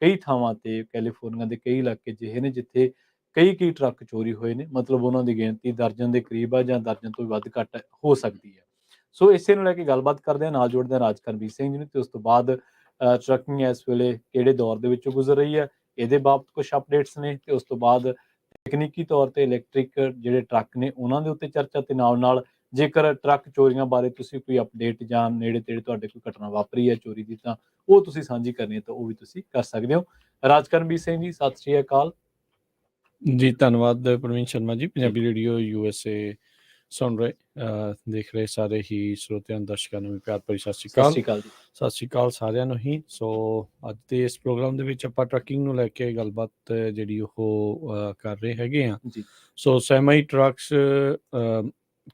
ਕਈ ਥਾਵਾਂ ਤੇ ਕੈਲੀਫੋਰਨੀਆ ਦੇ ਕਈ ਇਲਾਕੇ ਅਜਿਹੇ ਨੇ ਜਿੱਥੇ ਕਈ ਟਰੱਕ ਚੋਰੀ ਹੋਏ ਨੇ। ਮਤਲਬ ਉਹਨਾਂ ਦੀ ਗਿਣਤੀ ਦਰਜਨ ਦੇ ਕਰੀਬ ਆ ਜਾਂ ਦਰਜਨ ਤੋਂ ਵੀ ਵੱਧ ਘੱਟ ਹੋ ਸਕਦੀ ਹੈ। ਸੋ ਇਸੇ ਨੂੰ ਲੈ ਕੇ ਗੱਲਬਾਤ ਕਰਦੇ ਹਾਂ, ਨਾਲ ਜੁੜਦੇ ਹਾਂ ਰਾਜ ਕਰਮਵੀਰ ਸਿੰਘ ਜੀ ਨੂੰ, ਤੇ ਉਸ ਤੋਂ ਬਾਅਦ ਟਰੱਕਿੰਗ ਇਸ ਵੇਲੇ ਕਿਹੜੇ ਦੌਰ ਦੇ ਵਿੱਚੋਂ ਗੁਜ਼ਰ ਰਹੀ ਹੈ, ਇਹਦੇ ਬਾਬਤ ਕੁਛ ਅਪਡੇਟਸ ਨੇ, ਤੇ ਉਸ ਤੋਂ ਬਾਅਦ ਤਕਨੀਕੀ ਤੌਰ ਤੇ ਇਲੈਕਟ੍ਰਿਕ ਜਿਹੜੇ ਟਰੱਕ ਨੇ ਉਹਨਾਂ ਦੇ ਉੱਤੇ ਚਰਚਾ, ਤੇ ਨਾਲ ਜੇਕਰ ਟਰੱਕ ਚੋਰੀਆਂ ਬਾਰੇ ਤੁਸੀਂ ਕੋਈ ਅਪਡੇਟ ਜਾਂ ਨੇੜੇ ਤੇੜੇ ਤੁਹਾਡੇ ਕੋਈ ਘਟਨਾ ਵਾਪਰੀ ਹੈ ਚੋਰੀ ਦੀ, ਤਾਂ ਉਹ ਤੁਸੀਂ ਸਾਂਝੀ ਕਰਨੀ ਹੈ ਤਾਂ ਉਹ ਵੀ ਤੁਸੀਂ ਕਰ ਸਕਦੇ ਹੋ। ਰਾਜ ਕਰਮਵੀਰ ਸਿੰਘ ਜੀ, ਸਤਿ ਸ਼੍ਰੀ ਅਕਾਲ ਜੀ। ਧੰਨਵਾਦ ਪ੍ਰਵੀਨ ਸ਼ਰਮਾ ਜੀ। ਜੀ। ਪੰਜਾਬੀ ਰੇਡੀਓ USA ਸੁਣ ਰਹੇ ਦੇਖ ਰਹੇ ਸਾਰੇ ਹੀ ਸਰੋਤਿਆਂ ਦਰਸ਼ਕਾਂ ਨੂੰ ਵੀ ਪਿਆਰ ਭਰੀ ਸਤਿ ਸ਼੍ਰੀ ਸਤਿ ਅਕਾਲ। ਸ਼੍ਰੀ ਅਕਾਲ ਜੀ। ਸਤਿ ਸ਼੍ਰੀ ਅਕਾਲ ਸਾਰਿਆਂ ਨੂੰ ਹੀ। ਸੋ ਅੱਜ ਦੇ ਇਸ ਪ੍ਰੋਗਰਾਮ ਦੇ ਵਿੱਚ ਆਪਾਂ ਟਰੱਕਿੰਗ ਨੂੰ ਲੈ ਕੇ ਗੱਲਬਾਤ ਜਿਹੜੀ ਉਹ ਕਰ ਰਹੇ ਹੈਗੇ ਆ। ਜੀ ਸੋ ਸੈਮੀ ਟਰੱਕਸ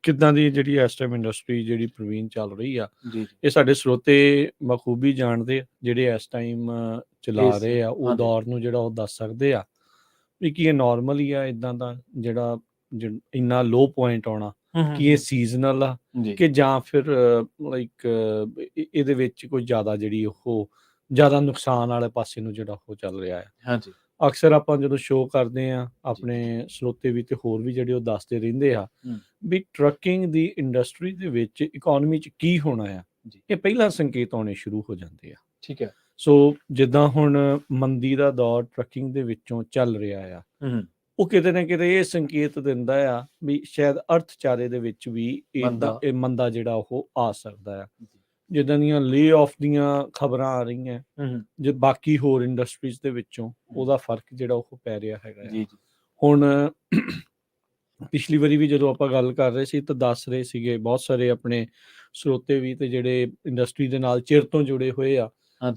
ਕਿੱਦਾਂ ਦੀ ਜਿਹੜੀ ਇਸ ਟਾਈਮ ਇੰਡਸਟਰੀ ਜਿਹੜੀ ਪ੍ਰਵੀਨ ਚੱਲ ਰਹੀ ਆ, ਜੀ ਇਹ ਸਾਡੇ ਸਰੋਤੇ ਬਖੂਬੀ ਜਾਣਦੇ ਆ, ਜਿਹੜੇ ਇਸ ਟਾਈਮ ਚਲਾ ਇਸ ਰਹੇ ਆ ਉਹ ਹਾਂਜੀ ਦੌਰ ਨੂੰ ਜਿਹੜਾ ਉਹ ਦੱਸ ਸਕਦੇ ਆ ਵੀ ਕੀ ਇਹ ਨਾਰਮਲ ਹੀ ਆ ਇਦਾਂ ਦਾ ਜਿਹੜਾ ਇੰਨਾ ਲੋ ਪੁਆਇੰਟ ਆਉਣਾ, ਕਿ ਇਹ ਸੀਜ਼ਨਲ ਆ ਜੀ ਕਿ ਜਾਂ ਫਿਰ ਲਾਈਕ ਇਹਦੇ ਵਿੱਚ ਕੋਈ ਜ਼ਿਆਦਾ ਜਿਹੜੀ ਉਹ ਜ਼ਿਆਦਾ ਨੁਕਸਾਨ ਵਾਲੇ ਪਾਸੇ ਨੂੰ ਜਿਹੜਾ ਉਹ ਚੱਲ ਰਿਹਾ ਹੈ। ਹਾਂਜੀ ਅਕਸਰ ਆਪਾਂ ਜਦੋਂ ਸ਼ੋਅ ਕਰਦੇ ਆ, ਆਪਣੇ ਸਰੋਤੇ ਵੀ ਤੇ ਹੋਰ ਵੀ ਜਿਹੜੇ ਉਹ ਦੱਸਦੇ ਰਹਿੰਦੇ ਆ ਵੀ ਟਰੱਕਿੰਗ ਦੀ ਇੰਡਸਟਰੀ ਦੇ ਵਿੱਚ ਇਕਨੋਮੀ 'ਚ ਕੀ ਹੋਣਾ ਆ, ਇਹ ਪਹਿਲਾਂ ਸੰਕੇਤ ਆਉਣੇ ਸ਼ੁਰੂ ਹੋ ਜਾਂਦੇ ਆ। ਠੀਕ ਹੈ। ਸੋ ਜਿੱਦਾਂ ਹੁਣ ਮੰਦੀ ਦਾ ਦੌਰ ਟਰੱਕਿੰਗ ਦੇ ਵਿੱਚੋਂ ਚੱਲ ਰਿਹਾ ਆ, ਉਹ ਕਿਤੇ ਨਾ ਕਿਤੇ ਇਹ ਸੰਕੇਤ ਦਿੰਦਾ ਆ ਵੀ ਸ਼ਾਇਦ ਅਰਥਚਾਰੇ ਦੇ ਵਿੱਚ ਵੀ ਇਹ ਮੰਦਾ ਜਿਹੜਾ ਉਹ ਆ ਸਕਦਾ ਆ। ਜਿੱਦਾਂ ਦੀਆਂ ਲੇ ਆਫ ਦੀਆਂ ਖਬਰਾਂ ਆ ਰਹੀਆਂ, ਜੇ ਬਾਕੀ ਹੋਰ ਇੰਡਸਟਰੀਜ਼ ਦੇ ਵਿੱਚੋਂ ਉਹਦਾ ਫਰਕ ਜਿਹੜਾ ਉਹ ਪੈ ਰਿਹਾ ਹੈਗਾ। ਹੁਣ ਪਿਛਲੀ ਵਾਰੀ ਵੀ ਜਦੋਂ ਆਪਾਂ ਗੱਲ ਕਰ ਰਹੇ ਸੀ ਤਾਂ ਦੱਸ ਰਹੇ ਸੀਗੇ ਬਹੁਤ ਸਾਰੇ ਆਪਣੇ ਸਰੋਤੇ ਵੀ ਤੇ ਜਿਹੜੇ ਇੰਡਸਟਰੀ ਦੇ ਨਾਲ ਚਿਰ ਤੋਂ ਜੁੜੇ ਹੋਏ ਆ,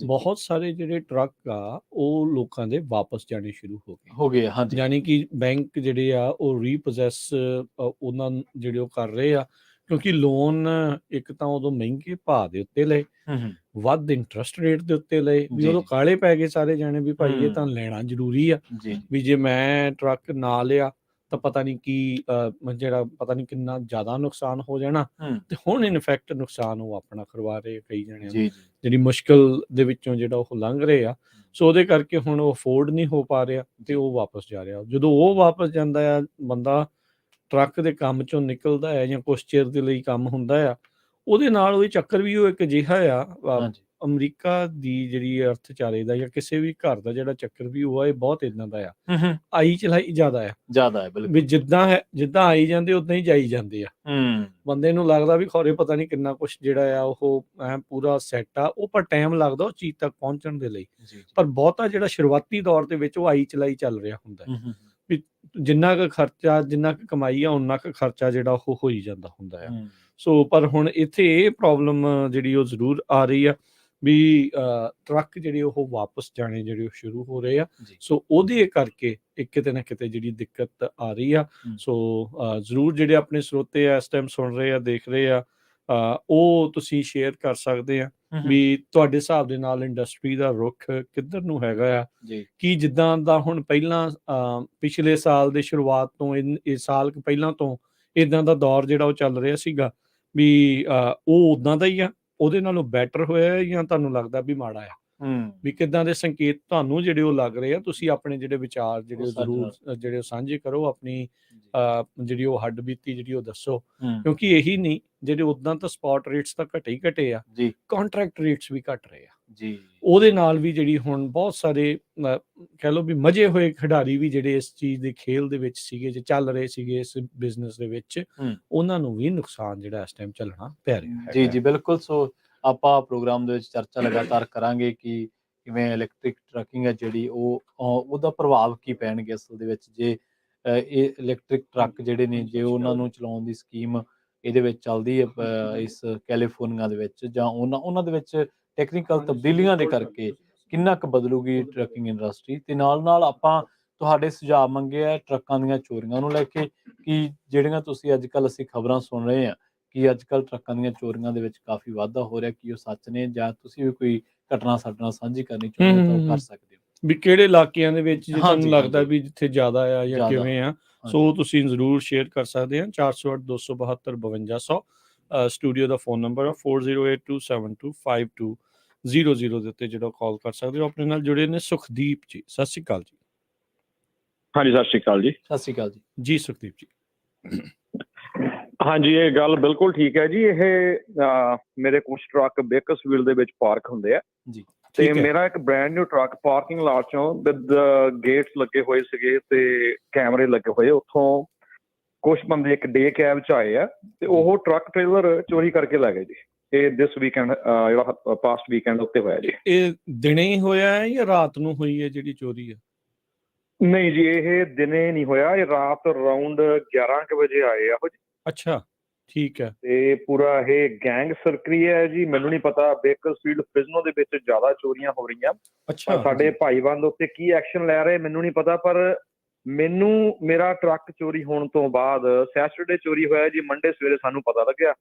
ਬਹੁਤ ਸਾਰੇ ਜਿਹੜੇ ਟਰੱਕ ਆ ਉਹ ਲੋਕਾਂ ਦੇ ਵਾਪਸ ਜਾਣੇ ਸ਼ੁਰੂ ਹੋ ਗਏ। ਯਾਨੀ ਕਿ ਬੈਂਕ ਜਿਹੜੇ ਆ ਉਹ ਰੀਪੋਜੈਸ ਉਹਨਾਂ ਜਿਹੜੇ ਉਹ ਕਰ ਰਹੇ ਆ, ਕਿਉਂਕਿ ਲੋਨ ਇੱਕ ਤਾਂ ਉਦੋਂ ਮਹਿੰਗੇ ਭਾਅ ਦੇ ਉੱਤੇ ਲਏ, ਵੱਧ ਇੰਟਰਸਟ ਰੇਟ ਦੇ ਉੱਤੇ ਲਏ, ਵੀ ਉਦੋਂ ਕਾਲੇ ਪੈ ਗਏ ਸਾਰੇ ਜਾਣੇ ਵੀ ਭਾਈ ਇਹ ਤਾਂ ਲੈਣਾ ਜ਼ਰੂਰੀ ਆ, ਵੀ ਜੇ ਮੈਂ ਟਰੱਕ ਨਾ ਲਿਆ ਤਾਂ ਪਤਾ ਨਹੀਂ ਕੀ ਜਿਹੜਾ ਪਤਾ ਨਹੀਂ ਕਿੰਨਾ ਜ਼ਿਆਦਾ ਨੁਕਸਾਨ ਹੋ ਜਾਣਾ। ਤੇ ਹੁਣ ਇਨਫੈਕਟ ਨੁਕਸਾਨ ਉਹ ਆਪਣਾ ਕਰਵਾ ਰਹੇ ਕਈ ਜਣਿਆਂ ਨੂੰ, ਜਿਹੜੀ ਮੁਸ਼ਕਿਲ ਦੇ ਵਿੱਚੋਂ ਜਿਹੜਾ ਉਹ ਲੰਘ ਰਹੇ ਆ। ਸੋ ਉਹਦੇ ਕਰਕੇ ਹੁਣ ਉਹ ਅਫੋਰਡ ਨਹੀਂ ਹੋ ਪਾ ਰਿਹਾ ਤੇ ਉਹ ਵਾਪਸ ਜਾ ਰਿਹਾ। ਜਦੋਂ ਉਹ ਵਾਪਸ ਜਾਂਦਾ ਆ, ਬੰਦਾ ਟਰੱਕ ਦੇ ਕੰਮ ਚੋਂ ਨਿਕਲਦਾ ਹੈ ਜਾਂ ਕੁਛ ਚਿਰ ਦੇ ਲਈ ਕੰਮ ਹੁੰਦਾ ਆ, ਉਹਦੇ ਨਾਲ ਉਹ ਚੱਕਰ ਵੀ ਉਹ ਇੱਕ ਅਜਿਹਾ ਆ, ਅਮਰੀਕਾ ਦੀ ਜਿਹੜੀ ਅਰਥਚਾਰੇ ਦਾ ਜਾਂ ਕਿਸੇ ਵੀ ਘਰ ਦਾ ਜਿਹੜਾ ਚੱਕਰ ਵੀ ਉਹ ਆ, ਇਹ ਬਹੁਤ ਇਦਾਂ ਦਾ ਆ, ਆਈ ਚਲਾਈ ਜ਼ਿਆਦਾ ਹੈ ਵੀ ਜਿੱਦਾਂ ਆਈ ਜਾਂਦੇ ਉਦਾਂ ਹੀ ਜਾਈ ਜਾਂਦੇ ਆ। ਬੰਦੇ ਨੂੰ ਲੱਗਦਾ ਵੀ ਖੌਰੇ ਪਤਾ ਨਹੀਂ ਕਿੰਨਾ ਕੁਛ ਜਿਹੜਾ ਆ ਉਹ ਪੂਰਾ ਸੈੱਟ ਆ, ਉਹ ਪਰ ਟਾਈਮ ਲੱਗਦਾ ਉਹ ਚੀਜ਼ ਤੱਕ ਪਹੁੰਚਣ ਦੇ ਲਈ। ਪਰ ਬਹੁਤਾ ਜਿਹੜਾ ਸ਼ੁਰੂਆਤੀ ਦੌਰ ਦੇ ਵਿੱਚ ਉਹ ਆਈ ਚਲਾਈ ਚੱਲ ਰਿਹਾ ਹੁੰਦਾ ਵੀ ਜਿੰਨਾ ਕੁ ਖਰਚਾ, ਜਿੰਨਾ ਕੁ ਕਮਾਈ ਆ ਉਨਾ ਕੁ ਖਰਚਾ ਜਿਹੜਾ ਉਹ ਹੋਈ ਜਾਂਦਾ ਹੁੰਦਾ ਆ। ਸੋ ਪਰ ਹੁਣ ਇੱਥੇ ਇਹ ਪ੍ਰੋਬਲਮ ਜਿਹੜੀ ਉਹ ਜ਼ਰੂਰ ਆ ਰਹੀ ਆ ਵੀ ਟਰੱਕ ਜਿਹੜੇ ਉਹ ਵਾਪਸ ਜਾਣੇ ਜਿਹੜੇ ਉਹ ਸ਼ੁਰੂ ਹੋ ਰਹੇ ਆ। ਸੋ ਉਹਦੇ ਕਰਕੇ ਇੱਕ ਕਿਤੇ ਨਾ ਕਿਤੇ ਜਿਹੜੀ ਦਿੱਕਤ ਆ ਰਹੀ ਆ। ਸੋ ਜ਼ਰੂਰ ਜਿਹੜੇ ਆਪਣੇ ਸਰੋਤੇ ਇਸ ਟਾਈਮ ਸੁਣ ਰਹੇ ਆ, ਦੇਖ ਰਹੇ ਆ, ਉਹ ਤੁਸੀਂ ਸ਼ੇਅਰ ਕਰ ਸਕਦੇ ਆ ਵੀ ਤੁਹਾਡੇ ਹਿਸਾਬ ਦੇ ਨਾਲ ਇੰਡਸਟਰੀ ਦਾ ਰੁਖ ਕਿੱਧਰ ਨੂੰ ਹੈਗਾ ਆ। ਕੀ ਜਿੱਦਾਂ ਦਾ ਹੁਣ ਪਹਿਲਾਂ ਪਿਛਲੇ ਸਾਲ ਦੇ ਸ਼ੁਰੂਆਤ ਤੋਂ ਇਹ ਸਾਲ ਪਹਿਲਾਂ ਤੋਂ ਇਦਾਂ ਦਾ ਦੌਰ ਜਿਹੜਾ ਉਹ ਚੱਲ ਰਿਹਾ ਸੀਗਾ, ਵੀ ਉਹ ਉਦਾਂ ਦਾ ਹੀ ਆ, ਉਹਦੇ ਨਾਲੋਂ ਬੈਟਰ ਹੋਇਆ ਜਾਂ ਤੁਹਾਨੂੰ ਲੱਗਦਾ ਵੀ ਮਾੜਾ ਆ? ਵੀ ਕਿੱਦਾਂ ਦੇ ਸੰਕੇਤ ਤੁਹਾਨੂੰ ਜਿਹੜੇ ਉਹ ਲੱਗ ਰਹੇ ਆ? ਤੁਸੀਂ ਆਪਣੇ ਜਿਹੜੇ ਵਿਚਾਰ ਜਿਹੜੇ ਜ਼ਰੂਰ ਜਿਹੜੇ ਸਾਂਝੇ ਕਰੋ, ਆਪਣੀ ਜਿਹੜੀ ਉਹ ਹੱਡ ਬੀਤੀ ਜਿਹੜੀ ਉਹ ਦੱਸੋ, ਕਿਉਂਕਿ ਇਹੀ ਨਹੀਂ ਜਿਹੜੇ ਉਦਾਂ ਤਾਂ ਸਪੌਟ ਰੇਟਸ ਤਾਂ ਘਟੇ ਆ, ਕੰਟਰੈਕਟ ਰੇਟਸ ਵੀ ਘਟ ਰਹੇ ਆ। ਉਹਦੇ ਨਾਲ ਵੀ ਜਿਹੜੀ ਹੁਣ ਬਹੁਤ ਸਾਰੇ ਕਹਿ ਲਓ ਵੀ ਮਜੇ ਹੋਏ ਖਿਡਾਰੀ ਵੀ ਜਿਹੜੇ ਇਸ ਚੀਜ਼ ਦੇ ਖੇਲ ਦੇ ਵਿੱਚ ਸੀਗੇ, ਜੇ ਚੱਲ ਰਹੇ ਸੀਗੇ ਇਸ ਬਿਜ਼ਨਸ ਦੇ ਵਿੱਚ, ਉਹਨਾਂ ਨੂੰ ਵੀ ਨੁਕਸਾਨ ਜਿਹੜਾ ਇਸ ਟਾਈਮ ਝੱਲਣਾ ਪੈ ਰਿਹਾ। ਜੀ ਬਿਲਕੁਲ। ਸੋ ਆਪਾਂ ਪ੍ਰੋਗਰਾਮ ਦੇ ਵਿੱਚ ਚਰਚਾ ਲਗਾਤਾਰ ਕਰਾਂਗੇ ਕਿ ਕਿਵੇਂ ਇਲੈਕਟ੍ਰਿਕ ਟਰੱਕਿੰਗ ਹੈ ਜਿਹੜੀ ਉਹਦਾ ਪ੍ਰਭਾਵ ਕੀ ਪੈਣਗੇ ਅਸਲ ਦੇ ਵਿੱਚ, ਜੇ ਇਹ ਇਲੈਕਟ੍ਰਿਕ ਟਰੱਕ ਜਿਹੜੇ ਨੇ ਜੇ ਉਹਨਾਂ ਨੂੰ ਚਲਾਉਣ ਦੀ ਸਕੀਮ ਇਹਦੇ ਵਿੱਚ ਚੱਲਦੀ ਹੈ ਇਸ ਕੈਲੀਫੋਰਨੀਆ ਦੇ ਵਿੱਚ, ਜਾਂ ਉਹਨਾਂ ਦੇ ਵਿੱਚ ਟੈਕਨੀਕਲ ਤਬਦੀਲੀਆਂ ਦੇ ਕਰਕੇ ਕਿੰਨਾ ਕੁ ਬਦਲੂਗੀ ਟਰੱਕਿੰਗ ਇੰਡਸਟਰੀ। ਤੇ ਨਾਲ ਆਪਾਂ ਤੁਹਾਡੇ ਸੁਝਾਅ ਮੰਗੇ ਆ ਟਰੱਕਾਂ ਦੀਆਂ ਚੋਰੀਆਂ ਨੂੰ ਲੈ ਕੇ, ਕਿ ਜਿਹੜੀਆਂ ਤੁਸੀਂ ਅੱਜ ਕੱਲ੍ਹ ਅਸੀਂ ਖਬਰਾਂ ਸੁਣ ਰਹੇ ਹਾਂ ਕਿ ਅੱਜ ਕੱਲ੍ਹ ਟਰੱਕਾਂ ਦੀਆਂ ਚੋਰੀਆਂ ਦੇ ਵਿੱਚ ਕਾਫੀ ਵਾਧਾ ਹੋ ਰਿਹਾ, ਕੀ ਉਹ ਸੱਚ ਨੇ, ਜਾਂ ਤੁਸੀਂ ਵੀ ਕੋਈ ਘਟਨਾ ਸਾਡੇ ਨਾਲ ਸਾਂਝੀ ਕਰਨੀ ਚਾਹੁੰਦੇ ਹੋ ਤਾਂ ਉਹ ਕਰ ਸਕਦੇ ਹੋ। ਵੀ ਕਿਹੜੇ ਇਲਾਕਿਆਂ ਦੇ ਵਿੱਚ ਜੇ ਤੁਹਾਨੂੰ ਲੱਗਦਾ ਵੀ ਜਿੱਥੇ ਜ਼ਿਆਦਾ ਆ ਜਾਂ ਕਿਵੇਂ ਆ, ਸੋ ਤੁਸੀਂ ਜ਼ਰੂਰ ਸ਼ੇਅਰ ਕਰ ਸਕਦੇ ਆ। 408-272-5200 ਸਟੂਡੀਓ ਦਾ ਫੋਨ ਨੰਬਰ ਆ, 4082725202 00 ਦੇ ਉੱਤੇ ਜਿਹੜਾ ਕਾਲ ਕਰ ਸਕਦੇ ਹੋ। ਆਪਣੇ ਨਾਲ ਜੁੜੇ ਨੇ ਸੁਖਦੀਪ ਜੀ। ਸਤਿ ਸ਼੍ਰੀ ਅਕਾਲ ਜੀ। ਹਾਂਜੀ, ਸਤਿ ਸ਼੍ਰੀ ਅਕਾਲ ਜੀ। ਸਤਿ ਸ਼੍ਰੀ ਅਕਾਲ ਜੀ। ਜੀ ਸੁਖਦੀਪ ਜੀ। ਹਾਂਜੀ, ਇਹ ਗੱਲ ਬਿਲਕੁਲ ਠੀਕ ਹੈ ਜੀ। ਇਹ ਮੇਰੇ ਕੁਝ ਟਰੱਕ ਬੇਕਰਸਫੀਲਡ ਦੇ ਵਿੱਚ ਪਾਰਕ ਹੁੰਦੇ ਆ ਜੀ ਤੇ ਠੀਕ ਹੈ। ਮੇਰਾ ਇੱਕ brand new truck parking lot ਚੋਂ ਵਿਦ ਗੇਟਸ ਲੱਗੇ ਹੋਏ ਸੀਗੇ ਤੇ ਕੈਮਰੇ ਲੱਗੇ ਹੋਏ, ਉੱਥੋਂ ਕੁਝ ਬੰਦੇ ਇੱਕ ਡੇ ਕੈਬ ਚ ਆਏ ਆ ਤੇ ਉਹ ਟਰੱਕ ਟ੍ਰੇਲਰ ਚੋਰੀ ਕਰਕੇ ਲੈ ਗਏ ਜੀ। ਇਹ ਦਿਸ ਵੀਕਐਂਡ ਜਿਹੜਾ ਪਾਸਟ ਵੀਕਐਂਡ ਉੱਤੇ ਹੋਇਆ ਜੀ। ਇਹ ਦਿਨੇ ਹੀ ਹੋਇਆ ਹੈ ਜਾਂ ਰਾਤ ਨੂੰ ਹੋਈ ਹੈ ਜਿਹੜੀ ਚੋਰੀ ਹੈ? ਨਹੀਂ ਜੀ, ਇਹ ਦਿਨੇ ਨਹੀਂ ਹੋਇਆ, ਇਹ ਰਾਤ ਅਰਾਊਂਡ 11 ਕੁ ਵਜੇ ਆਏ ਆ ਉਹ ਜੀ। ਅੱਛਾ, ਠੀਕ ਹੈ। ਤੇ ਪੂਰਾ ਇਹ ਗੈਂਗ ਸਰਕਰੀ ਹੈ ਜੀ। ਮੈਨੂੰ ਨਹੀਂ ਪਤਾ ਬੇਕਰਸਫੀਲਡ ਫਿਜ਼ਨੋ ਦੇ ਵਿੱਚ ਜ਼ਿਆਦਾ ਚੋਰੀਆਂ ਹੋ ਰਹੀਆਂ, ਅੱਛਾ, ਸਾਡੇ ਭਾਈਬੰਦ ਉੱਤੇ ਕੀ ਐਕਸ਼ਨ ਲੈ ਰਹੇ ਮੈਨੂੰ ਨਹੀਂ ਪਤਾ। ਪਰ ਮੈਨੂੰ ਮੇਰਾ ਟਰੱਕ ਚੋਰੀ ਹੋਣ ਤੋਂ ਬਾਅਦ ਸੈਟਰਡੇ ਚੋਰੀ ਹੋਇਆ ਜੀ, ਮੰਡੇ ਸਵੇਰੇ ਸਾਨੂੰ ਪਤਾ ਲੱਗਿਆ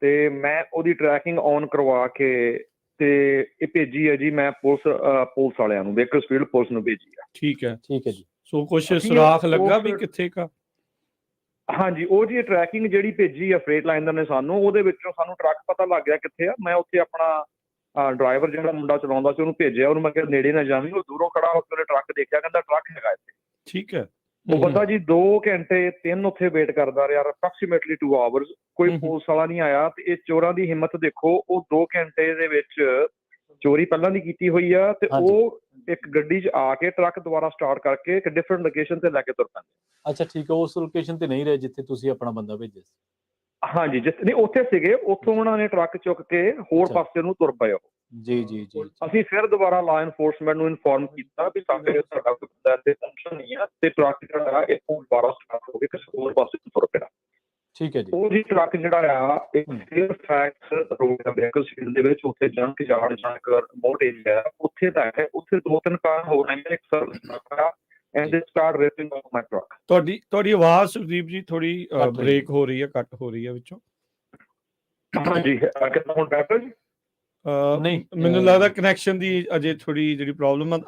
ਤੇ ਮੈਂ ਉਹਦੀ ਟਰੈਕਿੰਗ ਔਨ ਕਰਵਾ ਕੇ ਤੇ ਇਹ ਭੇਜੀ ਹੈ ਜੀ, ਮੈਂ ਪੁਲਿਸ ਵਾਲਿਆਂ ਨੂੰ, ਬੇਕਰਸਫੀਲਡ ਪੁਲਿਸ ਨੂੰ ਭੇਜੀ ਆ। ਠੀਕ ਹੈ, ਠੀਕ ਹੈ ਜੀ। ਸੋ ਕੁਛ ਸੁਰਾਖ ਲੱਗਾ ਵੀ ਕਿੱਥੇ ਕਾ? ਹਾਂਜੀ, ਉਹ ਜੀ ਟਰੈਕਿੰਗ ਜਿਹੜੀ ਭੇਜੀ ਆ ਫਰੇਟ ਲਾਈਨਰ ਨੇ ਸਾਨੂੰ, ਉਹਦੇ ਵਿੱਚੋਂ ਸਾਨੂੰ ਟਰੱਕ ਪਤਾ ਲੱਗ ਗਿਆ ਕਿੱਥੇ ਆ। ਮੈਂ ਉੱਥੇ ਆਪਣਾ ਡਰਾਈਵਰ ਜਿਹੜਾ ਮੁੰਡਾ ਚਲਾਉਂਦਾ ਸੀ ਉਹਨੂੰ ਭੇਜਿਆ, ਉਹਨੂੰ ਮੈਂ ਕਿਹਾ ਨੇੜੇ ਨਾ ਜਾਵੀਂ। ਉਹ ਦੂਰੋਂ ਖੜਾ ਹੋ ਕੇ ਟਰੱਕ ਦੇਖਿਆ, ਕਹਿੰਦਾ ਟਰੱਕ ਹੈਗਾ ਇੱਥੇ। ਠੀਕ ਹੈ। ਉਹ ਬੰਦਾ ਜੀ 2 ਘੰਟੇ 3 ਉੱਥੇ ਵੇਟ ਕਰਦਾ ਰਿਹਾ, ਅਪਰੋਕਸੀਮੇਟਲੀ 2 ਆਵਰਸ, ਕੋਈ ਪੁਲਿਸ ਵਾਲਾ ਨਹੀਂ ਆਇਆ। ਤੇ ਇਹ ਚੋਰਾਂ ਦੀ ਹਿੰਮਤ ਦੇਖੋ, ਉਹ 2 ਘੰਟੇ ਦੇ ਵਿੱਚ ਚੋਰੀ ਪਹਿਲਾਂ ਦੀ ਕੀਤੀ ਹੋਈ ਆ ਤੇ ਉਹ ਇੱਕ ਗੱਡੀ 'ਚ ਆ ਕੇ ਟਰੱਕ ਦੁਬਾਰਾ ਸਟਾਰਟ ਕਰਕੇ ਇੱਕ ਡਿਫਰੈਂਟ ਲੋਕੇਸ਼ਨ ਤੇ ਲੈ ਕੇ ਤੁਰ ਪੈਂਦੇ। ਅੱਛਾ, ਠੀਕ ਹੈ। ਉਸ ਲੋਕੇਸ਼ਨ ਤੇ ਨਹੀਂ ਰਹੇ ਜਿੱਥੇ ਤੁਸੀਂ ਆਪਣਾ ਬੰਦਾ ਭੇਜਿਆ ਸੀ? ਹਾਂਜੀ, ਜਿੱਥੇ ਨਹੀਂ ਉੱਥੇ ਸੀਗੇ, ਉੱਥੋਂ ਉਹਨਾਂ ਨੇ ਟਰੱਕ ਚੁੱਕ ਕੇ ਹੋਰ ਪਾਸੇ ਨੂੰ ਤੁਰ ਪਏ ਉਹ। ਜੀ ਜੀ ਜੀ। ਅਸੀਂ ਫਿਰ ਦੁਬਾਰਾ ਲਾ ਐਨਫੋਰਸਮੈਂਟ ਨੂੰ ਇਨਫੋਰਮ ਕੀਤਾ ਵੀ ਸਾਡੇ ਸਾਡਾ ਤੇ ਟੈਨਸ਼ਨ ਨਹੀਂ ਆ ਤੇ ਟਰੱਕ ਜਿਹੜਾ ਆ ਇੱਥੋਂ ਦੁਬਾਰਾ ਸਟਾਰਟ ਹੋ ਕੇ ਕਿਸੇ ਹੋਰ ਪਾਸੇ ਨੂੰ ਤੁਰ ਪਿਆ। ਠੀਕ ਹੈ ਜੀ। ਉਹ ਜੀ ਟਰੱਕ ਜਿਹੜਾ ਆ ਇੱਕ ਫੇਅਰਫੈਕਸ ਰੋਡ ਦਾ ਬੇਕਰਸਫੀਲਡ ਦੇ ਵਿੱਚ, ਉੱਥੇ ਜੰਕ ਯਾਰਡ ਜੰਕਰ ਬਹੁਤ ਏਰੀਆ ਆ, ਉੱਥੇ ਤੱਕ ਹੈ। ਉੱਥੇ 2-3 ਕਾਰ ਹੋ ਰਹੀਆਂ, ਇੱਕ ਸਰਵਿਸ ਟਰੱਕ ਆ ਐਂਡ ਦੇ start racing of my truck. ਤੁਹਾਡੀ ਆਵਾਜ਼ ਸੁਖਦੀਪ ਜੀ ਥੋੜੀ ਬ੍ਰੇਕ ਹੋ ਰਹੀ ਹੈ, ਕੱਟ ਹੋ ਰਹੀ ਹੈ ਵਿੱਚੋਂ। ਹਾਂਜੀ, ਕਿੰਨਾ ਹੁਣ ਬੈਟਰ ਜੀ? ਨਹੀਂ, ਮੈਨੂੰ ਲੱਗਦਾ ਕਨੈਕਸ਼ਨ ਦੀ ਅਜੇ ਥੋੜੀ ਜਿਹੜੀ ਪ੍ਰੋਬਲਮ ਆ।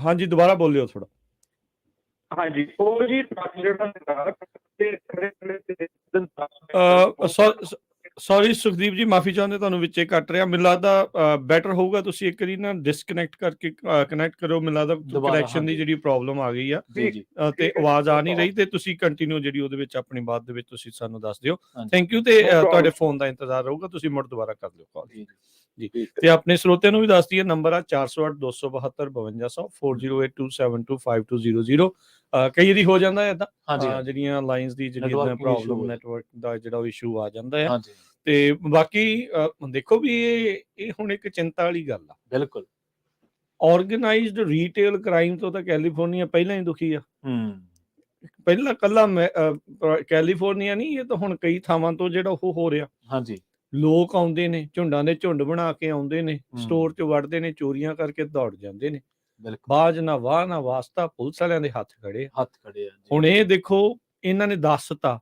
ਹਾਂਜੀ, ਦੁਬਾਰਾ ਬੋਲਿਓ ਥੋੜਾ। ਹਾਂਜੀ, ਉਹ ਜੀ ਟਰੱਕ ਜਿਹੜਾ ਸੌਰੀ ਸੁਖਦੀਪ ਜੀ, ਮਾਫੀ ਚਾਹੁੰਦੇ, ਤੁਹਾਨੂੰ ਵਿੱਚੇ ਕੱਟ ਰਿਹਾ। ਮੈਨੂੰ ਲੱਗਦਾ ਬੈਟਰ ਹੋਊਗਾ ਤੁਸੀਂ ਇੱਕ ਵਾਰੀ ਨਾ ਡਿਸਕਨੈਕਟ ਕਰਕੇ ਕਨੈਕਟ ਕਰੋ। ਮੈਨੂੰ ਲੱਗਦਾ ਕਨੈਕਸ਼ਨ ਦੀ ਜਿਹੜੀ ਪ੍ਰੋਬਲਮ ਆ ਗਈ ਆ ਤੇ ਆਵਾਜ਼ ਆ ਨਹੀਂ ਰਹੀ। ਤੇ ਤੁਸੀਂ ਕੰਟੀਨਿਊ ਜਿਹੜੀ ਉਹਦੇ ਵਿੱਚ ਆਪਣੀ ਬਾਤ ਦੇ ਵਿੱਚ ਤੁਸੀਂ ਸਾਨੂੰ ਦੱਸ ਦਿਓ। Thank you. ਤੇ ਤੁਹਾਡੇ ਫੋਨ ਦਾ ਇੰਤਜ਼ਾਰ ਰਹੂਗਾ, ਤੁਸੀਂ ਮੁੜ ਦੁਬਾਰਾ ਕਰ ਲਿਓ ਕਾਲ ਜੀ। ਤੇ ਆਪਣੇ ਸਰੋਤਿਆਂ ਨੂੰ ਵੀ ਦੱਸ ਦਈਏ, ਨੰਬਰ ਆ 408272 4082725200। ਕਈ ਵਾਰੀ ਹੋ ਜਾਂਦਾ ਹੈ ਏਦਾਂ, ਜਿਹੜੀਆਂ ਲਾਈਨਸ ਦੀ ਜਿਹੜੀ ਪ੍ਰੋਬਲਮ, ਨੈਟਵਰਕ ਦਾ ਜਿਹੜਾ ਇਸ਼ੂ ਆ ਜਾਂਦਾ ਹੈ। ਤੇ ਬਾਕੀ ਦੇਖੋ ਵੀ ਇਹ ਹੁਣ ਇੱਕ ਚਿੰਤਾ ਵਾਲੀ ਗੱਲ ਆ। ਬਿਲਕੁਲ। ਆਰਗੇਨਾਈਜ਼ਡ ਰੀਟੇਲ ਕ੍ਰਾਈਮ ਤੋਂ ਤਾਂ ਕੈਲੀਫੋਰਨੀਆ ਪਹਿਲਾਂ ਹੀ ਦੁਖੀ ਆ। ਪਹਿਲਾਂ ਕੱਲਾ ਕੈਲੀਫੋਰਨੀਆ ਨਹੀਂ, ਇਹ ਤਾਂ ਹੁਣ ਕਈ ਥਾਵਾਂ ਤੋਂ ਜਿਹੜਾ ਉਹ ਹੋ ਰਿਹਾ। ਹਾਂਜੀ, ਲੋਕ ਆਉਂਦੇ ਨੇ, ਝੁੰਡਾਂ ਦੇ ਝੁੰਡ ਬਣਾ ਕੇ ਆਉਂਦੇ ਨੇ, ਸਟੋਰ 'ਚ ਵੜਦੇ ਨੇ, ਚੋਰੀਆਂ ਕਰਕੇ ਦੌੜ ਜਾਂਦੇ ਨੇ। ਬਾਜ ਨਾ ਵਾਹ ਨਾ ਵਾਸਤਾ, ਪੁਲਿਸ ਵਾਲਿਆਂ ਦੇ ਹੱਥ ਖੜੇ ਆ। ਹੁਣ ਇਹ ਦੇਖੋ, ਇਹਨਾਂ ਨੇ ਦੱਸਤਾ,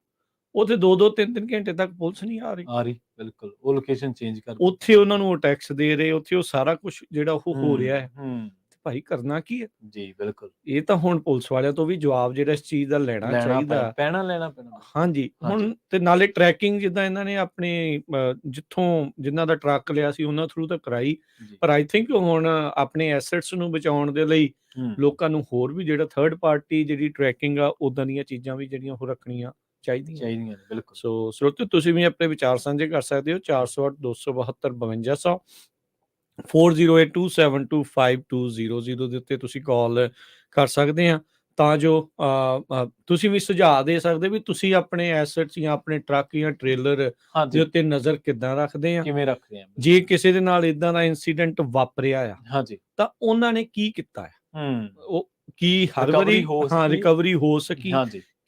ਉੱਥੇ 2-2 3-3 ਘੰਟੇ ਤੱਕ ਪੁਲਿਸ ਨਹੀਂ ਆ ਰਹੀ। ਬਿਲਕੁਲ। ਉਹ ਲੋਕੇਸ਼ਨ ਚੇਂਜ ਕਰ, ਉੱਥੇ ਉਹਨਾਂ ਨੂੰ ਟੈਕਸ ਦੇ ਰਹੇ, ਉੱਥੇ ਉਹ ਸਾਰਾ ਕੁਝ ਜਿਹੜਾ ਉਹ ਹੋ ਰਿਹਾ ਹੈ। ਭਾਈ ਕਰਨਾ ਕੀ ਹੈ ਜੀ? ਬਿਲਕੁਲ। ਇਹ ਤਾਂ ਹੁਣ ਪੁਲਿਸ ਵਾਲਿਆਂ ਤੋਂ ਵੀ ਜਵਾਬ ਜਿਹੜਾ ਇਸ ਚੀਜ਼ ਦਾ ਲੈਣਾ ਚਾਹੀਦਾ, ਲੈਣਾ ਪੈਣਾ। ਹਾਂਜੀ, ਹੁਣ ਤੇ ਨਾਲੇ ਟਰੈਕਿੰਗ ਜਿੱਦਾਂ ਇਹਨਾਂ ਨੇ ਆਪਣੇ ਜਿਨ੍ਹਾਂ ਦਾ ਟਰੱਕ ਲਿਆ ਸੀ ਉਹਨਾਂ ਥਰੂ ਤਾਂ ਕਰਾਈ, ਪਰ ਆਈ ਥਿੰਕ ਹੁਣ ਆਪਣੇ ਐਸੈਟਸ ਨੂੰ ਬਚਾਉਣ ਦੇ ਲਈ ਲੋਕਾਂ ਨੂੰ ਹੋਰ ਵੀ ਜਿਹੜਾ ਥਰਡ ਪਾਰਟੀ ਜਿਹੜੀ ਟਰੈਕਿੰਗ ਆ, ਉਦਾਂ ਦੀਆਂ ਚੀਜ਼ਾਂ ਵੀ ਜਿਹੜੀਆਂ ਉਹ ਰੱਖਣੀਆਂ ਚਾਹੀਦੀਆਂ। ਬਿਲਕੁਲ। ਸੋ ਸਰੋਤਿਓ, ਤੁਸੀਂ ਵੀ ਆਪਣੇ ਵਿਚਾਰ ਸਾਂਝੇ ਕਰ ਸਕਦੇ ਹੋ 408272 4082725200 ਦੇ ਉੱਤੇ ਤੁਸੀਂ ਕਾਲ ਕਰ ਸਕਦੇ ਆ, ਤਾਂ ਜੋ ਤੁਸੀਂ ਵੀ ਸੁਝਾਅ ਦੇ ਸਕਦੇ ਵੀ ਤੁਸੀਂ ਆਪਣੇ ਐਸੈਟਸ ਜਾਂ ਆਪਣੇ ਟਰੱਕ ਜਾਂ ਟ੍ਰੇਲਰ ਦੇ ਉੱਤੇ ਨਜ਼ਰ ਕਿੱਦਾਂ ਰੱਖਦੇ ਆ, ਕਿਵੇਂ ਰੱਖਦੇ ਆ। ਜੇ ਕਿਸੇ ਦੇ ਨਾਲ ਇਦਾਂ ਦਾ ਇਨਸੀਡੈਂਟ ਵਾਪਰਿਆ ਆ ਤਾਂ ਉਹਨਾਂ ਨੇ ਕੀ ਕੀਤਾ ਹੈ, ਉਹ ਕੀ ਹਰ ਵਾਰੀ ਰਿਕਵਰੀ ਹੋ ਸਕੀ,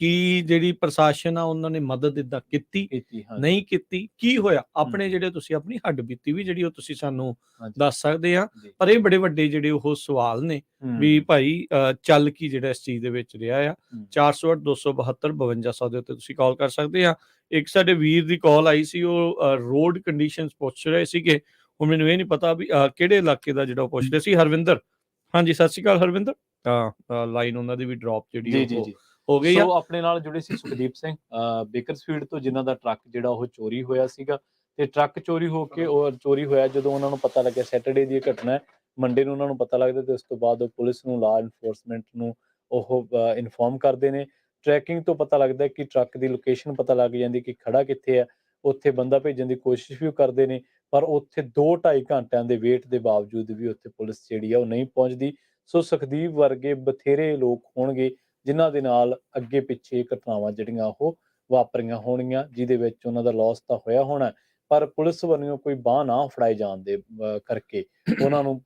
ਕੀ ਜਿਹੜੀ ਪ੍ਰਸ਼ਾਸਨ ਆ ਉਹਨਾਂ ਨੇ ਮਦਦ ਇਦਾਂ ਕੀਤੀ ਨਹੀਂ ਕੀਤੀ, ਕੀ ਹੋਇਆ, ਆਪਣੇ ਜਿਹੜੇ ਤੁਸੀਂ ਆਪਣੀ ਹੱਡ ਬੀਤੀ ਵੀ ਜਿਹੜੀ ਉਹ ਤੁਸੀਂ ਸਾਨੂੰ ਦੱਸ ਸਕਦੇ ਆ। ਪਰ ਇਹ ਬੜੇ ਵੱਡੇ ਜਿਹੜੇ ਉਹ ਸਵਾਲ ਨੇ ਵੀ ਭਾਈ ਚੱਲ ਕੀ ਜਿਹੜਾ ਇਸ ਚੀਜ਼ ਦੇ ਵਿੱਚ ਰਿਹਾ ਆ। 408272 ਦੇ ਉੱਤੇ ਤੁਸੀਂ ਕਾਲ ਕਰ ਸਕਦੇ ਆ। ਇੱਕ ਸਾਡੇ ਵੀਰ ਦੀ ਕਾਲ ਆਈ ਸੀ, ਉਹ ਰੋਡ ਕੰਡੀਸ਼ਨਸ ਪੁੱਛ ਰਹੇ ਸੀਗੇ। ਹੁਣ ਮੈਨੂੰ ਇਹ ਨਹੀਂ ਪਤਾ ਵੀ ਕਿਹੜੇ ਇਲਾਕੇ ਦਾ ਜਿਹੜਾ ਉਹ ਪੁੱਛ ਰਹੇ ਸੀ। ਹਰਵਿੰਦਰ, ਹਾਂਜੀ ਸਤਿ ਸ਼੍ਰੀ ਅਕਾਲ ਹਰਵਿੰਦਰ। ਲਾਈਨ ਉਹਨਾਂ ਦੀ ਵੀ ਡ੍ਰੌਪ ਜਿਹੜੀ ਹੋ ਗਈ ਆ। ਆਪਣੇ ਨਾਲ ਜੁੜੇ ਸੀ ਸੁਖਦੀਪ ਸਿੰਘ ਬੇਕਰਸਫੀਲਡ ਤੋਂ, ਜਿਨ੍ਹਾਂ ਦਾ ਟਰੱਕ ਜਿਹੜਾ ਉਹ ਚੋਰੀ ਹੋਇਆ ਸੀਗਾ ਤੇ ਟਰੱਕ ਚੋਰੀ ਹੋ ਕੇ ਉਹ ਚੋਰੀ ਹੋਇਆ ਜਦੋਂ ਉਹਨਾਂ ਨੂੰ ਪਤਾ ਲੱਗਿਆ, ਸੈਟਰਡੇ ਦੀ ਇਹ ਘਟਨਾ ਹੈ, ਮੰਡੇ ਨੂੰ ਉਹਨਾਂ ਨੂੰ ਪਤਾ ਲੱਗਦਾ ਤੇ ਉਸ ਤੋਂ ਬਾਅਦ ਉਹ ਪੁਲਿਸ ਨੂੰ, ਲਾਅ ਇਨਫੋਰਸਮੈਂਟ ਨੂੰ ਉਹ ਇਨਫੋਰਮ ਕਰਦੇ ਨੇ। ਟਰੈਕਿੰਗ ਤੋਂ ਪਤਾ ਲੱਗਦਾ ਕਿ ਟਰੱਕ ਦੀ ਲੋਕੇਸ਼ਨ ਪਤਾ ਲੱਗ ਜਾਂਦੀ ਕਿ ਖੜਾ ਕਿੱਥੇ ਹੈ, ਉੱਥੇ ਬੰਦਾ ਭੇਜਣ ਦੀ ਕੋਸ਼ਿਸ਼ ਵੀ ਕਰਦੇ ਨੇ, ਪਰ ਉੱਥੇ 2-2.5 ਘੰਟਿਆਂ ਦੇ ਵੇਟ ਦੇ ਬਾਵਜੂਦ ਵੀ ਉੱਥੇ ਪੁਲਿਸ ਜਿਹੜੀ ਆ ਉਹ ਨਹੀਂ ਪਹੁੰਚਦੀ। ਸੋ ਸੁਖਦੀਪ ਵਰਗੇ ਬਥੇਰੇ ਲੋਕ ਹੋਣਗੇ ਜਿਨ੍ਹਾਂ ਦੇ ਨਾਲ ਅੱਗੇ ਪਿੱਛੇ ਘਟਨਾਵਾਂ ਜਿਹੜੀਆਂ ਉਹ ਵਾਪਰੀਆਂ ਹੋਣਗੀਆਂ, ਜਿਹਦੇ ਵਿੱਚ ਉਹਨਾਂ ਦਾ ਲੋਸ ਤਾਂ ਹੋਇਆ ਹੋਣਾ, ਪਰ ਪੁਲਿਸ ਵੱਲੋਂ ਕੋਈ ਬਾਂਹ ਨਾ ਫੜਾਏ ਜਾਣ ਦੇ ਕਰਕੇ ਉਹਨਾਂ ਨੂੰ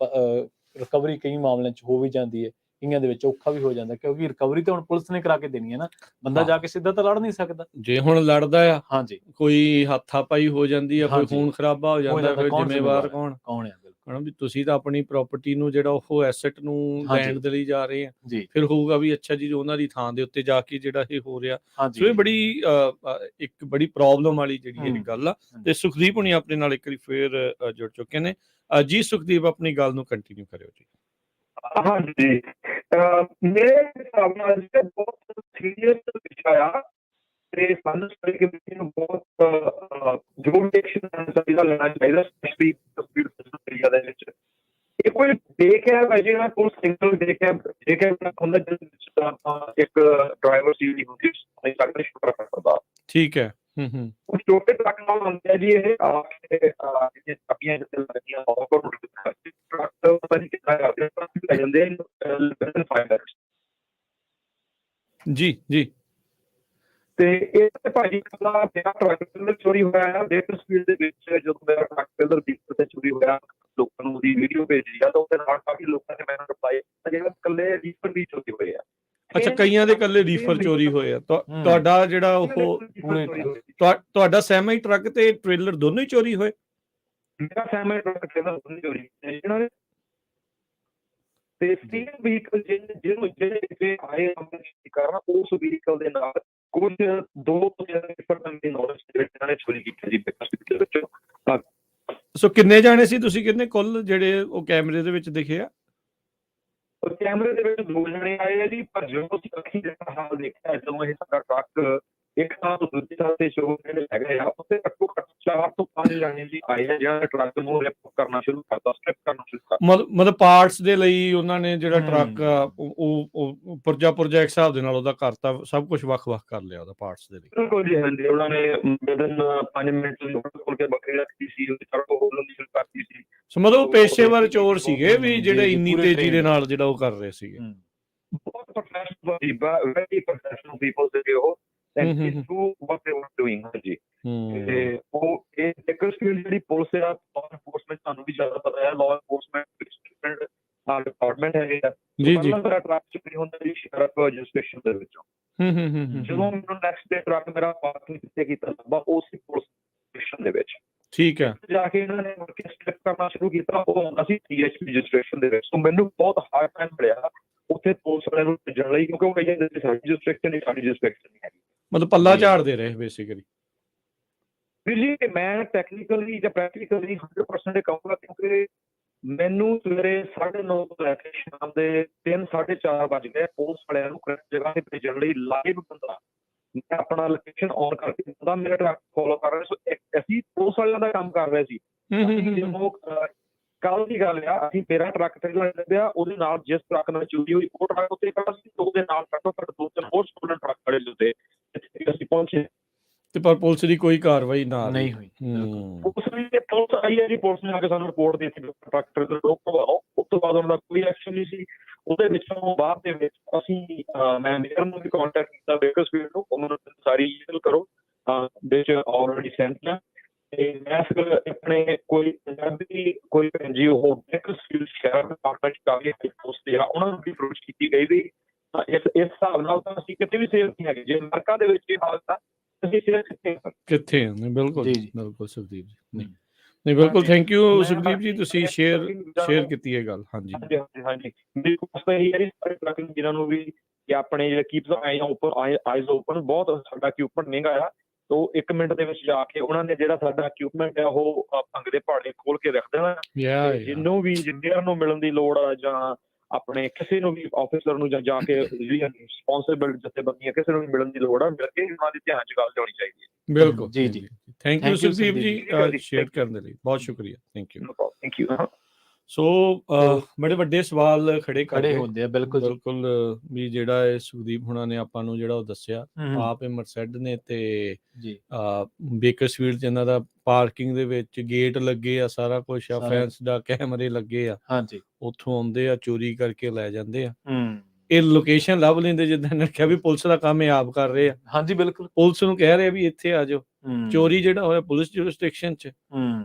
ਰਿਕਵਰੀ ਕਈ ਮਾਮਲਿਆਂ 'ਚ ਹੋ ਵੀ ਜਾਂਦੀ ਹੈ, ਕਈਆਂ ਦੇ ਵਿੱਚ ਔਖਾ ਵੀ ਹੋ ਜਾਂਦਾ, ਕਿਉਂਕਿ ਰਿਕਵਰੀ ਤਾਂ ਹੁਣ ਪੁਲਿਸ ਨੇ ਕਰਾ ਕੇ ਦੇਣੀ ਹੈ ਨਾ, ਬੰਦਾ ਜਾ ਕੇ ਸਿੱਧਾ ਤਾਂ ਲੜ ਨਹੀਂ ਸਕਦਾ। ਜੇ ਹੁਣ ਲੜਦਾ ਆ, ਹਾਂਜੀ, ਕੋਈ ਹੱਥਾਪਾਈ ਹੋ ਜਾਂਦੀ ਆ, ਕੋਈ ਹਾਂਜੀ, ਖੂਨ ਖਰਾਬਾ ਹੋ ਜਾਂਦਾ, ਫਿਰ ਜ਼ਿੰਮੇਵਾਰ ਕੌਣ ਹੈ? ਹਨਾ ਵੀ ਤੁਸੀਂ ਤਾਂ ਆਪਣੀ ਪ੍ਰਾਪਰਟੀ ਨੂੰ ਜਿਹੜਾ ਉਹ ਐਸੈਟ ਨੂੰ ਲੈਣ ਦੇ ਲਈ ਜਾ ਰਹੇ ਆ, ਫਿਰ ਹੋਊਗਾ ਵੀ ਅੱਛਾ ਜੀ ਉਹਨਾਂ ਦੀ ਥਾਂ ਦੇ ਉੱਤੇ ਜਾ ਕੇ ਜਿਹੜਾ ਇਹ ਹੋ ਰਿਹਾ। ਸੋ ਇਹ ਬੜੀ ਇੱਕ ਬੜੀ ਪ੍ਰੋਬਲਮ ਵਾਲੀ ਜਿਹੜੀ ਇਹ ਗੱਲ ਆ, ਤੇ ਸੁਖਦੀਪ ਹੁਣੀ ਆਪਣੇ ਨਾਲ ਇੱਕ ਵਾਰੀ ਫੇਰ ਜੁੜ ਚੁੱਕੇ ਨੇ। ਜੀ ਸੁਖਦੀਪ, ਆਪਣੀ ਗੱਲ ਨੂੰ ਕੰਟੀਨਿਊ ਕਰਿਓ ਜੀ। ਹਾਂਜੀ, ਮੇਰੇ ਹਿਸਾਬ ਨਾਲ ਬਹੁਤ ਸੀਰੀਅਸ ਵਿਸ਼ਾ ਆ ਤੇ ਸਾਨੂੰ ਸਾਡੀ ਕਮਿਊਨਿਟੀ ਨੂੰ ਬਹੁਤ ਜ਼ਰੂਰ ਐਕਸ਼ਨ ਲੈਣਾ ਚਾਹੀਦਾ, ਸਪੈਸ਼ਲੀ ਏਰੀਆ ਦੇ ਵਿੱਚ। ਇਹ ਕੋਈ ਦੇਖ ਹੈ ਵੈਸੇ ਨਾ, ਕੋਈ ਸਿੰਗਲ ਦੇਖ ਹੈ ਹੁੰਦਾ ਜਿਹਦੇ ਵਿੱਚ ਆਪਾਂ ਇੱਕ ਡਰਾਈਵਰ ਸੀ ਨਹੀਂ ਹੁੰਦੀ ਸਾਡੇ ਸ਼ੁਕਰ ਕਰਦਾ। ਠੀਕ ਹੈ। ਉਹ ਛੋਟੇ ਟਰੱਕ ਨਾਲ ਹੁੰਦੇ ਆ ਜੀ, ਇਹ ਆਪਣੀਆਂ ਜਿੱਥੇ ਲੱਗਦੀਆਂ ਟਰੱਕ ਪਤਾ ਨਹੀਂ ਕਿੱਦਾਂ ਕਰਦੇ ਲੈ ਜਾਂਦੇ ਜੀ ਜੀ। ਤੇ ਇਹ ਭਾਜੀ ਦਾ ਮੇਰਾ ਟਰੱਕ ਚੋਰੀ ਹੋਇਆ ਹੈ, ਡੇਟ ਸਪੀਡ ਦੇ ਵਿੱਚ ਜਦੋਂ ਮੇਰਾ ਟਰੱਕ ਪਿਲਰ ਦੀਪਕ ਤੇ ਚੋਰੀ ਹੋਇਆ, ਲੋਕਾਂ ਨੂੰ ਉਹਦੀ ਵੀਡੀਓ ਭੇਜੀ ਆ ਤਾਂ ਉਹਦੇ ਨਾਲ ਕਾਫੀ ਲੋਕਾਂ ਨੇ ਮੈਨੂੰ ਰਿਪਲਾਈ ਕੀਤਾ ਜਿਹੜਾ ਇਕੱਲੇ ਰੀਫਰ ਵੀ ਚੋਰੀ ਹੋਏ ਆ। ਅੱਛਾ, ਕਈਆਂ ਦੇ ਇਕੱਲੇ ਰੀਫਰ ਚੋਰੀ ਹੋਏ ਆ। ਤੁਹਾਡਾ ਜਿਹੜਾ ਉਹ ਤੁਹਾਡਾ ਸੈਮੀ ਟਰੱਕ ਤੇ ਟ੍ਰੇਲਰ ਦੋਨੋਂ ਹੀ ਚੋਰੀ ਹੋਏ? ਮੇਰਾ ਸੈਮੀ ਟਰੱਕ ਟ੍ਰੇਲਰ ਦੋਨੋਂ ਚੋਰੀ ਹੋਏ ਤੇ ਸਟੀਲ ਵਹੀਕਲ ਜਿਹੜੇ ਆਏ ਕਰਨਾ, ਉਸ ਵਹੀਕਲ ਦੇ ਨਾਲ ਕੁਝ 2 ਤੋਂ ਜ਼ਿਆਦਾ ਨੇ ਚੋਰੀ ਕੀਤੀ ਜੀ। ਸੋ ਕਿੰਨੇ ਜਾਣੇ ਸੀ ਤੁਸੀਂ, ਕਿੰਨੇ ਕੁੱਲ ਜਿਹੜੇ ਉਹ ਕੈਮਰੇ ਦੇ ਵਿੱਚ ਦਿਖੇ ਆ? ਕੈਮਰੇ ਦੇ ਵਿੱਚ 2 ਜਣੇ ਆਏ ਆ ਜੀ, ਪਰ ਜਦੋਂ ਅਸੀਂ ਅੱਖੀਂ ਜਿਹੜਾ ਹਾਲ ਦੇਖਿਆ, ਜਦੋਂ ਇਹ ਸਾਡਾ ਟਰੱਕ ਇੱਕ ਥਾਂ ਤੋਂ ਦੂਜੀ ਥਾਂ ਤੇ ਸ਼ੋਅ ਜਿਹੜੇ ਹੈਗੇ ਆ, ਉੱਥੇ ਘੱਟੋ ਘੱਟ 4 ਤੋਂ 5 ਜਾਣੇ ਜੀ ਆਏ ਆ ਜਿਹੜਾ ਟਰੱਕ ਨੂੰ ਰਿਪ ਕਰਨਾ ਸ਼ੁਰੂ ਕਰਤਾ, ਸਟ੍ਰਿਪ ਕਰਨਾ ਸ਼ੁਰੂ ਕਰਤਾ। ਮਤਲਬ ਪਾਰਟਸ ਦੇ ਲਈ ਉਹਨਾਂ ਨੇ ਜਿਹੜਾ ਟਰੱਕ ਉਹ ਪੁਰਜਾ ਇੱਕ ਹਿਸਾਬ ਦੇ ਨਾਲ ਉਹਦਾ ਕਰਤਾ, ਸਭ ਕੁਝ ਵੱਖ-ਵੱਖ ਕਰ ਲਿਆ ਉਹਦਾ ਪਾਰਟਸ ਦੇ ਲਈ। ਬਿਲਕੁਲ ਜੀ, ਹਾਂਜੀ। ਉਹਨਾਂ ਨੇ ਵਿਦਨ 5 ਮਿੰਟ ਖੋਲ ਕੇ ਬੱਕਰੀ ਰੱਖੀ ਸੀ, ਸੜਕ ਖੋਲਣ ਦੀ ਸ਼ੁਰੂ ਕਰਤੀ ਸੀ। ਸੋ ਮਤਲਬ ਪੇਸ਼ੇਵਰ ਚੋਰ ਸੀਗੇ ਵੀ ਜਿਹੜੇ ਇੰਨੀ ਤੇਜ਼ੀ ਦੇ ਨਾਲ ਜਿਹੜਾ ਉਹ ਕਰ ਰਹੇ ਸੀਗੇ। ਬਹੁਤ ਪ੍ਰੋਫੈਸ਼ਨਲ ਸੀ, ਵੈਰੀ ਪ੍ਰੋਫੈਸ਼ਨਲ ਪੀਪਲ ਸੀਗੇ ਉਹ, and they knew what they were doing ਜੀ। ਤੇ ਉਹ ਇਹ ਜਿਹੜੀ ਪੁਲਿਸ ਆ, ਲਾਅ ਇਨਫੋਰਸਮੈਂਟ, ਤੁਹਾਨੂੰ ਵੀ ਜ਼ਿਆਦਾ ਪਤਾ ਹੈ, ਲਾਅ ਇਨਫੋਰਸਮੈਂਟ ਡਿਪਾਰਟਮੈਂਟ ਹੈਗੇ ਆ ਜੀ। ਮੇਰਾ ਟਰੱਕ ਚੋਰੀ ਹੁੰਦਾ ਜੀ ਸ਼ਰਫ ਰਜਿਸਟ੍ਰੇਸ਼ਨ ਦੇ ਵਿੱਚੋਂ। ਜਦੋਂ ਮੈਨੂੰ ਨੈਕਸਟ ਡੇ ਟਰੱਕ ਮੇਰਾ ਪਾਰਕਿੰਗ ਕਿੱਥੇ ਕੀਤਾ ਸਭਾ ਉਸੇ ਪੁਲਿਸ ਸਟੇਸ਼ਨ ਦੇ ਵਿੱਚ। ਠੀਕ ਹੈ। ਜਾ ਕੇ ਇਹਨਾਂ ਨੇ ਸਟ੍ਰਿਪ ਕਰਨਾ ਸ਼ੁਰੂ ਕੀਤਾ, ਉਹ ਹੁੰਦਾ ਸੀ THP ਰਜਿਸਟ੍ਰੇਸ਼ਨ ਦੇ ਵਿੱਚ। ਮੈਨੂੰ ਬਹੁਤ ਹਾਰਡ ਟਾਈਮ ਮਿਲਿਆ ਉੱਥੇ ਪੁਲਿਸ ਵਾਲਿਆਂ ਨੂੰ ਭੇਜਣ ਲਈ, ਕਿਉਂਕਿ ਉਹ ਕਹੀ ਜਾਂਦੇ ਸਾਡੀ ਰਜਿਸਟ੍ਰੇਸ਼ਨ ਨਹੀਂ, ਸਾਡੀ ਰਜਿਸਟ੍ਰੇਸ਼ਨ ਨਹੀਂ ਹੈਗੀ। ਮਤਲਬ ਪੱਲਾ ਝਾੜਦੇ ਰਹੇ ਬੇਸਿਕਲੀ। ਵੀਰ ਜੀ, ਮੈਂ ਟੈਕਨੀਕਲੀ ਜਾਂ ਪ੍ਰੈਕਟੀਕਲੀ 100% ਕਹੂੰਗਾ, ਕਿਉਂਕਿ ਮੈਨੂੰ ਸਵੇਰੇ 9:30 ਤੋਂ ਲੈ ਕੇ ਸ਼ਾਮ ਦੇ 3-4:30 ਵੱਜ ਗਏ ਪੁਲਿਸ ਵਾਲਿਆਂ ਨੂੰ ਕਰੈਕਟ ਜਗ੍ਹਾ ਤੇ ਭੇਜਣ ਲਈ। ਲਾਈਵ ਬੰਦਾ ਮੈਂ ਆਪਣਾ ਲੋਕੇਸ਼ਨ ਔਨ ਕਰਕੇ ਬੰਦਾ ਮੇਰਾ ਟਰੱਕ ਫੋਲੋ ਕਰ ਰਿਹਾ। ਸੋ ਅਸੀਂ ਪੁਲਿਸ ਵਾਲਿਆਂ ਦਾ ਕੰਮ ਕਰ ਰਹੇ ਸੀ। ਕੱਲ ਦੀ ਗੱਲ ਆ, ਅਸੀਂ ਮੇਰਾ ਟਰੱਕ ਟ੍ਰੇਲਰ ਲੱਭਿਆ, ਉਹਦੇ ਨਾਲ ਜਿਸ ਟਰੱਕ ਨਾਲ ਚੋਰੀ ਹੋਈ ਉਹ ਟਰੱਕ ਉੱਤੇ ਖੜਾ ਸੀ, ਉਹਦੇ ਨਾਲ ਘੱਟੋ ਘੱਟ 2-3 ਹੋਰ ਸਟੂਡੈਂਟ ਟਰੱਕ ਖੜੇ ਹੁੰਦੇ, ਅਸੀਂ ਪਹੁੰਚੇ ਤੇ ਪਰ ਪੁਲਿਸ ਦੀ ਕੋਈ ਕਾਰਵਾਈ ਨਹੀਂ ਹੋਈ। ਪੁਲਿਸ ਆਈ ਹੈ ਜੀ, ਪੁਲਿਸ ਨੇ ਆ ਕੇ ਸਾਨੂੰ ਰਿਪੋਰਟ ਦੇ ਦਿੱਤੀ ਟਰੱਕ ਟ੍ਰੇਲਰ ਰੋਕੋ। ਉਸ ਤੋਂ ਬਾਅਦ ਉਹਨਾਂ ਦਾ ਕੋਈ ਐਕਸ਼ਨ ਨਹੀਂ ਸੀ। ਉਹਦੇ ਵਿੱਚੋਂ ਬਾਅਦ ਦੇ ਵਿੱਚ ਅਸੀਂ ਮੈਂ ਮੇਅਰ ਨੂੰ ਵੀ ਕੰਟੈਕਟ ਕੀਤਾ, ਬੇਕਰਸਫੀਲਡ ਨੂੰ, ਉਹਨਾਂ ਨੂੰ ਸਾਰੀ ਈਮੇਲ ਕਰੋ ਵਿੱਚ ਆਲਰੇਡੀ ਸੈਂਡ ਆ। ਤੇ ਮੈਂ ਫਿਰ ਆਪਣੇ ਕੋਈ ਪੰਜਾਬੀ ਕੋਈ NGO ਬੇਕਰਸਫੀਲਡ ਸ਼ਹਿਰ ਡਿਪਾਰਟਮੈਂਟ ਕਾਫੀ ਪੋਸਟ ਆ, ਉਹਨਾਂ ਨੂੰ ਵੀ ਅਪਰੋਚ ਕੀਤੀ ਗਈ ਵੀ ਇਸ ਹਿਸਾਬ ਨਾਲ ਤਾਂ ਅਸੀਂ ਕਿਤੇ ਵੀ ਸੇਫ ਨਹੀਂ ਹੈਗੇ। ਜੇ ਅਮਰੀਕਾ ਦੇ ਵਿੱਚ ਇਹ ਹਾਲਤ ਆ, ਅਸੀਂ ਸੇਫ ਕਿੱਥੇ ਹਾਂ? ਬਿਲਕੁਲ ਬਿਲਕੁਲ ਸੁਖਦੀਪ ਜੀ, ਨਹੀਂ ਬਿਲਕੁਲ ਥੈਂਕ ਯੂ ਸੁਖਦੀਪ ਜੀ, ਤੁਸੀਂ ਸ਼ੇਅਰ ਕੀਤੀ ਇਹ ਗੱਲ। ਹਾਂਜੀ ਮੇਰੀ ਕੋਸ਼ਿਸ਼ ਇਹੀ ਹੈ ਜੀ ਸਾਰੇ ਟਰੱਕਿੰਗ ਜਿਹਨਾਂ ਨੂੰ ਵੀ ਕਿ ਆਪਣੇ ਜਿਹੜੇ ਕੀਪ ਆਈਜ਼ ਓਪਨ, ਬਹੁਤ ਸਾਡਾ ਇਕਵਿਪਮੈਂਟ ਮਹਿੰਗਾ ਆ, ਤੋਂ 1 ਮਿੰਟ ਦੇ ਵਿੱਚ ਜਾ ਕੇ ਉਹਨਾਂ ਨੇ ਜਿਹੜਾ ਸਾਡਾ ਇਕਵਿਪਮੈਂਟ ਆ ਉਹ ਭੰਗ ਦੇ ਪਹਾੜੇ ਖੋਲ ਕੇ ਰੱਖ ਦੇਣਾ। ਜਿਹਨੂੰ ਵੀ ਇੰਜੀਨੀਅਰ ਨੂੰ ਮਿਲਣ ਦੀ ਲੋੜ ਆ ਜਾਂ ਆਪਣੇ ਕਿਸੇ ਨੂੰ ਵੀ ਆਫਿਸਰ ਨੂੰ ਜਾਂ ਜਾ ਕੇ ਜਿਹੜੀਆਂ ਰਿਸਪੌਂਸਿਬਲ ਜਥੇਬੰਦੀਆਂ ਕਿਸੇ ਨੂੰ ਵੀ ਮਿਲਣ ਦੀ ਲੋੜ ਆ, ਮਿਲ ਕੇ ਉਹਨਾਂ ਦੇ ਧਿਆਨ 'ਚ ਗੱਲ ਲਿਆਉਣੀ ਚਾਹੀਦੀ ਹੈ। ਬਿਲਕੁਲ ਜੀ। ਥੈਂਕ ਯੂ ਸੁਖਦੀਪ ਜੀ ਜੀ। ਸ਼ੇਅਰ ਕਰਨ ਦੇ ਲਈ ਬਹੁਤ ਸ਼ੁਕਰੀਆ thank you no problem thank you so ਬੜੇ ਵੱਡੇ ਸਵਾਲ ਖੜੇ ਖੜੇ ਹੁੰਦੇ ਆ ਬਿਲਕੁਲ ਜੀ। ਬਿਲਕੁਲ ਵੀ ਜਿਹੜਾ ਇਹ ਸੁਖਦੀਪ ਹੁਣਾਂ ਨੇ ਆਪਾਂ ਨੂੰ ਜਿਹੜਾ ਉਹ ਦੱਸਿਆ ਆਪ ਇਹ ਮਰਸੈਡ ਨੇ ਤੇ ਜੀ ਬੇਕਰਸਫੀਲਡ ਚ ਇਹਨਾਂ ਦਾ ਪਾਰਕਿੰਗ ਦੇ ਵਿੱਚ ਗੇਟ ਲੱਗੇ ਆ ਸਾਰਾ ਕੁਝ ਆ ਫੈਂਸ ਦਾ ਕੈਮਰੇ ਲੱਗੇ ਆ ਹਾਂਜੀ ਉੱਥੋਂ ਆਉਂਦੇ ਆ ਚੋਰੀ ਕਰਕੇ ਲੈ ਜਾਂਦੇ ਆ ਹੂੰ ਇਹ ਲੋਕੇਸ਼ਨ ਲੱਭ ਲੈਂਦੇ ਜਿੱਦਾਂ ਇਹਨਾਂ ਨੇ ਕਿਹਾ ਵੀ ਪੁਲਿਸ ਦਾ ਕੰਮ ਇਹ ਆਪ ਕਰ ਰਹੇ ਆ ਹਾਂਜੀ ਬਿਲਕੁਲ ਪੁਲਿਸ ਨੂੰ ਕਹਿ ਰਹੇ ਵੀ ਇੱਥੇ ਆ ਜਾਓ ਚੋਰੀ ਜਿਹੜਾ ਹੋਇਆ ਪੁਲਿਸ ਜੁਰਿਸਡਿਕਸ਼ਨ ਚ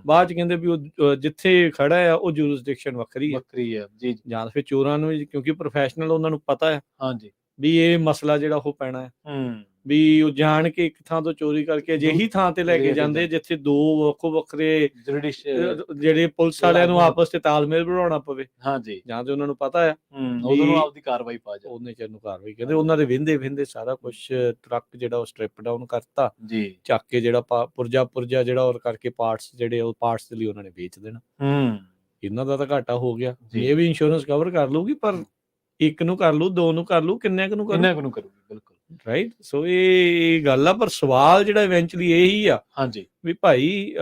ਬਾਅਦ ਚ ਕਹਿੰਦੇ ਵੀ ਉਹ ਜਿੱਥੇ ਖੜਾ ਆ ਉਹ ਜੁਰਿਸਡਿਕਸ਼ਨ ਵੱਖਰੀ ਆ ਜੀ ਜਾਂ ਫਿਰ ਚੋਰਾਂ ਨੂੰ ਕਿਉਂਕਿ ਪ੍ਰੋਫੈਸ਼ਨਲ ਉਹਨਾਂ ਨੂੰ ਪਤਾ ਹੈ ਹਾਂਜੀ ਵੀ ਇਹ ਮਸਲਾ ਜਿਹੜਾ ਉਹ ਪੈਣਾ ਹੈ ਵੀ ਉਹ ਜਾਣ ਕੇ ਇੱਕ ਥਾਂ ਤੋਂ ਚੋਰੀ ਕਰਕੇ ਅਜਿਹੀ ਥਾਂ ਤੇ ਲੈ ਕੇ ਜਾਂਦੇ ਜਿੱਥੇ ਦੋ ਵੱਖੋ ਵੱਖਰੇ ਜਿਹੜੇ ਪੁਲਿਸ ਵਾਲਿਆਂ ਨੂੰ ਆਪਸ ਚ ਤਾਲਮੇਲ ਬਣਾਉਣਾ ਪਵੇ ਹਾਂਜੀ ਜਾਂ ਤੇ ਉਹਨਾਂ ਨੂੰ ਪਤਾ ਹੈ ਉਹਨਾਂ ਨੂੰ ਆਪਦੀ ਕਾਰਵਾਈ ਪਾ ਜਾ ਉਹਨੇ ਚਿਰ ਨੂੰ ਕਾਰਵਾਈ ਕਹਿੰਦੇ ਉਹਨਾਂ ਦੇ ਵਿੰਦੇ ਸਾਰਾ ਕੁਝ ਟਰੱਕ ਜਿਹੜਾ ਉਹ ਸਟ੍ਰਿਪ ਡਾਊਨ ਕਰਤਾ ਜੀ ਚੱਕ ਕੇ ਜਿਹੜਾ ਪੁਰਜਾ ਜਿਹੜਾ ਔਰ ਕਰਕੇ ਪਾਰਟਸ ਜਿਹੜੇ ਉਹ ਪਾਰਟਸ ਦੇ ਲਈ ਉਹਨਾਂ ਨੇ ਵੇਚ ਦੇਣਾ ਇਹਨਾਂ ਦਾ ਤਾਂ ਘਾਟਾ ਹੋ ਗਿਆ ਇਹ ਵੀ ਇੰਸ਼ੋਰੈਂਸ ਕਵਰ ਕਰ ਲਊਗੀ ਪਰ ਇੱਕ ਨੂੰ ਕਰ ਲੂ ਦੋ ਨੂੰ ਕਰ ਲੂ ਕਿੰਨੇ ਕੁ ਨੂੰ ਕਰੂਗੀ ਬਿਲਕੁਲ ਰਾਈਟ ਸੋ ਇਹ ਗੱਲ ਆ ਪਰ ਸਵਾਲ ਜਿਹੜਾ ਇਵੈਂਚੁਅਲੀ ਇਹੀ ਆ ਹਾਂਜੀ ਵੀ ਭਾਈ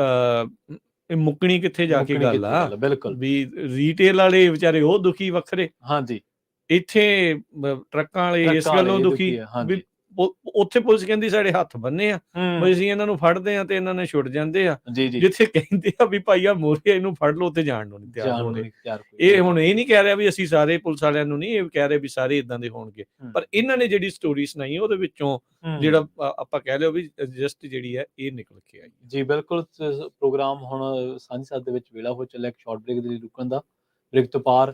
ਇਹ ਮੁੱਕਣੀ ਕਿੱਥੇ ਜਾ ਕੇ ਗੱਲ ਆ ਬਿਲਕੁਲ ਵੀ ਰੀਟੇਲ ਵਾਲੇ ਵਿਚਾਰੇ ਉਹ ਦੁਖੀ ਵੱਖਰੇ ਹਾਂਜੀ ਇੱਥੇ ਟਰੱਕਾਂ ਵਾਲੇ ਇਸ ਗੱਲੋਂ ਦੁਖੀ ਵੀ ਉੱਥੇ ਪੁਲਿਸ ਕਹਿੰਦੀ ਸਾਡੇ ਹੱਥ ਬੰਨੇ ਆ ਵੀ ਅਸੀਂ ਇਹਨਾਂ ਨੂੰ ਫੜਦੇ ਆ ਤੇ ਇਹਨਾਂ ਨੇ ਛੁੱਟ ਜਾਂਦੇ ਆ ਜਿੱਥੇ ਕਹਿੰਦੇ ਆ ਵੀ ਭਾਈ ਆ ਮੋਰੇ ਇਹਨੂੰ ਫੜ ਲਓ ਤੇ ਜਾਣ ਨੂੰ ਨਹੀਂ ਤਿਆਰ ਹੋ ਰਹੇ ਇਹ ਹੁਣ ਇਹ ਨਹੀਂ ਕਹਿ ਰਿਹਾ ਵੀ ਅਸੀਂ ਸਾਰੇ ਪੁਲਿਸ ਵਾਲਿਆਂ ਨੂੰ ਨਹੀਂ ਇਹ ਕਹਿ ਰਹੇ ਵੀ ਸਾਰੇ ਇਦਾਂ ਦੇ ਹੋਣਗੇ ਪਰ ਇਹਨਾਂ ਨੇ ਜਿਹੜੀ ਸਟੋਰੀ ਸੁਣਾਈ ਉਹਦੇ ਵਿੱਚੋਂ ਜਿਹੜਾ ਆਪਾਂ ਕਹਿ ਲਿਓ ਵੀ ਜਸਟ ਜਿਹੜੀ ਹੈ ਇਹ ਨਿਕਲ ਕੇ ਆਈ ਜੀ ਬਿਲਕੁਲ ਪ੍ਰੋਗਰਾਮ ਹੁਣ ਸਾਂਝੀ ਸਾਥ ਦੇ ਵਿੱਚ ਵੇਲਾ ਹੋ ਚੱਲਿਆ ਇੱਕ ਸ਼ਾਰਟ ਬ੍ਰੇਕ ਦੇ ਲਈ ਰੁਕਣ ਦਾ ਬ੍ਰੇਕ ਤੋਂ ਪਾਰ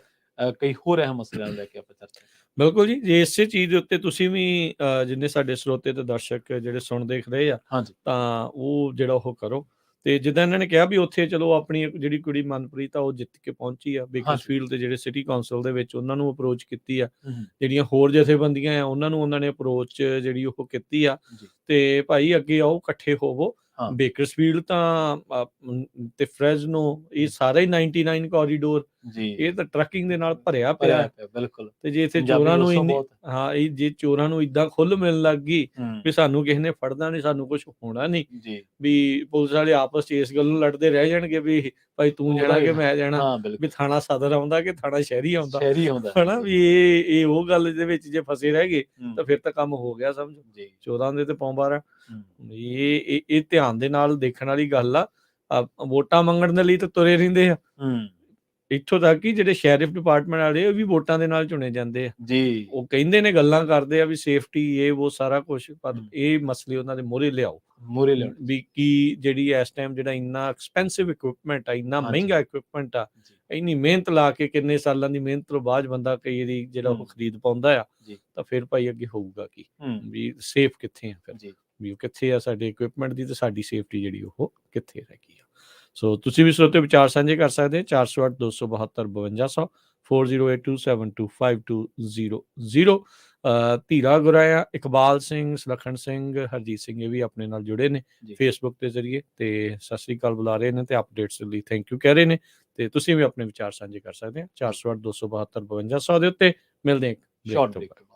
ਕਈ ਹੋਰ ਅਹਿਮ ਮਸਲਿਆਂ ਨੂੰ ਲੈ ਕੇ ਆਪਾਂ ਚਰਚਾ ਬਿਲਕੁਲ ਜੀ ਜੇ ਇਸੇ ਚੀਜ਼ ਦੇ ਉੱਤੇ ਤੁਸੀਂ ਵੀ ਜਿੰਨੇ ਸਾਡੇ ਸਰੋਤੇ ਤੇ ਦਰਸ਼ਕ ਜਿਹੜੇ ਸੁਣ ਦੇਖ ਰਹੇ ਆ ਤਾਂ ਉਹ ਜਿਹੜਾ ਉਹ ਕਰੋ ਤੇ ਜਿੱਦਾਂ ਇਹਨਾਂ ਨੇ ਕਿਹਾ ਵੀ ਉੱਥੇ ਚਲੋ ਆਪਣੀ ਜਿਹੜੀ ਕੁੜੀ ਮਨਪ੍ਰੀਤ ਆ ਉਹ ਜਿੱਤ ਕੇ ਪਹੁੰਚੀ ਆ ਬੇਕਰਸਫੀਲਡ ਤੇ ਜਿਹੜੇ ਸਿਟੀ ਕਾਉਂਸਲ ਦੇ ਵਿੱਚ ਉਹਨਾਂ ਨੂੰ ਅਪਰੋਚ ਕੀਤੀ ਆ ਜਿਹੜੀਆਂ ਹੋਰ ਜਥੇਬੰਦੀਆਂ ਆ ਉਹਨਾਂ ਨੇ ਅਪਰੋਚ ਜਿਹੜੀ ਉਹ ਕੀਤੀ ਆ ਤੇ ਭਾਈ ਅੱਗੇ ਆਓ ਇਕੱਠੇ ਹੋਵੋ ਬੇਕਰਸਫੀਲਡ ਤਾਂ ਤੇ ਫ੍ਰੈਜ਼ਨੋ ਇਹ ਸਾਰਾ ਹੀ 99 ਕੋਰੀਡੋਰ ਇਹ ਤਾਂ ਟਰੱਕਿੰਗ ਦੇ ਨਾਲ ਭਰਿਆ ਪਿਆ ਬਿਲਕੁਲ ਤੇ ਜੇ ਇੱਥੇ ਚੋਰਾਂ ਨੂੰ ਇਹ ਜੇ ਚੋਰਾਂ ਨੂੰ ਇਦਾਂ ਖੁੱਲ ਮਿਲਣ ਲੱਗ ਗਈ ਵੀ ਸਾਨੂੰ ਕਿਸੇ ਨੇ ਫੜਨਾ ਨਹੀਂ ਸਾਨੂੰ ਕੁਝ ਹੋਣਾ ਨਹੀਂ ਵੀ ਪੁਲਿਸ ਵਾਲੇ ਆਪਸ ਚ ਇਸ ਗੱਲ ਨੂੰ ਲੜਦੇ ਰਹਿ ਜਾਣਗੇ ਵੀ ਭਾਈ ਤੂੰ ਜਾਣਾ ਕਿ ਮੈਂ ਜਾਣਾ ਵੀ ਥਾਣਾ ਸਦਰ ਆਉਂਦਾ ਕਿ ਥਾਣਾ ਸ਼ਹਿਰੀ ਆਉਂਦਾ ਹਨਾ ਵੀ ਇਹ ਉਹ ਗੱਲ ਦੇ ਵਿੱਚ ਜੇ ਫਸੇ ਰਹਿ ਗਏ ਤਾਂ ਫਿਰ ਤਾਂ ਕੰਮ ਹੋ ਗਿਆ ਸਮਝੋ 14 ਦੇ ਤੇ ਪੌਂ 12 ਇਹ ਧਿਆਨ ਦੇ ਨਾਲ ਦੇਖਣ ਵਾਲੀ ਗੱਲ ਆ ਵੋਟਾਂ ਮੰਗਣ ਦੇ ਲਈ ਤਾਂ ਤੁਰੇ ਰਹਿੰਦੇ ਆ ਇੱਥੋਂ ਤੱਕ ਕਿ ਜਿਹੜੇ ਸ਼ੈਰਿਫ ਡਿਪਾਰਟਮੈਂਟ ਵਾਲੇ ਉਹ ਵੀ ਵੋਟਾਂ ਦੇ ਨਾਲ ਚੁਣੇ ਜਾਂਦੇ ਆ ਉਹ ਕਹਿੰਦੇ ਨੇ ਗੱਲਾਂ ਕਰਦੇ ਆ ਵੀ ਸੇਫਟੀ ਇਹ ਉਹ ਸਾਰਾ ਕੁਝ ਪਰ ਇਹ ਮਸਲੇ ਉਹਨਾਂ ਦੇ ਮੋਹਰੇ ਲਿਆਓ ਵੀ ਕੀ ਜਿਹੜੀ ਇਸ ਟਾਈਮ ਜਿਹੜਾ ਇੰਨਾ ਐਕਸਪੈਂਸਿਵ ਇਕਵਿਪਮੈਂਟ ਆ ਇੰਨਾ ਮਹਿੰਗਾ ਇਕਵਿਪਮੈਂਟ ਆ ਇੰਨੀ ਮਿਹਨਤ ਲਾ ਕੇ ਕਿੰਨੇ ਸਾਲਾਂ ਦੀ ਮਿਹਨਤ ਤੋਂ ਬਾਅਦ ਬੰਦਾ ਕਈ ਵਾਰੀ ਜਿਹੜਾ ਉਹ ਖਰੀਦ ਪਾਉਂਦਾ ਆ ਤਾਂ ਫਿਰ ਭਾਈ ਅੱਗੇ ਹੋਊਗਾ ਕੀ ਵੀ ਸੇਫ ਕਿੱਥੇ ਆ ਫਿਰ ਵੀ ਉਹ ਕਿੱਥੇ ਆ ਸਾਡੇ ਇਕਵਿਪਮੈਂਟ ਦੀ ਤੇ ਸਾਡੀ ਸੇਫਟੀ ਜਿਹੜੀ ਉਹ ਕਿੱਥੇ ਰਹਿ ਗਈ ਆ ਸੋ ਤੁਸੀਂ ਵੀ ਸਰੋਤੇ ਵਿਚਾਰ ਸਾਂਝੇ ਕਰ ਸਕਦੇ ਹੋ 408 272 5200 4082725200 ਧੀਰਾ ਗੁਰਾਇਆ ਇਕਬਾਲ ਸਿੰਘ ਸੁਲੱਖਣ ਸਿੰਘ ਹਰਜੀਤ ਸਿੰਘ ਇਹ ਵੀ ਆਪਣੇ ਨਾਲ ਜੁੜੇ ਨੇ ਫੇਸਬੁੱਕ ਦੇ ਜ਼ਰੀਏ ਤੇ ਸਤਿ ਸ੍ਰੀ ਅਕਾਲ ਬੁਲਾ ਰਹੇ ਨੇ ਤੇ ਅਪਡੇਟਸ ਲਈ ਥੈਂਕ ਯੂ ਕਹਿ ਰਹੇ ਨੇ ਤੇ ਤੁਸੀਂ ਵੀ ਆਪਣੇ ਵਿਚਾਰ ਸਾਂਝੇ ਕਰ ਸਕਦੇ ਹੋ 408 272 5200 ਦੇ ਉੱਤੇ ਮਿਲਦੇ ਹਾਂ ਸ਼ਾਰਟ ਬ੍ਰੇਕ ਤੋਂ ਬਾਅਦ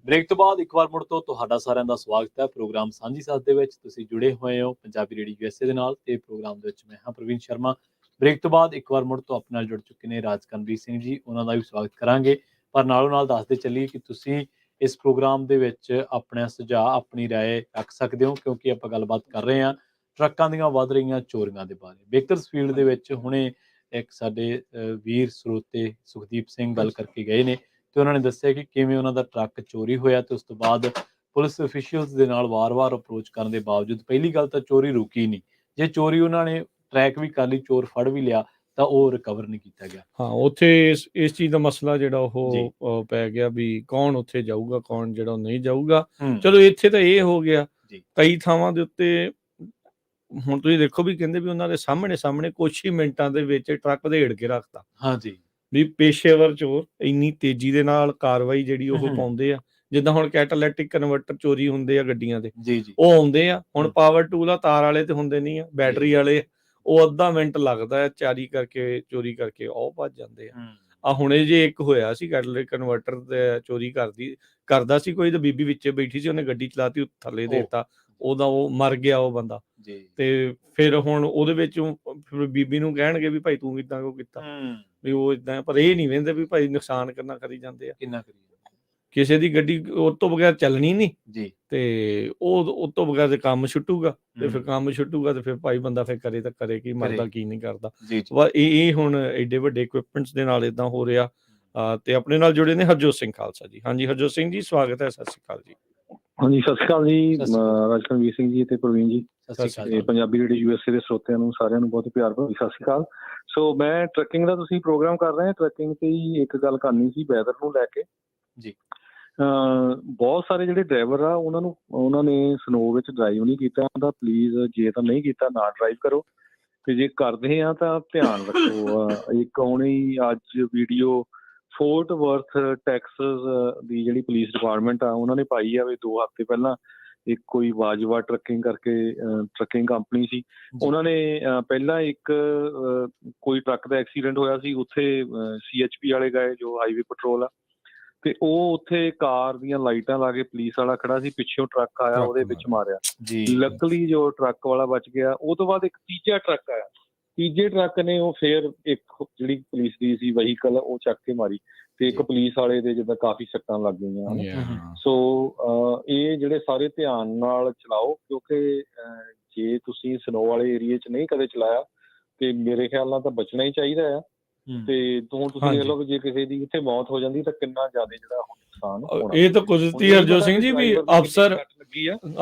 ਬ੍ਰੇਕ ਤੋਂ ਬਾਅਦ ਇੱਕ ਵਾਰ ਮੁੜ ਤੋਂ ਤੁਹਾਡਾ ਸਾਰਿਆਂ ਦਾ ਸਵਾਗਤ ਹੈ ਪ੍ਰੋਗਰਾਮ ਸਾਂਝੀ ਸਾਥ ਦੇ ਵਿੱਚ। ਤੁਸੀਂ ਜੁੜੇ ਹੋਏ ਹੋ ਪੰਜਾਬੀ ਰੇਡੀਓ USA ਦੇ ਨਾਲ ਤੇ ਪ੍ਰੋਗਰਾਮ ਦੇ ਵਿੱਚ ਮੈਂ ਹਾਂ ਪ੍ਰਵੀਨ ਸ਼ਰਮਾ। ਬ੍ਰੇਕ ਤੋਂ ਬਾਅਦ ਇੱਕ ਵਾਰ ਮੁੜ ਤੋਂ ਆਪਣੇ ਨਾਲ ਜੁੜ ਚੁੱਕੇ ਨੇ ਰਾਜਕਰਨਵੀਰ ਸਿੰਘ ਜੀ, ਉਹਨਾਂ ਦਾ ਵੀ ਸਵਾਗਤ ਕਰਾਂਗੇ। ਪਰ ਨਾਲੋਂ ਨਾਲ ਦੱਸਦੇ ਚੱਲੀਏ ਕਿ ਤੁਸੀਂ ਇਸ ਪ੍ਰੋਗਰਾਮ ਦੇ ਵਿੱਚ ਆਪਣਾ ਸੁਝਾਅ, ਆਪਣੀ ਰਾਏ ਰੱਖ ਸਕਦੇ ਹੋ, ਕਿਉਂਕਿ ਆਪਾਂ ਗੱਲਬਾਤ ਕਰ ਰਹੇ ਹਾਂ ਟਰੱਕਾਂ ਦੀਆਂ ਵੱਧ ਰਹੀਆਂ ਚੋਰੀਆਂ ਦੇ ਬਾਰੇ। ਬੇਕਰਸਫੀਲਡ ਦੇ ਵਿੱਚ ਹੁਣੇ ਇੱਕ ਸਾਡੇ ਵੀਰ ਸਰੋਤੇ ਸੁਖਦੀਪ ਸਿੰਘ ਗੱਲ ਕਰਕੇ ਗਏ ਨੇ ਤੇ ਉਹਨਾਂ ਨੇ ਦੱਸਿਆ ਕਿ ਕਿਵੇਂ ਉਹਨਾਂ ਦਾ ਟਰੱਕ ਚੋਰੀ ਹੋਇਆ ਤੇ ਉਸ ਤੋਂ ਬਾਅਦ ਪੁਲਿਸ ਅਫੀਸ਼ੀਅਲਸ ਦੇ ਨਾਲ ਵਾਰ-ਵਾਰ ਅਪਰੋਚ ਕਰਨ ਦੇ ਬਾਵਜੂਦ ਪਹਿਲੀ ਗੱਲ ਤਾਂ ਚੋਰੀ ਰੁਕੀ ਨਹੀਂ। ਜੇ ਚੋਰੀ ਉਹਨਾਂ ਨੇ ਟਰੈਕ ਵੀ ਕਰ ਲਈ, ਚੋਰ ਫੜ ਵੀ ਲਿਆ ਤਾਂ ਉਹ ਰਿਕਵਰ ਨਹੀਂ ਕੀਤਾ ਗਿਆ। ਹਾਂ, ਉੱਥੇ ਇਸ ਚੀਜ਼ ਦਾ ਮਸਲਾ ਜਿਹੜਾ ਉਹ ਪੈ ਗਿਆ ਵੀ ਕੌਣ ਉੱਥੇ ਜਾਊਗਾ, ਕੌਣ ਜਿਹੜਾ ਨਹੀਂ ਜਾਊਗਾ। ਚਲੋ ਇੱਥੇ ਤਾਂ ਇਹ ਹੋ ਗਿਆ। ਕਈ ਥਾਵਾਂ ਦੇ ਉੱਤੇ ਹੁਣ ਤੁਸੀਂ ਦੇਖੋ ਵੀ ਕਹਿੰਦੇ ਵੀ ਉਹਨਾਂ ਦੇ ਸਾਹਮਣੇ ਕੁਛ ਹੀ ਮਿੰਟਾਂ ਦੇ ਵਿੱਚ ਟਰੱਕ ਉਧੇੜ ਕੇ ਰੱਖਤਾ। ਹਾਂਜੀ, ਵੀ ਪੇਸ਼ੇਵਰ ਚੋਰ ਇੰਨੀ ਤੇਜ਼ੀ ਦੇ ਨਾਲ ਕਾਰਵਾਈ ਜਿਹੜੀ ਉਹ ਪਾਉਂਦੇ ਆ। ਜਿੱਦਾਂ ਹੁਣ ਕੈਟਾਲਿਟਿਕ ਕਨਵਰਟਰ ਚੋਰੀ ਹੁੰਦੇ ਆ ਗੱਡੀਆਂ ਦੇ, ਉਹ ਆਉਂਦੇ ਆ। ਹੁਣ ਪਾਵਰ ਟੂਲ ਆ, ਤਾਰ ਵਾਲੇ ਤੇ ਹੁੰਦੇ ਨਹੀਂ ਆ, ਬੈਟਰੀ ਵਾਲੇ, ਉਹ ਅੱਧਾ ਮਿੰਟ ਲੱਗਦਾ ਹੈ ਚੋਰੀ ਕਰਕੇ ਉਹ ਭੱਜ ਜਾਂਦੇ ਆ। ਹੁਣੇ ਜੇ ਇੱਕ ਹੋਇਆ ਸੀ ਕੈਟਾਲਿਟਿਕ ਕਨਵਰਟਰ ਤੇ ਚੋਰੀ ਕਰਦਾ ਸੀ ਕੋਈ, ਤੇ ਬੀਬੀ ਵਿੱਚੇ ਬੈਠੀ ਸੀ, ਉਹਨੇ ਗੱਡੀ ਚਲਾਤੀ, ਥੱਲੇ ਦੇਤਾ, ਉਹਦਾ ਉਹ ਮਰ ਗਿਆ ਉਹ ਬੰਦਾ। ਤੇ ਫਿਰ ਹੁਣ ਉਹਦੇ ਵਿੱਚੋਂ ਬੀਬੀ ਨੂੰ ਕਹਿਣਗੇ ਵੀ ਭਾਈ ਤੂੰ ਕਿੱਦਾਂ ਕਿਉਂ ਕੀਤਾ, ਵੀ ਉਹ ਏਦਾਂ। ਪਰ ਇਹ ਨਹੀਂ ਵਹਿੰਦੇ ਵੀ ਭਾਈ ਨੁਕਸਾਨ ਕਿੰਨਾ ਕਰੀ ਜਾਂਦੇ ਆ। ਕਿਸੇ ਦੀ ਗੱਡੀ ਉਹ ਤੋਂ ਬਗੈਰ ਚੱਲਣੀ ਨਹੀਂ ਤੇ ਉਹ ਤੋਂ ਬਗੈਰ ਤੇ ਕੰਮ ਛੁੱਟੂਗਾ। ਤੇ ਫਿਰ ਕੰਮ ਛੁੱਟੂਗਾ ਤੇ ਫਿਰ ਭਾਈ ਬੰਦਾ ਫਿਰ ਕਰੇ ਤਾਂ ਕਰੇ ਕੀ, ਮਰਦਾ ਕੀ ਨਹੀਂ ਕਰਦਾ। ਇਹ ਹੁਣ ਏਡੇ ਵੱਡੇ ਇਕੁਇਪਮੈਂਟਸ ਦੇ ਨਾਲ ਏਦਾਂ ਹੋ ਰਿਹਾ। ਤੇ ਆਪਣੇ ਨਾਲ ਜੁੜੇ ਨੇ ਹਰਜੋਤ ਸਿੰਘ ਖਾਲਸਾ ਜੀ। ਹਾਂਜੀ ਹਰਜੋਤ ਸਿੰਘ ਜੀ, ਸਵਾਗਤ ਹੈ। ਸਤਿ ਸ਼੍ਰੀ ਅਕਾਲ ਜੀ। ਹਾਂਜੀ, ਸਤਿ ਸ਼੍ਰੀ ਅਕਾਲ ਜੀ ਰਾਜਕਰਨਵੀਰ ਸਿੰਘ ਜੀ ਤੇ ਪ੍ਰਵੀਨ ਜੀ, ਤੇ ਪੰਜਾਬੀ ਰੇਡੀਓ USA ਦੇ ਸਰੋਤਿਆਂ ਨੂੰ ਸਾਰਿਆਂ ਨੂੰ ਬਹੁਤ ਪਿਆਰ ਭਰੀ ਸਤਿ ਸ਼੍ਰੀ ਅਕਾਲ। ਸੋ ਮੈਂ ਟਰੱਕਿੰਗ ਦਾ ਤੁਸੀਂ ਪ੍ਰੋਗਰਾਮ ਕਰ ਰਹੇ, ਟਰੱਕਿੰਗ ਤੇ ਹੀ ਇੱਕ ਗੱਲ ਕਰਨੀ ਸੀ ਵੈਦਰ ਨੂੰ ਲੈ ਕੇ ਜੀ। ਬਹੁਤ ਸਾਰੇ ਜਿਹੜੇ ਡਰਾਈਵਰ ਆ ਉਹਨਾਂ ਨੇ ਸਨੋ ਵਿੱਚ ਡਰਾਈਵ ਨਹੀਂ ਕੀਤਾ ਹੁੰਦਾ। ਪਲੀਜ਼ ਜੇ ਤਾਂ ਨਹੀਂ ਕੀਤਾ ਨਾ ਡਰਾਈਵ ਕਰੋ, ਤੇ ਜੇ ਕਰਦੇ ਆ ਤਾਂ ਧਿਆਨ ਰੱਖੋ। ਇੱਕ ਹੁਣੀ ਅੱਜ ਵੀਡੀਓ ਫੋਰਟ ਵਰਥ ਟੈਕਸਸ ਦੀ ਜਿਹੜੀ ਪੁਲਿਸ ਡਿਪਾਰਟਮੈਂਟ ਆ ਉਹਨਾਂ ਨੇ ਪਾਈ ਆ ਵੀ 2 ਹਫ਼ਤੇ ਪਹਿਲਾਂ ਇੱਕ ਕੋਈ ਵਾਜਵਾ ਟਰੱਕਿੰਗ ਕਰਕੇ ਟਰੱਕਿੰਗ ਕੰਪਨੀ ਸੀ, ਉਹਨਾਂ ਨੇ ਪਹਿਲਾਂ ਇੱਕ ਕੋਈ ਟਰੱਕ ਦਾ ਐਕਸੀਡੈਂਟ ਹੋਇਆ ਸੀ ਉੱਥੇ। CHP ਵਾਲੇ ਗਏ ਜੋ ਹਾਈਵੇ ਪੈਟਰੋਲ ਆ, ਤੇ ਉਹ ਉੱਥੇ ਕਾਰ ਦੀਆਂ ਲਾਈਟਾਂ ਲਾ ਕੇ ਪੁਲਿਸ ਵਾਲਾ ਖੜਾ ਸੀ, ਪਿੱਛੋਂ ਟਰੱਕ ਆਇਆ ਉਹਦੇ ਵਿੱਚ ਮਾਰਿਆ। ਲੱਕਲੀ ਜੋ ਟਰੱਕ ਵਾਲਾ ਬਚ ਗਿਆ। ਉਹ ਤੋਂ ਬਾਅਦ ਇੱਕ ਤੀਜਾ ਟਰੱਕ ਆਇਆ, ਤੀਜੇ ਟਰੱਕ ਨੇ ਉਹ ਫੇਰ ਇੱਕ ਜਿਹੜੀ ਪੁਲਿਸ ਦੀ ਸੀ ਵਹੀਕਲ ਉਹ ਚੱਕ ਕੇ ਮਾਰੀ, ਤੇ ਇੱਕ ਪੁਲਿਸ ਵਾਲੇ ਦੇ ਜਿੱਦਾਂ ਕਾਫੀ ਸੱਟਾਂ ਲੱਗ ਗਈਆਂ। ਸੋ ਇਹ ਜਿਹੜੇ ਸਾਰੇ ਧਿਆਨ ਨਾਲ ਚਲਾਓ, ਕਿਉਂਕਿ ਜੇ ਤੁਸੀਂ ਸਨੋ ਵਾਲੇ ਏਰੀਏ 'ਚ ਨਹੀਂ ਕਦੇ ਚਲਾਇਆ ਤੇ ਮੇਰੇ ਖਿਆਲ ਨਾਲ ਤਾਂ ਬਚਣਾ ਹੀ ਚਾਹੀਦਾ ਆ। ਤੇ ਹੁਣ ਤੁਸੀਂ ਦੇਖ ਲਓ ਜੇ ਕਿਸੇ ਦੀ ਇੱਥੇ ਮੌਤ ਹੋ ਜਾਂਦੀ ਤਾਂ ਕਿੰਨਾ ਜ਼ਿਆਦਾ ਜਿਹੜਾ ਨੁਕਸਾਨ ਹੋਣਾ। ਇਹ ਤਾਂ ਕੁਦਰਤੀ ਹਰਜੋਤ ਸਿੰਘ ਜੀ ਵੀ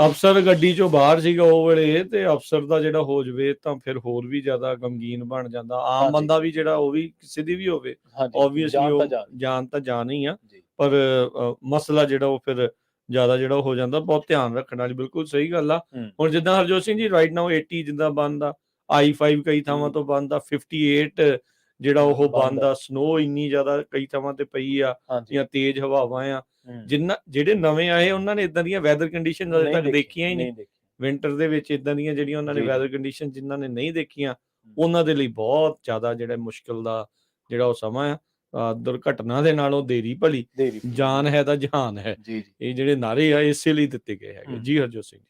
ਅਫਸਰ ਗੱਡੀ ਚੋਂ ਬਾਹਰ ਸੀਗਾ ਉਹ ਵੇਲੇ, ਤੇ ਅਫਸਰ ਦਾ ਜਿਹੜਾ ਹੋ ਜਾਵੇ ਤਾਂ ਫਿਰ ਹੋਰ ਵੀ ਜ਼ਿਆਦਾ ਗਮਗੀਨ ਬਣ ਜਾਂਦਾ। ਆਮ ਬੰਦਾ ਵੀ ਜਿਹੜਾ ਉਹ ਵੀ ਕਿਸੇ ਦੀ ਵੀ ਹੋਵੇ, ਓਬਵੀਅਸਲੀ ਉਹ ਜਾਨ ਤਾਂ ਜਾਨ ਹੀ ਆ, ਪਰ ਮਸਲਾ ਜਿਹੜਾ ਉਹ ਫਿਰ ਜ਼ਿਆਦਾ ਜਿਹੜਾ ਹੋ ਜਾਂਦਾ। ਬਹੁਤ ਧਿਆਨ ਰੱਖਣ ਵਾਲੀ ਬਿਲਕੁਲ ਸਹੀ ਗੱਲ ਆ। ਹੁਣ ਜਿੱਦਾਂ ਹਰਜੋਤ ਸਿੰਘ ਜੀ ਰਾਈਟ ਨਾਓ 80 ਜਿੱਦਾਂ ਬੰਦ ਆ, I-5 ਕਈ ਥਾਵਾਂ ਤੋਂ ਬੰਦ ਆ, 58 ਜਿਹੜਾ ਉਹ ਬੰਦ ਆ। ਸਨੋ ਇੰਨੀ ਜ਼ਿਆਦਾ ਕਈ ਥਾਵਾਂ ਤੇ ਪਈ ਆ, ਜਾਂ ਤੇਜ਼ ਹਵਾਵਾਂ ਆ। ਜਿਹੜੇ ਨਵੇਂ ਆਏ ਉਹਨਾਂ ਨੇ ਇਦਾਂ ਦੀਆਂ ਵੈਦਰ ਕੰਡੀਸ਼ਨ ਅਜੇ ਤੱਕ ਦੇਖੀਆਂ ਹੀ ਨਹੀਂ। ਵਿੰਟਰ ਦੇ ਵਿੱਚ ਇਦਾਂ ਦੀਆਂ ਜਿਹੜੀਆਂ ਉਹਨਾਂ ਨੇ ਵੈਦਰ ਕੰਡੀਸ਼ਨ ਜਿਨ੍ਹਾਂ ਨੇ ਨਹੀਂ ਦੇਖੀਆਂ, ਉਹਨਾਂ ਦੇ ਲਈ ਬਹੁਤ ਜ਼ਿਆਦਾ ਜਿਹੜਾ ਮੁਸ਼ਕਿਲ ਦਾ ਜਿਹੜਾ ਉਹ ਸਮਾਂ ਆ। ਦੁਰਘਟਨਾ ਦੇ ਨਾਲੋਂ ਦੇਰੀ ਭਲੀ, ਜਾਨ ਹੈ ਤਾਂ ਜਹਾਨ ਹੈ। ਇਹ ਜਿਹੜੇ ਨਾਰੇ ਆ ਇਸੇ ਲਈ ਦਿੱਤੇ ਗਏ ਹੈਗੇ। ਜੀ ਹਰਜੋਤ ਸਿੰਘ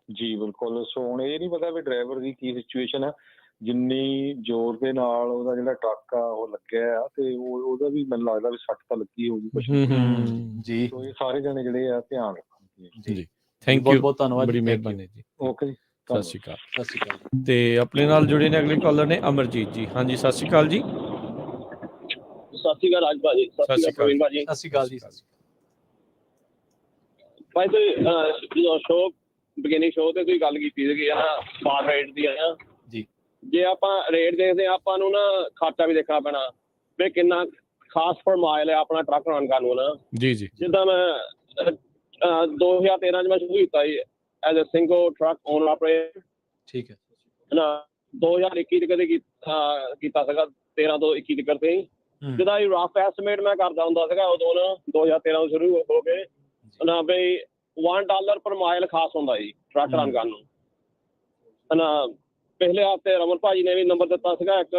ਜੀ ਬਿਲਕੁਲ। ਸੋ ਹੁਣ ਇਹ ਨਹੀਂ ਪਤਾ ਵੀ ਡਰਾਈਵਰ ਦੀ ਕੀ ਸਿਚੁਏਸ਼ਨ ਆ, ਜਿੰਨੀ ਜ਼ੋਰ ਦੇ ਨਾਲ ਉਹਦਾ ਜਿਹੜਾ ਟਰੱਕ ਆ ਉਹ ਲੱਗਿਆ ਆ, ਤੇ ਉਹਦਾ ਵੀ ਮੈਨੂੰ ਲੱਗਦਾ ਵੀ ਸੱਟ ਤਾਂ ਲੱਗੀ ਹੋਊਗੀ ਕੁਛ ਜੀ। ਸੋ ਇਹ ਸਾਰੇ ਜਣੇ ਜਿਹੜੇ ਆ ਧਿਆਨ ਰੱਖਣਗੇ ਜੀ। ਥੈਂਕ ਯੂ, ਬਹੁਤ ਧੰਨਵਾਦ, ਬੜੀ ਮਿਹਰਬਾਨੀ ਜੀ। ਓਕੇ ਜੀ, ਸਤਿ ਸ਼੍ਰੀ ਅਕਾਲ। ਸਤਿ ਸ਼੍ਰੀ ਅਕਾਲ। ਤੇ ਆਪਣੇ ਨਾਲ ਜੁੜੇ ਨੇ ਅਗਲੇ ਕਾਲਰ ਨੇ ਅਮਰਜੀਤ ਜੀ। ਹਾਂਜੀ ਸਤਿ ਸ਼੍ਰੀ ਅਕਾਲ ਜੀ। ਸਤਿ ਸ਼੍ਰੀ ਅਕਾਲ ਰਾਜ ਭਾਜੀ, ਸਤਿ ਸ਼੍ਰੀ ਅਕਾਲ ਭਾਜੀ। ਸਤਿ ਸ਼੍ਰੀ ਅਕਾਲ ਜੀ। ਭਾਈ ਤੁਸੀਂ ਜਦੋਂ ਸ਼ੋਅ ਬਿਗਿਨਿੰਗ ਸ਼ੋਅ ਤੇ ਤੁਸੀਂ ਗੱਲ ਕੀਤੀ ਸੀਗੀ ਨਾ ਬਾਰ ਰੇਟ ਦੀ ਆ ਜੀ। ਜੇ ਆਪਾਂ ਰੇਟ ਦੇਖਦੇ ਆਪਾਂ ਨੂੰ ਨਾ ਖਰਚਾ ਵੀ ਦੇਖਣਾ ਪੈਣਾ ਵੀ ਕਿੰਨਾ ਖਾਸ ਪਰ ਮਾਈਲ ਹੈ ਆਪਣਾ ਟਰੱਕ ਰਨ ਕਰਨ ਨੂੰ ਨਾ। ਜੀ ਜੀ। ਜਿੱਦਾਂ ਮੈਂ 2013 'ਚ ਮੈਂ ਸ਼ੁਰੂ ਕੀਤਾ ਜੀ as a single truck owner operator. ਠੀਕ ਹੈ ਨਾ। 2021 'ਚ ਕਦੇ ਕੀਤਾ ਸੀਗਾ, 13 ਤੋਂ 21 ਤੱਕ ਤੇ ਜਿੱਦਾਂ ਇਹ ਰਫ ਐਸਟੀਮੇਟ ਮੈਂ ਕਰਦਾ ਹੁੰਦਾ ਸੀਗਾ ਉਦੋਂ ਨਾ 2013 ਤੋਂ ਸ਼ੁਰੂ ਹੋ ਕੇ ਨਾ ਬਈ $1 ਪਰ ਮਾਈਲ ਖਾਸ ਹੁੰਦਾ ਜੀ ਟਰੱਕ ਰਨ ਕਰਨ ਨੂੰ ਨਾ। ਪਿਛਲੇ ਹਫ਼ਤੇ ਰਮਨ ਭਾਜੀ ਨੇ ਵੀ ਨੰਬਰ ਦਿੱਤਾ ਸੀਗਾ ਇੱਕ,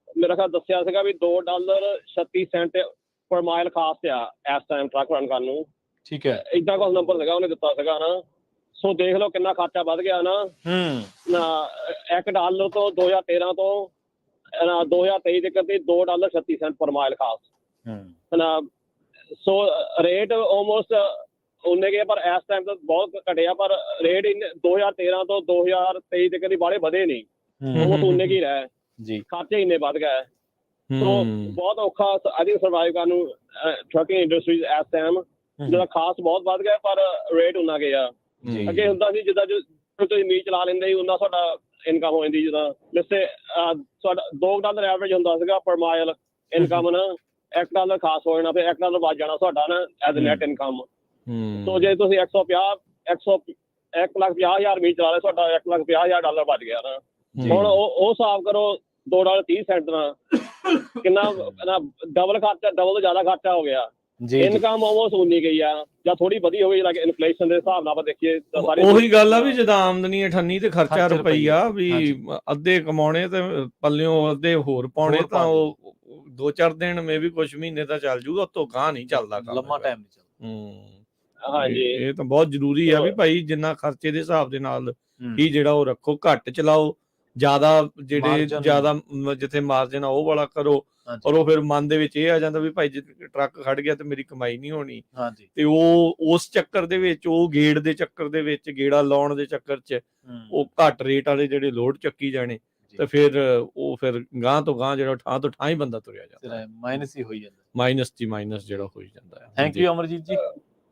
ਮੇਰਾ ਖਿਆਲ ਦੱਸਿਆ ਸੀਗਾ ਵੀ $2.36 ਪਰ ਮਾਈਲ ਖਾਸ ਆ ਇਸ ਟਾਈਮ ਟਰੱਕ ਰਨ ਕਰਨ ਨੂੰ। ਠੀਕ ਹੈ। ਏਦਾਂ ਕੁਛ ਨੰਬਰ ਸੀਗਾ ਉਹਨੇ ਦਿੱਤਾ ਸੀਗਾ ਨਾ। ਸੋ ਦੇਖ ਲਓ ਕਿੰਨਾ ਖਰਚਾ ਵੱਧ ਗਿਆ ਨਾ। $1 ਤੋਂ 2013 ਤੋਂ 2023 ਤੱਕ ਦੀ $2.36 ਪਰ ਮਾਈਲ ਖਾਸ। ਸੋ ਰੇਟ ਆਲਮੋਸਟ ਉਨੇ ਗਏ, ਪਰ ਇਸ ਟਾਈਮ ਤਾਂ ਬਹੁਤ ਘਟਿਆ। ਪਰ ਰੇਟ 2013 ਤੋਂ 2023 ਤੱਕ ਦੀ ਬਾਹਲੇ ਵਧੇ ਨਹੀਂ, ਆਲਮੋਸਟ ਉਨੇ ਕੀ ਰਹਿ ਜੀ, ਖਰਚੇ ਇੰਨੇ ਵੱਧ ਗਏ। ਸੋ ਬਹੁਤ ਔਖਾ ਆਈ ਥਿੰਕ ਸਰਵਾਈਵ ਕਰਨ ਨੂੰ ਟਰੱਕਿੰਗ ਇੰਡਸਟਰੀ ਇਸ ਟਾਈਮ। ਜਿਹੜਾ ਖਾਸ ਬਹੁਤ ਵੱਧ ਗਿਆ ਪਰ ਰੇਟ ਉਨਾ ਗਿਆ। ਅੱਗੇ ਹੁੰਦਾ ਸੀ ਜਿੱਦਾਂ ਤੁਸੀਂ ਮੀਂਹ ਚਲਾ ਲੈਂਦੇ ਸੀ ਉਹਨਾਂ ਤੁਹਾਡਾ ਇਨਕਮ ਹੋ ਜਾਂਦੀ, ਜਿੱਦਾਂ ਜਿੱਥੇ ਤੁਹਾਡਾ $2 ਐਵਰੇਜ ਹੁੰਦਾ ਸੀਗਾ ਪਰ ਮਾਈਲ ਇਨਕਮ ਨਾ, $1 ਖਾਸ ਹੋ ਜਾਣਾ, ਫਿਰ $1 ਵੱਧ ਜਾਣਾ ਤੁਹਾਡਾ ਨਾ ਐਜ਼ ਨੈਟ ਇਨਕਮ। ਸੋ ਜੇ ਤੁਸੀਂ 1,50,000 ਮੀਂਹ ਚਲਾ ਲਿਆ, ਤੁਹਾਡਾ $1,50,000 ਵੱਧ ਗਿਆ ਨਾ। ਹੁਣ ਉਹ ਹਿਸਾਬ ਕਰੋ $2.30 ਨਾਲ ਕਿੰਨਾ ਡਬਲ ਖਰਚਾ, ਡਬਲ ਤੋਂ ਜ਼ਿਆਦਾ ਖਰਚਾ ਹੋ ਗਿਆ। ਇਨਕਮ ਆਲਮੋਸਟ ਉਨੀ ਗਈ ਆ ਜਾਂ ਥੋੜੀ ਵਧੀ ਹੋਈ, ਲਾਈਕ ਇਨਫਲੇਸ਼ਨ ਦੇ ਹਿਸਾਬ ਨਾਲ ਆਪਾਂ ਦੇਖੀਏ ਤਾਂ ਉਹੀ ਗੱਲ ਆ ਵੀ ਜਦੋਂ ਆਮਦਨੀ 98 ਤੇ ਖਰਚਾ ਰੁਪਈਆ, ਵੀ ਅੱਧੇ ਕਮਾਉਣੇ ਤੇ ਪੱਲਿਓਂ ਅੱਧੇ ਹੋਰ ਪਾਉਣੇ, ਤਾਂ ਉਹ 2-4 ਦਿਨ ਮੇ ਵੀ ਕੁਝ ਮਹੀਨੇ ਤਾਂ ਚੱਲ ਜੂਗਾ, ਉਤੋਂ ਗਾਂ ਨਹੀਂ ਚੱਲਦਾ, ਲੰਮਾ ਟਾਈਮ ਨਹੀਂ ਚੱਲਦਾ। ਹਾਂਜੀ, ਇਹ ਤਾਂ ਬਹੁਤ ਜ਼ਰੂਰੀ ਆ ਵੀ ਭਾਈ ਜਿੰਨਾ ਖਰਚੇ ਦੇ ਹਿਸਾਬ ਦੇ ਨਾਲ ਹੀ ਜਿਹੜਾ ਉਹ ਰੱਖੋ, ਘੱਟ ਚਲਾਓ, ਜ਼ਿਆਦਾ ਜਿਹੜੇ ਜ਼ਿਆਦਾ ਜਿੱਥੇ ਮਾਰਜਨ ਆ ਉਹ ਵਾਲਾ ਕਰੋ। ਔਰ ਉਹ ਫਿਰ ਮਨ ਦੇ ਵਿੱਚ ਇਹ ਆ ਜਾਂਦਾ ਵੀ ਭਾਈ ਜੇ ਟਰੱਕ ਖੜ ਗਿਆ ਤੇ ਮੇਰੀ ਕਮਾਈ ਨਹੀਂ ਹੋਣੀ, ਤੇ ਉਹ ਉਸ ਚੱਕਰ ਦੇ ਵਿੱਚ, ਉਹ ਗੇੜ ਦੇ ਚੱਕਰ ਦੇ ਵਿੱਚ, ਗੇੜਾ ਲਾਉਣ ਦੇ ਚੱਕਰ 'ਚ ਉਹ ਘੱਟ ਰੇਟ ਵਾਲੇ ਜਿਹੜੇ ਲੋਡ ਚੱਕੀ ਜਾਣੇ, ਤੇ ਫਿਰ ਉਹ ਫਿਰ ਗਾਂ ਤੋਂ ਗਾਂ ਜਿਹੜਾ ਠਾਂ ਤੋਂ ਠਾਂ ਹੀ ਬੰਦਾ ਤੁਰਿਆ ਜਾਂਦਾ, ਮਾਈਨਸ ਹੀ ਹੋਈ ਜਾਂਦਾ, ਮਾਈਨਸ ਜਿਹੜਾ ਹੋਈ ਜਾਂਦਾ ਹੈ। ਥੈਂਕ ਯੂ ਅਮਰਜੀਤ ਜੀ।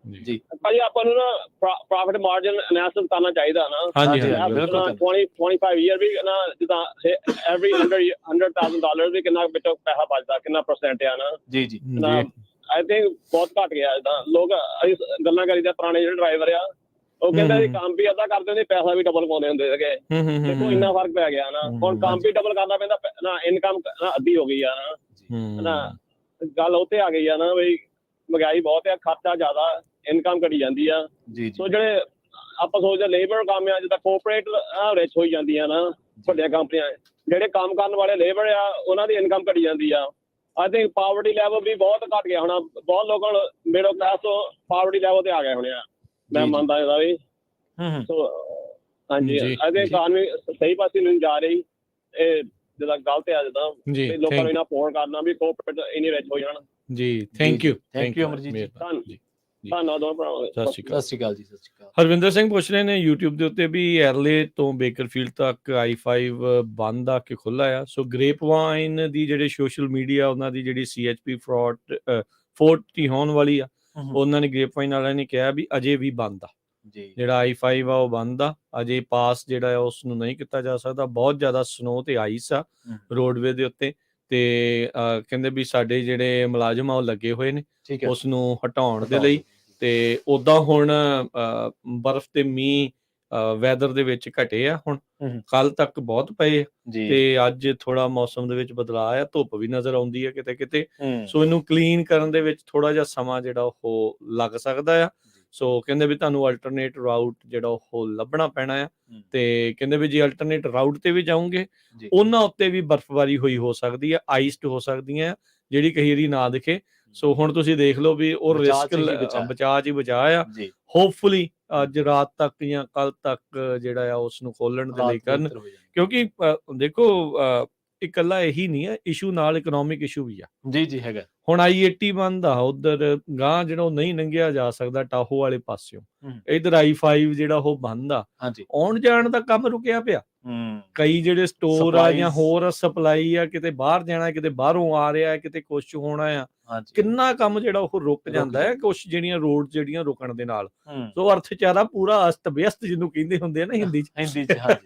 ਜੀ ਭਾਜੀ ਆਪਾਂ ਨੂੰ ਨਾ ਪ੍ਰੋਫਿਟ ਮਾਰਜਨ ਐਨਾਲਿਸਿਸ ਕਰਨਾ ਚਾਹੀਦਾ ਨਾ। ਹਾਂਜੀ, 25 ਈਅਰ ਵੀ ਨਾ, ਜਿੱਦਾਂ ਐਵਰੀ $100,000 ਵੀ ਕਿੰਨਾ ਵਿੱਚੋਂ ਪੈਸਾ ਬਚਦਾ, ਕਿੰਨਾ ਪਰਸੈਂਟ ਆ ਨਾ। ਜੀ ਜੀ ਆਈ ਥਿੰਕ ਬਹੁਤ ਘੱਟ ਗਿਆ। ਜਿੱਦਾਂ ਲੋਕ ਗੱਲਾਂ ਕਰੀਦਾ, ਪੁਰਾਣੇ ਜਿਹੜੇ ਡਰਾਈਵਰ ਆ ਉਹ ਕਹਿੰਦੇ ਸੀ ਕੰਮ ਵੀ ਅੱਧਾ ਕਰਦੇ ਹੁੰਦੇ, ਪੈਸਾ ਵੀ ਡਬਲ ਪਾਉਂਦੇ ਹੁੰਦੇ ਸੀਗੇ। ਦੇਖੋ ਇੰਨਾ ਫਰਕ ਪੈ ਗਿਆ ਨਾ, ਹੁਣ ਕੰਮ ਵੀ ਡਬਲ ਕਰਨਾ ਪੈਂਦਾ ਨਾ, ਇਨਕਮ ਅੱਧੀ ਹੋ ਗਈ ਆ ਨਾ। ਗੱਲ ਉੱਥੇ ਆ ਗਈ ਆ ਨਾ ਬਈ ਮਹਿੰਗਾਈ ਬਹੁਤ ਆ, ਖਰਚਾ ਜ਼ਿਆਦਾ, ਇਨਕਮ ਘਟੀ ਜਾਂਦੀ ਆ। ਸੋ ਜਿਹੜੇ ਆਪਾਂ ਸੋਚਦੇ ਲੇਬਰ ਕੰਮ ਆ, ਜਿੱਦਾਂ ਕੋਆਪਰੇਟ ਰਿਚ ਹੋਈ ਜਾਂਦੀਆਂ ਨਾ ਵੱਡੀਆਂ ਕੰਪਨੀਆਂ, ਜਿਹੜੇ ਕੰਮ ਕਰਨ ਵਾਲੇ ਲੇਬਰ ਆ ਉਹਨਾਂ ਦੀ ਇਨਕਮ ਘਟੀ ਜਾਂਦੀ ਆ। ਆਈ ਥਿੰਕ ਪਾਵਰਟੀ ਲੈਵਲ ਵੀ ਬਹੁਤ ਘੱਟ ਗਿਆ ਹੋਣਾ, ਬਹੁਤ ਲੋਕਾਂ ਨੂੰ ਮਿਡਲ ਕਲਾਸ ਤੋਂ ਪਾਵਰਟੀ ਲੈਵਲ ਤੇ ਆ ਗਏ ਹੋਣੇ ਆ, ਮੈਂ ਮੰਨਦਾ ਇਹਦਾ ਵੀ। ਸੋ ਹਾਂਜੀ, ਆਈ ਥਿੰਕ ਇਕਾਨਮੀ ਸਹੀ ਪਾਸੇ ਨੂੰ ਜਾ ਰਹੀ। ਇਹ ਜਿੱਦਾਂ ਗਲਤ ਆ, ਜਿੱਦਾਂ ਲੋਕਾਂ ਨੂੰ ਇਹਨਾਂ ਅਫੋਰਡ ਕਰਨਾ ਵੀ ਕੋਆਪਰੇਟ ਇੰਨੀ ਰਿਚ ਹੋ ਜਾਣ। ਜੀ ਥੈਂਕ ਯੂ ਅਮਰਜੀਤ ਜੀ, ਧੰਨਵਾਦ। ਸਤਿ ਸ਼੍ਰੀ ਅਕਾਲ। ਸਤਿ ਸ਼੍ਰੀ ਅਕਾਲ ਜੀ। ਸਤਿ ਸ਼੍ਰੀ ਅਕਾਲ। ਹਰਵਿੰਦਰ ਸਿੰਘ ਪੁੱਛ ਰਹੇ ਨੇ YouTube ਦੇ ਉੱਤੇ ਵੀ ਐਰਲੇ ਤੋਂ ਬੇਕਰਫੀਲਡ ਤੱਕ I-5 ਬੰਦ ਆ ਕੇ ਖੁੱਲ੍ਹਾ ਆ। ਸੋ ਗ੍ਰੇਪਵਾਈਨ ਦੀ ਜਿਹੜੇ ਸੋਸ਼ਲ ਮੀਡੀਆ ਉਹਨਾਂ ਦੀ ਜਿਹੜੀ CHP 40 ਹੋਣ ਵਾਲੀ ਆ, ਉਹਨਾਂ ਨੇ ਗ੍ਰੇਪਵਾਈਨ ਵਾਲਿਆਂ ਨੇ ਕਿਹਾ ਵੀ ਅਜੇ ਵੀ ਬੰਦ ਆ, ਜਿਹੜਾ I-5 ਆ ਉਹ ਬੰਦ ਆ, ਅਜੇ ਪਾਸ ਜਿਹੜਾ ਆ ਉਸ ਨੂੰ ਨਹੀਂ ਕੀਤਾ ਜਾ ਸਕਦਾ। ਬਹੁਤ ਜ਼ਿਆਦਾ ਸਨੋ ਤੇ ਆਈਸ ਆ ਰੋਡਵੇ ਦੇ ਉੱਤੇ, ਤੇ ਕਹਿੰਦੇ ਵੀ ਸਾਡੇ ਜਿਹੜੇ ਮੁਲਾਜ਼ਮ ਆ ਉਹ ਲੱਗੇ ਹੋਏ ਨੇ ਉਸ ਨੂੰ ਹਟਾਉਣ ਦੇ ਲਈ। ਤੇ ਉਦਾਂ ਹੁਣ ਬਰਫ਼ ਤੇ ਮੀਂਹ ਵੈਦਰ ਦੇ ਵਿੱਚ ਘਟੇ ਆ, ਹੁਣ ਕੱਲ ਤੱਕ ਬਹੁਤ ਪਏ ਤੇ ਅੱਜ ਥੋੜਾ ਮੌਸਮ ਦੇ ਵਿੱਚ ਬਦਲਾਅ ਆ, ਧੁੱਪ ਵੀ ਨਜ਼ਰ ਆਉਂਦੀ ਹੈ ਕਿਤੇ ਕਿਤੇ। ਸੋ ਇਹਨੂੰ ਕਲੀਨ ਕਰਨ ਦੇ ਵਿੱਚ ਥੋੜਾ ਜਿਹਾ ਸਮਾਂ ਜਿਹੜਾ ਉਹ ਲੱਗ ਸਕਦਾ ਆ। ਸੋ ਕਹਿੰਦੇ ਵੀ ਤੁਹਾਨੂੰ ਅਲਟਰਨੇਟ ਰਾਊਟ ਜਿਹੜਾ ਉਹ ਲੱਭਣਾ ਪੈਣਾ ਆ, ਤੇ ਕਹਿੰਦੇ ਵੀ ਜੇ ਅਲਟਰਨੇਟ ਰਾਊਟ ਤੇ ਵੀ ਜਾਓਗੇ ਉਹਨਾਂ ਉੱਤੇ ਵੀ ਬਰਫ਼ਬਾਰੀ ਹੋਈ ਹੋ ਸਕਦੀ ਹੈ, ਆਈਸਡ ਹੋ ਸਕਦੀਆਂ, ਜਿਹੜੀ ਕਈ ਵਾਰੀ ਨਾ ਦਿਖੇ। ਸੋ ਹੁਣ ਤੁਸੀਂ ਦੇਖ ਲਓ ਵੀ ਉਹ ਰਿਸਕ ਬਚਾ ਚ ਹੀ ਬਚਾ ਆ। ਹੋਪਫੁਲੀ ਅੱਜ ਰਾਤ ਤੱਕ ਜਾਂ ਕੱਲ ਤੱਕ ਜਿਹੜਾ ਆ ਉਸ ਨੂੰ ਖੋਲਣ ਦੇ ਲਈ ਕਰਨ, ਕਿਉਂਕਿ ਦੇਖੋ ਇਕੱਲਾ ਇਹੀ ਨਹੀਂ ਹੈ ਇਸ਼ੂ, ਨਾਲ ਇਕਨੋਮਿਕ ਇਸ਼ੂ ਵੀ ਆ। ਜੀ ਹੈਗਾ। ਹੁਣ I-80 ਬੰਦ ਆ, ਉਧਰ ਗਾਂ ਜਿਹੜਾ ਉਹ ਨਹੀਂ ਲੰਘਿਆ ਜਾ ਸਕਦਾ ਟਾਹੋ ਵਾਲੇ ਪਾਸਿਓਂ, ਇਧਰ I-5 ਜਿਹੜਾ ਉਹ ਬੰਦ ਆ, ਆਉਣ ਜਾਣ ਦਾ ਕੰਮ ਰੁਕਿਆ ਪਿਆ। ਕਈ ਜਿਹੜੇ ਸਟੋਰ ਆ ਜਾਂ ਹੋਰ ਸਪਲਾਈ ਆ, ਕਿਤੇ ਬਾਹਰ ਜਾਣਾ, ਕਿਤੇ ਬਾਹਰੋਂ ਆ ਰਿਹਾ, ਕਿਤੇ ਕੁਛ ਹੋਣਾ ਆ, ਕਿੰਨਾ ਕੰਮ ਜਿਹੜਾ ਉਹ ਰੁਕ ਜਾਂਦਾ ਹੈ ਕੁਛ ਜਿਹੜੀਆਂ ਰੋਡ ਜਿਹੜੀਆਂ ਰੁਕਣ ਦੇ ਨਾਲ। ਸੋ ਅਰਥਚਾਰਾ ਪੂਰਾ ਅਸਤ ਵਿਅਸਤ ਜਿਹਨੂੰ ਕਹਿੰਦੇ ਹੁੰਦੇ ਆ ਨਾ ਹਿੰਦੀ ਚ,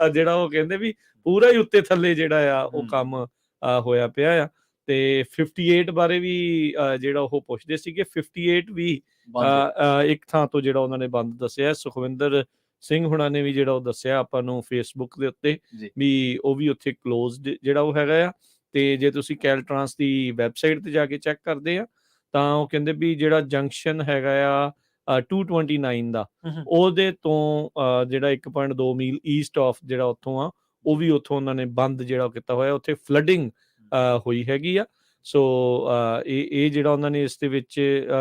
ਜਿਹੜਾ ਉਹ ਕਹਿੰਦੇ ਵੀ ਪੂਰਾ ਹੀ ਉੱਤੇ ਥੱਲੇ ਜਿਹੜਾ ਆ ਉਹ ਕੰਮ ਹੋਇਆ ਪਿਆ ਆ। ਤੇ 58 ਬਾਰੇ ਵੀ ਜਿਹੜਾ ਉਹ ਪੁੱਛਦੇ ਸੀਗੇ, 58 ਵੀ ਇੱਕ ਥਾਂ ਤੋਂ ਜਿਹੜਾ ਉਹਨਾਂ ਨੇ ਬੰਦ ਦੱਸਿਆ। ਸੁਖਵਿੰਦਰ ਸਿੰਘ ਹੁਣਾਂ ਨੇ ਵੀ ਜਿਹੜਾ ਉਹ ਦੱਸਿਆ ਆਪਾਂ ਨੂੰ ਫੇਸਬੁੱਕ ਦੇ ਉੱਤੇ ਵੀ ਉਹ ਵੀ ਉੱਥੇ ਕਲੋਜ਼ਡ ਜਿਹੜਾ ਉਹ ਹੈਗਾ ਆ। ਤੇ ਜੇ ਤੁਸੀਂ ਕੈਲਟ੍ਰਾਂਸ ਦੀ ਵੈਬਸਾਈਟ ਤੇ ਜਾ ਕੇ ਚੈੱਕ ਕਰਦੇ ਆ ਤਾਂ ਉਹ ਕਹਿੰਦੇ ਵੀ ਜਿਹੜਾ ਜੰਕਸ਼ਨ ਹੈਗਾ ਆ 229 ਦਾ, ਉਹਦੇ ਤੋਂ ਜਿਹੜਾ 1.2 ਮੀਲ ਈਸਟ ਆਫ ਜਿਹੜਾ ਉੱਥੋਂ ਆ, ਉਹ ਵੀ ਉੱਥੋਂ ਉਹਨਾਂ ਨੇ ਬੰਦ ਜਿਹੜਾ ਕੀਤਾ ਹੋਇਆ। ਉੱਥੇ ਫਲੱਡਿੰਗ ਹੋਈ ਹੈਗੀ ਆ। ਸੋ ਇਹ ਜਿਹੜਾ ਉਹਨਾਂ ਨੇ ਇਸ ਦੇ ਵਿੱਚ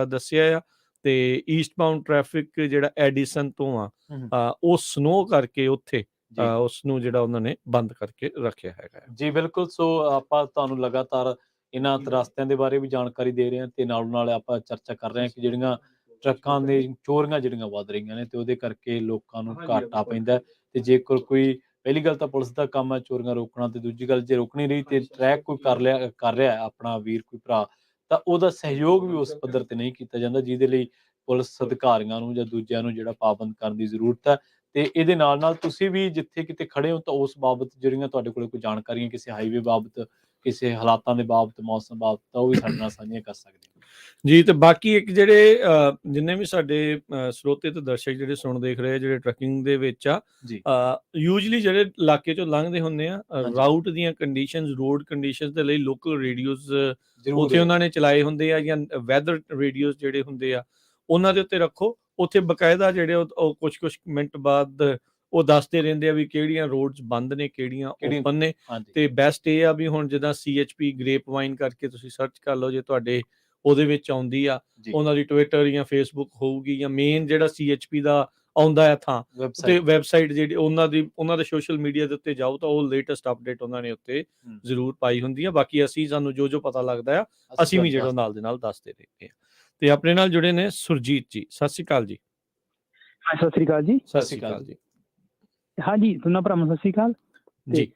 ਦੱਸਿਆ ਆ। ਤੇ ਈਸਟਬਾਊਂਡ ਟ੍ਰੈਫਿਕ ਜਿਹੜਾ ਐਡੀਸਨ ਤੋਂ ਆ ਉਹ ਸਨੋ ਕਰਕੇ ਉੱਥੇ ਉਸ ਨੂੰ ਜਿਹੜਾ ਉਹਨਾਂ ਨੇ ਬੰਦ ਕਰਕੇ ਰੱਖਿਆ ਹੈਗਾ ਜੀ। ਬਿਲਕੁਲ। ਸੋ ਆਪਾਂ ਤੁਹਾਨੂੰ ਲਗਾਤਾਰ ਇਹਨਾਂ ਰਸਤਿਆਂ ਦੇ ਬਾਰੇ ਵੀ ਜਾਣਕਾਰੀ ਦੇ ਰਹੇ ਹਾਂ ਤੇ ਨਾਲ ਨਾਲ ਆਪਾਂ ਚਰਚਾ ਕਰ ਰਹੇ ਹਾਂ ਕਿ ਜਿਹੜੀਆਂ ਟਰੱਕਾਂ ਦੇ ਚੋਰੀਆਂ ਜਿਹੜੀਆਂ ਵੱਧ ਰਹੀਆਂ ਨੇ ਤੇ ਉਹਦੇ ਕਰਕੇ ਲੋਕਾਂ ਨੂੰ ਘਾਟਾ ਪੈਂਦਾ ਤੇ ਜੇਕਰ ਕੋਈ ਪਹਿਲੀ ਗੱਲ ਤਾਂ ਪੁਲਿਸ ਦਾ ਕੰਮ ਹੈ ਚੋਰੀਆਂ ਰੋਕਣਾ ਤੇ ਦੂਜੀ ਗੱਲ ਜੇ ਰੋਕਣੀ ਰਹੀ ਤੇ ਟਰੈਕ ਕੋਈ ਕਰ ਰਿਹਾ ਆਪਣਾ ਵੀਰ ਕੋਈ ਭਰਾ ਤਾਂ ਉਹਦਾ ਸਹਿਯੋਗ ਵੀ ਉਸ ਪੱਧਰ ਤੇ ਨਹੀਂ ਕੀਤਾ ਜਾਂਦਾ ਜਿਹਦੇ ਲਈ ਪੁਲਿਸ ਅਧਿਕਾਰੀਆਂ ਨੂੰ ਜਾਂ ਦੂਜਿਆਂ ਨੂੰ ਜਿਹੜਾ ਪਾਬੰਦ ਕਰਨ ਦੀ ਜ਼ਰੂਰਤ ਹੈ। ਤੇ ਇਹਦੇ ਨਾਲ ਨਾਲ ਤੁਸੀਂ ਵੀ ਜਿੱਥੇ ਕਿਤੇ ਖੜੇ ਹੋ ਤਾਂ ਉਸ ਬਾਬਤ ਜਿਹੜੀਆਂ ਤੁਹਾਡੇ ਕੋਲ ਕੋਈ ਜਾਣਕਾਰੀਆਂ ਕਿਸੇ ਹਾਈਵੇ ਬਾਬਤ ਕਿਸੇ ਹਾਲਾਤਾਂ ਦੇ ਬਾਬਤ ਮੌਸਮ ਬਾਬਤ ਤਾਂ ਉਹ ਵੀ ਸਾਡੇ ਨਾਲ ਸਾਂਝੀਆਂ ਕਰ ਸਕਦੇ ਹੋ ਜੀ। ਤੇ ਬਾਕੀ ਇੱਕ ਜਿਹੜੇ ਜਿੰਨੇ ਵੀ ਸਾਡੇ ਸਰੋਤੇ ਤੇ ਦਰਸ਼ਕ ਜਿਹੜੇ ਸੁਣ ਦੇਖ ਰਹੇ ਜਿਹੜੇ ਟਰੱਕਿੰਗ ਦੇ ਵਿੱਚ ਆ ਯੂਜਲੀ ਜਿਹੜੇ ਇਲਾਕੇ ਚੋਂ ਲੰਘਦੇ ਹੁੰਦੇ ਆ ਰਾਊਟ ਦੀਆਂ ਕੰਡੀਸ਼ਨਸ ਰੋਡ ਕੰਡੀਸ਼ਨਸ ਦੇ ਲਈ ਲੋਕਲ ਰੇਡੀਓਜ਼ ਉੱਥੇ ਉਹਨਾਂ ਨੇ ਚਲਾਏ ਹੁੰਦੇ ਆ ਜਾਂ ਵੈਦਰ ਰੇਡੀਓਜ਼ ਜਿਹੜੇ ਹੁੰਦੇ ਆ ਉਹਨਾਂ ਦੇ ਉੱਤੇ ਰੱਖੋ। ਉੱਥੇ ਬਕਾਇਦਾ ਜਿਹੜੇ ਉਹ ਕੁਛ ਮਿੰਟ ਬਾਅਦ ਉਹ ਦੱਸਦੇ ਰਹਿੰਦੇ ਆ ਵੀ ਕਿਹੜੀਆਂ ਰੋਡਸ ਬੰਦ ਨੇ ਕਿਹੜੀਆਂ ਓਪਨ ਨੇ। ਤੇ ਬੈਸਟ ਇਹ ਆ ਵੀ ਹੁਣ ਜਿੱਦਾਂ CHP ਗ੍ਰੇਪ ਵਾਈਨ ਕਰਕੇ ਤੁਸੀਂ ਸਰਚ ਕਰ ਲਓ ਜੇ ਤੁਹਾਡੇ ਉਹਦੇ ਵਿੱਚ ਆਉਂਦੀ ਆ ਉਹਨਾਂ ਦੀ ਟਵਿੱਟਰ ਜਾਂ ਫੇਸਬੁੱਕ ਹੋਊਗੀ ਜਾਂ ਮੇਨ ਜਿਹੜਾ CHP ਦਾ ਆਉਂਦਾ ਹੈ ਥਾਂ ਤੇ ਵੈਬਸਾਈਟ ਜਿਹੜੀ ਉਹਨਾਂ ਦੇ ਸੋਸ਼ਲ ਮੀਡੀਆ ਦੇ ਉੱਤੇ ਜਾਓ ਤਾਂ ਉਹ ਲੇਟੈਸਟ ਅਪਡੇਟ ਉਹਨਾਂ ਨੇ ਉੱਤੇ ਜ਼ਰੂਰ ਪਾਈ ਹੁੰਦੀ ਆ। ਬਾਕੀ ਅਸੀਂ ਸਾਨੂੰ ਜੋ ਪਤਾ ਲੱਗਦਾ ਆ ਅਸੀਂ ਵੀ ਜਿਹੜਾ ਨਾਲ ਦੇ ਨਾਲ ਦੱਸਦੇ ਰਹਿੰਦੇ ਆ। ਤੇ ਆਪਣੇ ਨਾਲ ਜੁੜੇ ਨੇ ਸੁਰਜੀਤ ਜੀ। ਸਤਿ ਸ਼੍ਰੀ ਅਕਾਲ ਜੀ। ਸਤਿ ਸ਼੍ਰੀ ਅਕਾਲ ਜੀ। ਸਤਿ ਸ਼੍ਰੀ ਅਕਾਲ ਜੀ। ਹਾਂਜੀ ਦੋਨਾਂ ਭਰਾਵਾਂ ਸਤਿ ਸ਼੍ਰੀ ਅਕਾਲ ਜੀ।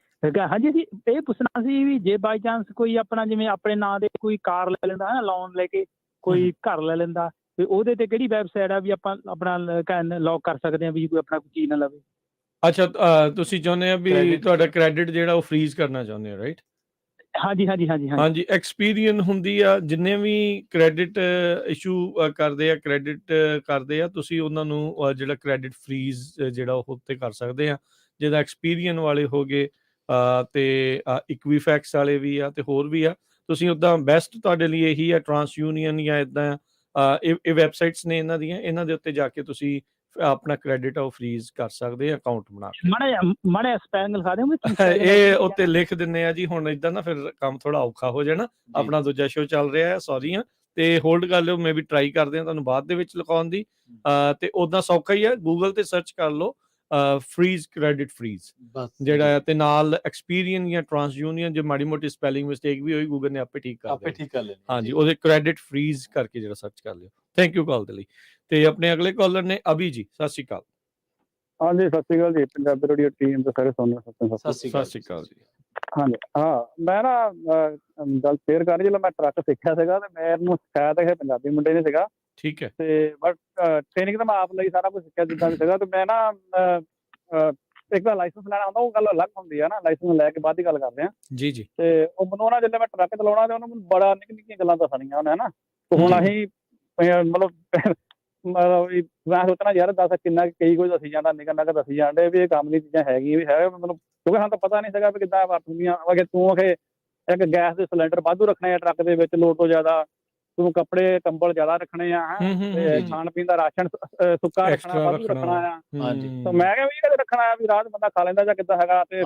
ਹਾਂਜੀ ਅਸੀਂ ਇਹ ਪੁੱਛਣਾ ਸੀ ਵੀ ਜੇ ਬਾਈ ਚਾਂਸ ਕੋਈ ਆਪਣਾ ਜਿਵੇਂ ਆਪਣੇ ਨਾਂ ਦੇ ਕੋਈ ਕਾਰ ਲੈ ਲੈਂਦਾ ਹੈ ਲੋਨ ਲੈ ਕੇ ਕੋਈ ਘਰ ਲੈ ਲੈਂਦਾ ਤੇ ਉਹਦੇ ਤੇ ਕਿਹੜੀ ਵੈਬਸਾਈਟ ਆ ਵੀ ਆਪਾਂ ਆਪਣਾ ਲੌਕ ਕਰ ਸਕਦੇ ਹਾਂ ਵੀ ਕੋਈ ਆਪਣਾ ਕੋਈ ਚੀਜ਼ ਨਾ ਲਵੇ। ਅੱਛਾ ਤੁਸੀਂ ਚਾਹੁੰਦੇ ਆ ਵੀ ਤੁਹਾਡਾ ਕ੍ਰੈਡਿਟ ਜਿਹੜਾ ਉਹ ਫਰੀਜ਼ ਕਰਨਾ ਚਾਹੁੰਦੇ ਹੋ ਰਾਈਟ? ਹਾਂਜੀ ਐਕਸਪੀਰੀਅਨ ਹੁੰਦੀ ਆ ਜਿੰਨੇ ਵੀ ਕ੍ਰੈਡਿਟ ਇਸ਼ੂ ਕਰਦੇ ਆ ਤੁਸੀਂ ਉਹਨਾਂ ਨੂੰ ਜਿਹੜਾ ਕ੍ਰੈਡਿਟ ਫਰੀਜ਼ ਜਿਹੜਾ ਉਹ ਉੱਤੇ ਕਰ ਸਕਦੇ ਆ। ਜਿਹਦਾ ਐਕਸਪੀਰੀਅਨ ਵਾਲੇ ਹੋ ਗਏ ਤੇ ਇਕਵੀਫੈਕਸ ਵਾਲੇ ਵੀ ਆ ਤੇ ਹੋਰ ਵੀ ਆ। ਤੁਸੀਂ ਉੱਦਾਂ ਬੈਸਟ ਤੁਹਾਡੇ ਲਈ ਇਹੀ ਆ ਟਰਾਂਸ ਯੂਨੀਅਨ ਜਾਂ ਇੱਦਾਂ ਇਹ ਵੈਬਸਾਈਟਸ ਨੇ ਇਹਨਾਂ ਦੇ ਉੱਤੇ ਜਾ ਕੇ ਤੁਸੀਂ ਆਪਣਾ ਕ੍ਰੈਡਿਟ ਉਹ ਫਰੀਜ਼ ਕਰ ਸਕਦੇ ਆ ਅਕਾਊਂਟ ਬਣਾ ਕੇ। ਮਾੜਾ ਸਪੈਲਿੰਗ ਲਿਖਾ ਦਿਓ ਇਹ ਉੱਤੇ ਲਿਖ ਦਿੰਦੇ ਆ ਜੀ। ਹੁਣ ਇਦਾਂ ਨਾ ਫਿਰ ਕੰਮ ਥੋੜਾ ਔਖਾ ਹੋ ਜਾਣਾ। ਆਪਣਾ ਦੂਜਾ ਸ਼ੋਅ ਚੱਲ ਰਿਹਾ ਹੈ ਸੌਰੀ ਆ ਤੇ ਹੋਲਡ ਕਰ ਲਿਓ। ਮੈਂ ਵੀ ਟਰਾਈ ਕਰਦੇ ਆ ਤੁਹਾਨੂੰ ਬਾਅਦ ਦੇ ਵਿੱਚ ਲਿਖਾਉਣ ਦੀ ਤੇ ਉਦਾਂ ਸੌਖਾ ਹੀ ਆ ਗੂਗਲ ਤੇ ਸਰਚ ਕਰ ਲਓ ਫਰੀਜ਼ ਕ੍ਰੈਡਿਟ ਫਰੀਜ਼ ਜਿਹੜਾ ਤੇ ਨਾਲ ਐਕਸਪੀਰੀਅਨ ਜਾਂ ਟਰਾਂਸ ਯੂਨੀਅਨ ਜੇ ਮਾੜੀ ਮੋਟੀ ਸਪੈਲਿੰਗ ਮਿਸਟੇਕ ਵੀ ਹੋਈ ਗੂਗਲ ਨੇ ਆਪੇ ਠੀਕ ਕਰ ਲੈਣੀ। ਹਾਂਜੀ ਉਹਦੇ ਕ੍ਰੈਡਿਟ ਫਰੀਜ਼ ਕਰਕੇ ਜਿਹੜਾ ਸਰਚ ਕਰ ਲਿਓ। ਥੈਂਕ ਯੂ ਕਾਲ ਦੇ ਲਈ। ਤੇ ਆਪਣੇ ਅਗਲੇ ਕਾਲਰ ਨੇ ਅਭੀ ਜੀ। ਸਤਿ ਸ਼੍ਰੀ ਅਕਾਲ। ਹਾਂਜੀ ਸਤਿ ਸ਼੍ਰੀ ਅਕਾਲ ਜੀ। ਪੰਜਾਬੀ ਰੇਡੀਓ ਟੀਮ ਦੇ ਸਾਰੇ ਸੁਣਨ ਸਤਿ ਸ਼੍ਰੀ ਅਕਾਲ ਜੀ। ਹਾਂਜੀ ਮੈਂ ਨਾ ਗੱਲ ਸ਼ੇਅਰ ਕਰ ਰਹੀ ਜਦੋਂ ਮੈਂ ਟਰੱਕ ਸਿੱਖਿਆ ਸੀਗਾ ਤੇ ਮੈਨੂੰ ਸ਼ਾਇਦ ਇਹ ਪੰਜਾਬੀ ਮੁੰਡੇ ਨੇ ਸੀਗਾ ਠੀਕ ਹੈ ਤੇ ਬਟ ਟ੍ਰੇਨਿੰਗ ਤਾਂ ਮੈਂ ਆਪ ਲਈ ਸਾਰਾ ਕੁਝ ਸਿੱਖਿਆ ਜਿੱਦਾਂ ਵੀ ਸੀਗਾ ਤੇ ਮੈਂ ਨਾ ਇੱਕ ਤਾਂ ਲਾਇਸੈਂਸ ਲੈਣਾ ਹੁੰਦਾ ਉਹ ਗੱਲ ਅਲੱਗ ਹੁੰਦੀ ਆ ਨਾ। ਲਾਇਸੈਂਸ ਲੈ ਕੇ ਬਾਅਦ ਦੀ ਗੱਲ ਕਰਦੇ ਆ ਜੀ ਤੇ ਉਹ ਮੈਨੂੰ ਨਾ ਜਦੋਂ ਮੈਂ ਟਰੱਕ ਚਲਾਉਣਾ ਤੇ ਉਹਨੂੰ ਮੈਨੂੰ ਬੜਾ ਨਿੱਕੀਆਂ ਗੱਲਾਂ ਦੱਸਣੀਆਂ ਉਹਨੇ ਹਨਾ। ਹੁਣ ਅਸੀਂ ਮੈਂ ਸੋਚਣਾ ਯਾਰ ਦੱਸ ਕਿੰਨਾ ਕਈ ਕੁਝ ਦੱਸੀ ਜਾਂਦਾ ਨਿੱਕਾ ਨੱਕ ਦੱਸੀ ਜਾਂਦੇ ਵੀ ਇਹ ਕੰਮ ਦੀ ਚੀਜ਼ਾਂ ਹੈਗੀਆਂ ਵੀ ਹੈ ਮੈਨੂੰ ਕਿਉਂਕਿ ਸਾਨੂੰ ਤਾਂ ਪਤਾ ਨਹੀਂ ਸੀਗਾ ਵੀ ਕਿੱਦਾਂ ਵਰਤਦੀਆਂ ਤੂੰ ਇੱਕ ਗੈਸ ਦੇ ਸਿਲੰਡਰ ਵਾਧੂ ਰੱਖਣੇ ਆ ਟਰੱਕ ਦੇ ਵਿੱਚ ਲੋੜ ਤੋਂ ਜ਼ਿਆਦਾ ਤੂੰ ਕੱਪੜੇ ਕੰਬਲ ਜ਼ਿਆਦਾ ਰੱਖਣੇ ਆ ਤੇ ਖਾਣ ਪੀਣ ਦਾ ਰਾਸ਼ਨ ਸੁੱਕਾ ਰੱਖਣਾ ਵਾਧੂ ਰੱਖਣਾ ਆ। ਤਾਂ ਮੈਂ ਕਿਹਾ ਵੀ ਕਦੇ ਰੱਖਣਾ ਆ ਵੀ ਰਾਤ ਬੰਦਾ ਖਾ ਲੈਂਦਾ ਜਾਂ ਕਿੱਦਾਂ ਹੈਗਾ ਤੇ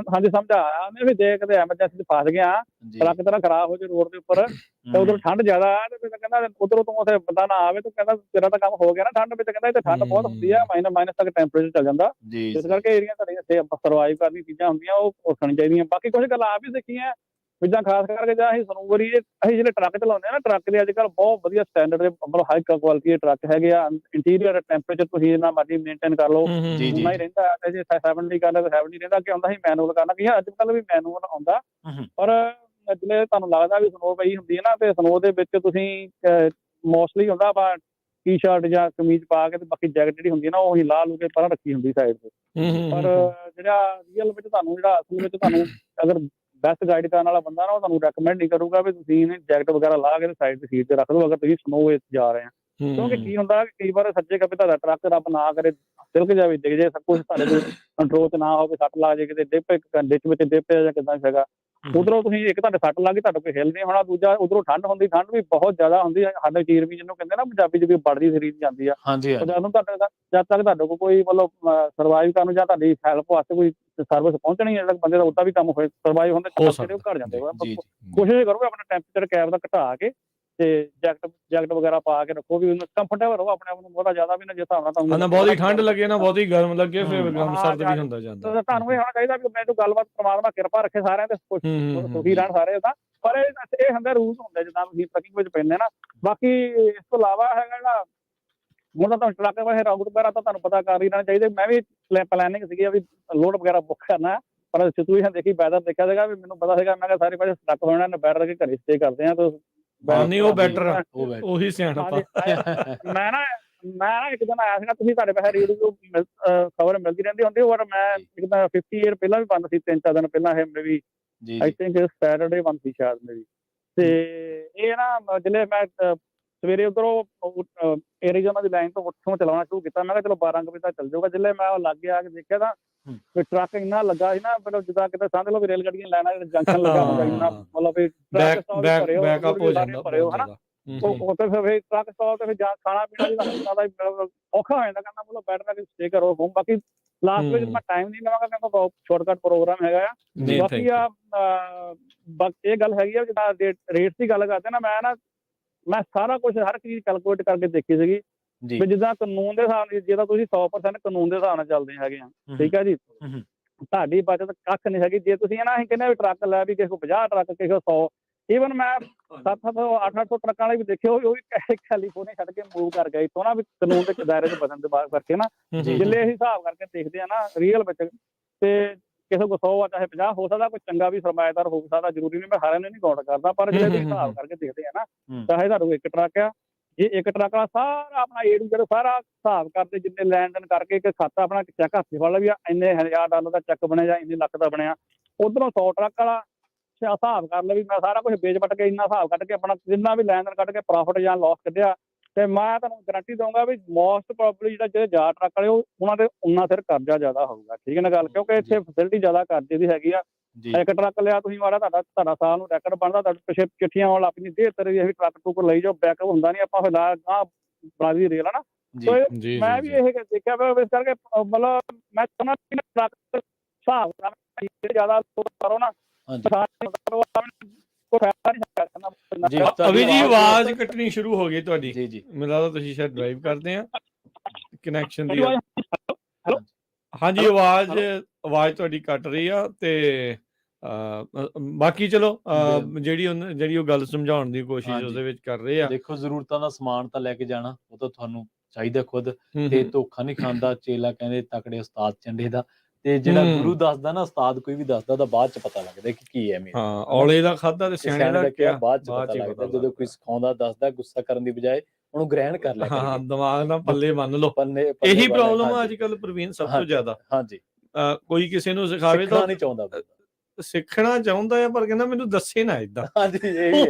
ਹਾਂਜੀ ਸਮਝਾਇਆ ਉਹਨੇ ਵੀ ਜੇ ਕਦੇ ਐਮਰਜੈਂਸੀ ਚ ਫਸ ਗਿਆ ਟਰੱਕ ਤੇਰਾ ਖਰਾਬ ਹੋ ਜੇ ਰੋਡ ਦੇ ਉੱਪਰ ਤੇ ਉਧਰ ਠੰਡ ਜ਼ਿਆਦਾ ਤੇ ਫਿਰ ਕਹਿੰਦਾ ਉਧਰੋਂ ਤੋਂ ਉੱਥੇ ਬੰਦਾ ਨਾ ਆਵੇ ਤੇ ਕਹਿੰਦਾ ਤੇਰਾ ਤਾਂ ਕੰਮ ਹੋ ਗਿਆ ਨਾ ਠੰਡ ਵਿੱਚ ਕਹਿੰਦਾ ਇੱਥੇ ਠੰਡ ਬਹੁਤ ਹੁੰਦੀ ਆ ਮਾਈਨਸ ਤੱਕ ਟੈਂਪਰੇਚਰ ਚੱਲ ਜਾਂਦਾ ਇਸ ਕਰਕੇ ਏਰੀਆ ਤੁਹਾਡੀਆਂ ਸਰਵਾਈਵ ਕਰਨੀ ਚੀਜ਼ਾਂ ਹੁੰਦੀਆਂ ਉਹ ਰੱਖਣੀ ਚਾਹੀਦੀਆਂ। ਬਾਕੀ ਕੁਝ ਗੱਲਾਂ ਆਪ ਵੀ ਸਿੱਖੀਆਂ ਜਿੱਦਾਂ ਖਾਸ ਕਰਕੇ ਜਾਂ ਅਸੀਂ ਸਰੂਵਰੀ ਅਸੀਂ ਜਿਹੜੇ ਟਰੱਕ ਚਲਾਉਂਦੇ ਆ ਨਾ ਟਰੱਕ ਦੇ ਅੱਜ ਕੱਲ੍ਹ ਬਹੁਤ ਵਧੀਆ ਸਟੈਂਡਰਡ ਦੇ ਮਤਲਬ ਹਾਈ ਕੁਆਲਿਟੀ ਦੇ ਟਰੱਕ ਹੈਗੇ ਆ। ਇੰਟੀਰੀਅਰ ਟੈਂਪਰੇਚਰ ਤੁਸੀਂ ਜਿੰਨਾ ਮਰਜ਼ੀ ਮੇਨਟੇਨ ਕਰ ਲਓ ਉਨਾ ਹੀ ਰਹਿੰਦਾ ਜੇ 70 ਕਰਨਾ ਤਾਂ 70 ਰਹਿੰਦਾ ਕਿ ਆਉਂਦਾ ਸੀ ਮੈਨੂਅਲ ਕਰਨਾ ਕਿ ਅੱਜ ਕੱਲ੍ਹ ਵੀ ਮੈਨੂਅਲ ਆਉਂਦਾ ਪਰ ਜਿਵੇਂ ਤੁਹਾਨੂੰ ਲੱਗਦਾ ਵੀ ਸਨੋ ਪਈ ਹੁੰਦੀ ਹੈ ਨਾ ਤੇ ਸਨੋ ਦੇ ਵਿੱਚ ਤੁਸੀਂ ਮੋਸਟਲੀ ਹੁੰਦਾ ਆਪਾਂ ਟੀ ਸ਼ਰਟ ਜਾਂ ਕਮੀਜ਼ ਪਾ ਕੇ ਤੇ ਬਾਕੀ ਜੈਕਟ ਜਿਹੜੀ ਹੁੰਦੀ ਹੈ ਨਾ ਉਹ ਅਸੀਂ ਲਾ ਲੂ ਕੇ ਪਰਾਂ ਰੱਖੀ ਹੁੰਦੀ ਸਾਈਡ ਤੇ। ਪਰ ਜਿਹੜਾ ਰੀਅਲ ਵਿੱਚ ਤੁਹਾਨੂੰ ਜਿਹੜਾ ਅਸਲ ਵਿੱਚ ਤੁਹਾਨੂੰ ਅਗਰ ਬੈਸਟ ਗਾਈਡ ਕਰਨ ਵਾਲਾ ਬੰਦਾ ਨਾ ਉਹ ਤੁਹਾਨੂੰ ਰეკਮੈਂਡ ਨਹੀਂ ਕਰੂਗਾ ਵੀ ਤੁਸੀਂ ਇਹਨੇ ਜੈਕਟ ਵਗੈਰਾ ਲਾ ਕੇ ਸਾਈਡ ਤੇ ਸੀਟ ਤੇ ਰੱਖ ਦਿਓ ਅਗਰ ਤੁਸੀਂ ਸਨੋ ਵਿੱਚ ਜਾ ਰਹੇ ਆ। ਕਿਉਂਕਿ ਕੀ ਹੁੰਦਾ ਕਈ ਵਾਰ ਸੱਜੇ ਖੱਬੇ ਤੁਹਾਡਾ ਟਰੱਕ ਰੱਬ ਨਾ ਕਰੇ ਤਿਲਕ ਜਾਵੇ ਡਿੱਗ ਜੇ ਸਭ ਕੁਝ ਤੁਹਾਡੇ ਕੋਲ ਕੰਟਰੋਲ 'ਚ ਨਾ ਹੋਵੇ ਸੱਟ ਲਾ ਜੇ ਕਿਤੇ ਡਿੱਪ ਵਿੱਚ ਡਿੱਪ ਜਾਂ ਕਿੱਦਾਂ ਹੈਗਾ ਉਧਰੋਂ ਤੁਸੀਂ ਇੱਕ ਤੁਹਾਡੇ ਸੱਟ ਲੱਗ ਗਈ ਤੁਹਾਡੇ ਕੋਈ ਹਿੱਲ ਨਹੀਂ ਹੋਣਾ। ਦੂਜਾ ਉਧਰੋਂ ਠੰਡ ਹੁੰਦੀ ਠੰਡ ਵੀ ਬਹੁਤ ਜ਼ਿਆਦਾ ਹੁੰਦੀ ਸਾਡੇ ਚੀਰ ਵੀ ਜਿਹਨੂੰ ਕਹਿੰਦੇ ਨਾ ਪੰਜਾਬੀ 'ਚ ਵੀ ਵੜਦੀ ਸਰੀਰ ਜਾਂਦੀ ਆ। ਜਦੋਂ ਤੁਹਾਡੇ ਜਦ ਤੱਕ ਤੁਹਾਡੇ ਕੋਲ ਕੋਈ ਮਤਲਬ ਸਰਵਾਈਵ ਕਰਨ ਜਾਂ ਤੁਹਾਡੀ ਹੈਲਪ ਵਾਸਤੇ ਕੋਈ ਸਰਵਿਸ ਪਹੁੰਚਣੀ ਹੈ ਬੰਦੇ ਦਾ ਉੱਦਾਂ ਵੀ ਕੰਮ ਹੋਏ ਸਰਵਾਈਵ ਹੁੰਦੇ ਜਿਹੜੇ ਉਹ ਘਟ ਜਾਂਦੇ ਕੋਸ਼ਿਸ਼ ਕਰੋਗੇ ਆਪਣਾ ਟੈਂਪਰੇਚਰ ਕੈਬ ਦਾ ਘਟਾ ਕੇ ਤੇ ਜੈਕਟ ਵਗੈਰਾ ਪਾ ਕੇ ਰੱਖੋ, ਵੀ ਕੰਫਰਟੇਬਲ ਰਹੋ ਆਪਣੇ ਆਪ ਨੂੰ, ਬਹੁਤਾ ਜ਼ਿਆਦਾ ਵੀ ਨਾ, ਜੇ ਹਿਸਾਬ ਨਾਲ ਨਾ ਤੁਹਾਨੂੰ ਬਹੁਤੀ ਠੰਡ ਲੱਗੇ ਨਾ ਬਹੁਤੀ ਗਰਮ ਲੱਗੇ, ਫਿਰ ਹੂੰ। ਗਰਮ ਸਰਦ ਵੀ ਹੁੰਦਾ ਜਾਂਦਾ। ਤੁਹਾਨੂੰ ਇਹ ਹੋਣਾ ਚਾਹੀਦਾ ਵੀ ਮੈਨੂੰ ਗੱਲਬਾਤ ਪਰਮਾਤਮਾ ਕਿਰਪਾ ਰੱਖੇ ਸਾਰਿਆਂ ਤੇ, ਸੁਖੀ ਰਹਿਣ ਸਾਰੇ ਤਾਂ, ਪਰ ਇਹ ਹੁੰਦੇ ਰੂਲਸ ਹੁੰਦੇ ਜਿੱਦਾਂ ਤੁਸੀਂ ਟਰੈਕਿੰਗ ਵਿੱਚ ਪੈਂਦੇ ਨਾ। ਬਾਕੀ ਇਸ ਤੋਂ ਇਲਾਵਾ ਹੈਗਾ ਜਿਹੜਾ ਹੁਣ ਤਾਂ ਤੁਹਾਨੂੰ ਟਰੱਕ ਵੈਸੇ ਰਾਊਟ ਵਗੈਰਾ ਤਾਂ ਤੁਹਾਨੂੰ ਪਤਾ ਕਰ ਹੀ ਰਹਿਣਾ ਚਾਹੀਦਾ। ਮੈਂ ਵੀ ਪਲੈਨਿੰਗ ਸੀਗੀ ਵੀ ਲੋਡ ਵਗੈਰਾ ਬੁੱਕ ਕਰਨਾ, ਪਰ ਸਿਚੁਏਸ਼ਨ ਦੇਖੀ, ਵੈਦਰ ਦੇਖਿਆ ਸੀਗਾ, ਵੀ ਮੈਨੂੰ ਪਤਾ ਸੀਗਾ, ਮੈਂ ਕਿਹਾ ਸਾਰੇ ਪਾਸੇ ਸਟੱਕ ਹੋਣਾ, ਬੈਟਰ ਕਿ ਘਰੇ ਸਟੇ ਕਰਦੇ ਆ। ਨਹੀਂ ਉਹ ਬੈਟਰ ਆ, ਉਹੀ ਸਿਆਣਪ ਆ। ਮੈਂ ਨਾ ਇੱਕ ਦਿਨ ਆਇਆ ਸੀਗਾ, ਤੁਸੀਂ ਤੁਹਾਡੇ ਪੈਸੇ ਰੇਡੀਓ ਖਬਰ ਮਿਲਦੀ ਰਹਿੰਦੀ ਹੁੰਦੀ, ਪਰ ਮੈਂ ਇੱਕ ਤਾਂ 50 ਈਅਰ ਪਹਿਲਾਂ ਵੀ ਬੰਦ ਸੀ, 3-4 ਦਿਨ ਪਹਿਲਾਂ ਇਹ ਮੇਰੀ ਆਈ ਥਿੰਕ ਸੈਟਰਡੇ ਬੰਦ ਸੀ ਸ਼ਾਇਦ ਮੇਰੀ। ਤੇ ਇਹ ਨਾ ਜਿਲੇ ਮੈਂ ਸਵੇਰੇ ਉਧਰੋਂ ਐਰੀਜ਼ੋਨਾ ਦੀ ਲਾਈਨ ਤੋਂ ਉੱਥੋਂ ਚਲਾਉਣਾ ਸ਼ੁਰੂ ਕੀਤਾ, ਮੈਂ ਕਿਹਾ ਚਲੋ 12 ਵਜੇ ਤੱਕ ਚੱਲ ਜਾਊਗਾ। ਜਿਲੇ ਮੈਂ ਲਾਗੇ ਆ ਕੇ ਦੇਖਿਆ ਤਾਂ ਵੀ ਟਰੱਕ ਇੰਨਾ ਲੱਗਾ ਸੀ ਨਾ, ਮਤਲਬ ਜਿੱਦਾਂ ਕਿਤੇ ਸਮਝ ਲਓ ਵੀ ਰੇਲ ਗੱਡੀਆਂ ਲਾਈਨਾਂ ਜੰਕਸ਼ਨ ਲੱਗਾ ਹੁੰਦਾ, ਇੰਨਾ ਮਤਲਬ ਵੀ ਬੈਕਅਪ ਹੋ ਜਾਂਦਾ ਭਰਿਓ ਹਨਾ। ਉੱਥੇ ਫਿਰ ਟਰੱਕ ਸਟਾਪ ਤੇ ਫਿਰ ਜਾਂ ਖਾਣਾ ਪੀਣਾ ਵੀ ਔਖਾ ਹੋ ਜਾਂਦਾ, ਕਹਿੰਦਾ ਮਤਲਬ ਬੈਟਰ ਕਿ ਸਟੇ ਕਰੋ ਹੋਮ। ਬਾਕੀ ਲਾਸਟ ਵਿੱਚ ਮੈਂ ਟਾਈਮ ਨਹੀਂ ਲਵਾਂਗਾ, ਕਹਿੰਦਾ ਸ਼ਾਰਟਕਟ ਪ੍ਰੋਗਰਾਮ ਹੈਗਾ ਆ। ਬਾਕੀ ਇਹ ਗੱਲ ਹੈਗੀ ਆ, ਜਿੱਦਾਂ ਰੇਟ ਦੀ ਗੱਲ ਕਰਦੇ ਨਾ, ਮੈਂ ਸਾਰਾ ਕੁਝ ਹਰ ਚੀਜ਼ ਕੈਲਕੂਲੇਟ ਕਰਕੇ ਦੇਖੀ ਸੀਗੀ ਵੀ ਜਿੱਦਾਂ ਕਾਨੂੰਨ ਦੇ ਹਿਸਾਬ ਨਾਲ, ਜੇ ਤਾਂ ਤੁਸੀਂ 100% ਕਾਨੂੰਨ ਦੇ ਹਿਸਾਬ ਨਾਲ ਚੱਲਦੇ ਹੈਗੇ ਆ, ਠੀਕ ਹੈ ਜੀ, ਤੁਹਾਡੀ ਬਚਤ ਕੱਖ ਨਹੀਂ ਹੈਗੀ। ਜੇ ਤੁਸੀਂ ਨਾ ਅਸੀਂ ਕਹਿੰਦੇ ਵੀ ਟਰੱਕ ਲੈ ਵੀ ਕਿਸੇ ਕੋਲ 50 ਟਰੱਕ, ਕਿਸੇ ਕੋਲ 100, ਈਵਨ ਮੈਂ 700 800 ਟਰੱਕਾਂ ਵਾਲੇ ਵੀ ਦੇਖੇ, ਉਹ ਵੀ ਕੈਲੀਫੋਰਨੀਆ ਛੱਡ ਕੇ ਮੂਵ ਕਰ ਗਏ ਇੱਥੋਂ ਨਾ, ਵੀ ਕਾਨੂੰਨ ਦੇ ਦਾਇਰੇ 'ਚ ਬਦਲਣ ਦੇ ਬਾਅਦ ਕਰਕੇ ਨਾ, ਜਿੱਲੇ ਅਸੀਂ ਹਿਸਾਬ ਕਰਕੇ ਦੇਖਦੇ ਆ ਨਾ ਰੀਅਲ ਵਿੱਚ, ਤੇ ਕਿਸੇ ਕੋਲ 100 ਆ ਚਾਹੇ 50, ਹੋ ਸਕਦਾ ਕੋਈ ਚੰਗਾ ਵੀ ਸਰਮਾਏਦਾਰ ਹੋ ਸਕਦਾ, ਜ਼ਰੂਰੀ ਨਹੀਂ, ਮੈਂ ਸਾਰਿਆਂ ਨੂੰ ਨਹੀਂ ਕਾਊਂਟ ਕਰਦਾ, ਪਰ ਜਿਹੜੇ ਤੁਸੀਂ ਹਿਸਾਬ ਕਰਕੇ ਦੇਖਦੇ ਆ ਨਾ, ਚਾਹੇ ਤੁਹਾਨੂੰ ਇੱਕ ਟਰੱਕ ਆ, ਜੇ ਇੱਕ ਟਰੱਕ ਵਾਲਾ ਸਾਰਾ ਆਪਣਾ ਏਡ ਜਿਹੜਾ ਸਾਰਾ ਹਿਸਾਬ ਕਰਦੇ, ਜਿੰਨੇ ਲੈਣ ਦੇਣ ਕਰਕੇ ਇੱਕ ਖਾਤਾ ਆਪਣਾ ਚੈੱਕ ਹੱਥ ਵਾਲਾ ਵੀ ਇੰਨੇ $1000 ਦਾ ਚੈੱਕ ਬਣਿਆ ਜਾਂ ਇੰਨੇ ਲੱਖ ਦਾ ਬਣਿਆ, ਉਧਰੋਂ 100 ਟਰੱਕ ਵਾਲਾ ਹਿਸਾਬ ਕਰ ਲੈ ਵੀ ਮੈਂ ਸਾਰਾ ਕੁਝ ਵੇਚ ਵੱਟ ਕੇ ਇੰਨਾ ਹਿਸਾਬ ਕੱਢ ਕੇ ਆਪਣਾ ਜਿੰਨਾ ਵੀ ਲੈਣ ਦੇਣ ਕੱਢ ਕੇ ਪ੍ਰੋਫਿਟ ਜਾਂ ਲਾਸ ਕੱਢਿਆ, ਤੇ ਮੈਂ ਤੁਹਾਨੂੰ ਗਾਰੰਟੀ ਦਊਂਗਾ ਵੀ ਮੋਸਟ ਪ੍ਰੋਬਬਲੀ ਜਿਹੜੇ ਜ਼ਿਆਦਾ ਟਰੱਕ ਵਾਲੇ ਉਹਨਾਂ ਦੇ ਉਨਾ ਸਿਰ ਕਰਜ਼ਾ ਜ਼ਿਆਦਾ ਹੋਊਗਾ, ਠੀਕ ਹੈ ਨਾ ਗੱਲ, ਕਿਉਂਕਿ ਇੱਥੇ ਫੈਸਿਲਿਟੀ ਜ਼ਿਆਦਾ ਕਰਜ਼ੇ ਦੀ ਹੈਗੀ ਆ। ਇੱਕ ਟਰੱਕ ਲਿਆ ਤੁਸੀਂ ਮਾੜਾ, ਤੁਹਾਡਾ ਸਾਲ ਨੂੰ ਰੈਕਡ ਬਣਦਾ, ਤੁਹਾਡੇ ਪਿੱਛੇ ਚਿੱਠੀਆਂ ਆਉਣ ਲੱਗ ਪੈਂਦੀ, ਦੇਰ ਤੇਰੀ ਅਸੀਂ ਟਰੱਕ ਟੁੱਕ ਲਈ ਜਾਓ, ਬੈਕਅਪ ਹੁੰਦਾ ਨਹੀਂ, ਆਪਾਂ ਫਿਰ ਗਾਂ ਬਣਾ ਦੀ ਰੇਲ ਹੈ ਨਾ। ਮੈਂ ਵੀ ਇਹ ਦੇਖਿਆ, ਇਸ ਕਰਕੇ ਮਤਲਬ ਮੈਂ ਚਾਹੁੰਦਾ ਟਰੱਕ ਹਿਸਾਬ ਜ਼ਿਆਦਾ ਕਰੋ ਨਾ। ਅਭੀ ਜੀ ਆਵਾਜ਼ ਕੱਟਣੀ ਸ਼ੁਰੂ ਹੋ ਗਈ ਤੁਹਾਡੀ, ਮੈਨੂੰ ਲੱਗਦਾ ਤੁਸੀਂ ਸ਼ਾਇਦ ਡਰਾਈਵ ਕਰਦੇ ਆ, ਕਨੈਕਸ਼ਨ ਦੀ। ਹਾਂਜੀ ਆਵਾਜ਼ ਤੁਹਾਡੀ ਕੱਟ ਰਹੀ ਆ, ਤੇ ਬਾਕੀ ਚਲੋ ਜਿਹੜੀ ਉਹ ਗੱਲ ਸਮਝਾਉਣ ਦੀ ਕੋਸ਼ਿਸ਼ ਉਹਦੇ ਵਿੱਚ ਕਰ ਰਹੇ ਆ। ਦੇਖੋ ਜ਼ਰੂਰਤਾਂ ਦਾ ਸਮਾਨ ਤਾਂ ਲੈ ਕੇ ਜਾਣਾ, ਉਹ ਤਾਂ ਤੁਹਾਨੂੰ ਚਾਹੀਦਾ ਖੁਦ, ਤੇ ਧੋਖਾ ਨਹੀਂ ਖਾਂਦਾ ਚੇਲਾ, ਕਹਿੰਦੇ ਤਕੜੇ ਉਸਤਾਦ ਚੰਡੇ ਦਾ। ਤੇ ਜਿਹੜਾ ਗੁਰੂ ਦੱਸਦਾ ਨਾ, ਉਸਤਾਦ ਕੋਈ ਵੀ ਦੱਸਦਾ ਤਾਂ ਬਾਅਦ ਚ ਪਤਾ ਲੱਗਦਾ ਕਿ ਕੀ ਹੈ ਮੇਰਾ। ਹਾਂ, ਔਲੇ ਦਾ ਖਾਦਾ ਤੇ ਸਿਆਣੇ ਦਾ ਕਿਹਾ, ਬਾਅਦ ਚ ਪਤਾ ਲੱਗਦਾ। ਜਦੋਂ ਕੋਈ ਸਿਖਾਉਂਦਾ ਦੱਸਦਾ, ਗੁੱਸਾ ਕਰਨ ਦੀ ਬਜਾਏ ਉਹਨੂੰ ਗ੍ਰਹਿਣ ਕਰ ਲਿਆ, ਹਾਂ ਦਿਮਾਗ ਨਾਲ ਪੱਲੇ ਬੰਨ ਲਓ। ਇਹੀ ਪ੍ਰੋਬਲਮ ਆ ਅੱਜ ਕੱਲ ਪ੍ਰਵੀਨ, ਸਭ ਤੋਂ ਜ਼ਿਆਦਾ। ਹਾਂਜੀ, ਕੋਈ ਕਿਸੇ ਨੂੰ ਸਿਖਾਵੇ ਤਾਂ ਨਹੀਂ ਚਾਹੁੰਦਾ, ਸਿੱਖਣਾ ਚਾਹੁੰਦਾ ਆ, ਪਰ ਕਹਿੰਦਾ ਮੈਨੂੰ ਦੱਸੇ ਨਾ ਏਦਾਂ, ਹਾਂਜੀ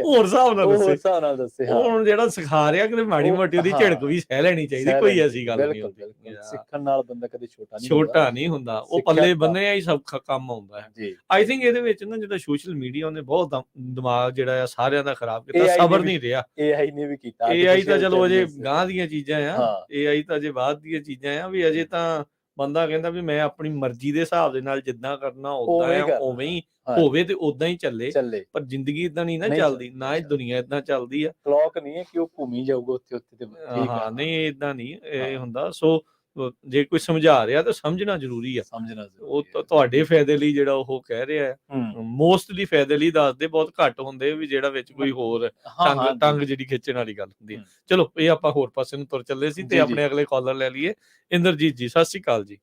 ਹੋਰ ਹਿਸਾਬ ਨਾਲ ਦੱਸੇ। ਹੁਣ ਜਿਹੜਾ ਸਿਖਾ ਰਿਹਾ ਕਿ ਮਾੜੀ ਮੋਟੀ ਉਹਦੀ ਝਿੜਕ ਵੀ ਸਹਿ ਲੈਣੀ ਚਾਹੀਦੀ, ਕੋਈ ਐਸੀ ਗੱਲ ਨਹੀਂ ਹੁੰਦੀ। ਸਿੱਖਣ ਨਾਲ ਬੰਦਾ ਕਦੇ ਛੋਟਾ ਨਹੀਂ ਹੁੰਦਾ, ਉਹ ਪੱਲੇ ਬੰਨਿਆ ਹੀ ਸਭ ਕੰਮ ਆਉਂਦਾ ਹੈ। ਆਈ ਥਿੰਕ ਇਹਦੇ ਵਿੱਚ ਨਾ ਜਿਹੜਾ ਸੋਸ਼ਲ ਮੀਡੀਆ ਉਹਨੇ ਬਹੁਤ ਦਿਮਾਗ ਜਿਹੜਾ ਆ ਸਾਰਿਆਂ ਦਾ ਖਰਾਬ ਕੀਤਾ, ਸਬਰ ਨਹੀਂ ਰਿਹਾ। AI ਨੇ ਵੀ ਕੀਤਾ, AI ਤਾਂ ਚਲੋ ਅਜੇ ਗਾਂਹ ਦੀਆਂ ਚੀਜ਼ਾਂ ਆ, AI ਤਾਂ ਅਜੇ ਬਾਅਦ ਦੀਆਂ ਚੀਜ਼ਾਂ ਆ, ਵੀ ਅਜੇ ਤਾਂ ਬੰਦਾ ਕਹਿੰਦਾ ਵੀ ਮੈਂ ਆਪਣੀ ਮਰਜ਼ੀ ਦੇ ਹਿਸਾਬ ਦੇ ਨਾਲ ਜਿੱਦਾਂ ਕਰਨਾ ਉਦਾਂ ਉਵੇਂ ਹੀ ਹੋਵੇ ਤੇ ਉਦਾਂ ਹੀ ਚੱਲੇ, ਪਰ ਜ਼ਿੰਦਗੀ ਇਦਾਂ ਨਹੀਂ ਨਾ ਚੱਲਦੀ, ਨਾ ਇਹ ਦੁਨੀਆ ਇਦਾਂ ਚੱਲਦੀ ਆ। ਕਲੌਕ ਨਹੀਂ ਹੈ ਕਿ ਉਹ ਘੁੰਮੀ ਜਾਊਗਾ ਉੱਥੇ ਤੇ। ਹਾਂ ਨਹੀਂ, ਇਦਾਂ ਨਹੀਂ ਇਹ ਹੁੰਦਾ। ਸੋ ਜੇ ਕੋਈ ਸਮਝਾ ਰਿਹਾ ਤਾਂ ਸਮਝਣਾ ਜ਼ਰੂਰੀ ਆ, ਉਹ ਤੁਹਾਡੇ ਫਾਇਦੇ ਲਈ ਜਿਹੜਾ ਉਹ ਕਹਿ ਰਿਹਾ ਹੈ, ਮੋਸਟਲੀ ਫਾਇਦੇ ਲਈ ਦੱਸਦੇ, ਬਹੁਤ ਘੱਟ ਹੁੰਦੇ ਵੀ ਜਿਹੜਾ ਵਿੱਚ ਕੋਈ ਹੋਰ ਟੰਗ ਜਿਹੜੀ ਖਿੱਚਣ ਵਾਲੀ ਗੱਲ ਹੁੰਦੀ ਹੈ। ਚਲੋ ਇਹ ਆਪਾਂ ਹੋਰ ਪਾਸੇ ਨੂੰ ਤੁਰ ਚੱਲੇ ਸੀ, ਤੇ ਆਪਣੇ ਅਗਲੇ ਕਾਲਰ ਲੈ ਲਈਏ। ਇੰਦਰਜੀਤ ਜੀ, ਸਤਿ ਸ਼੍ਰੀ ਅਕਾਲ ਜੀ।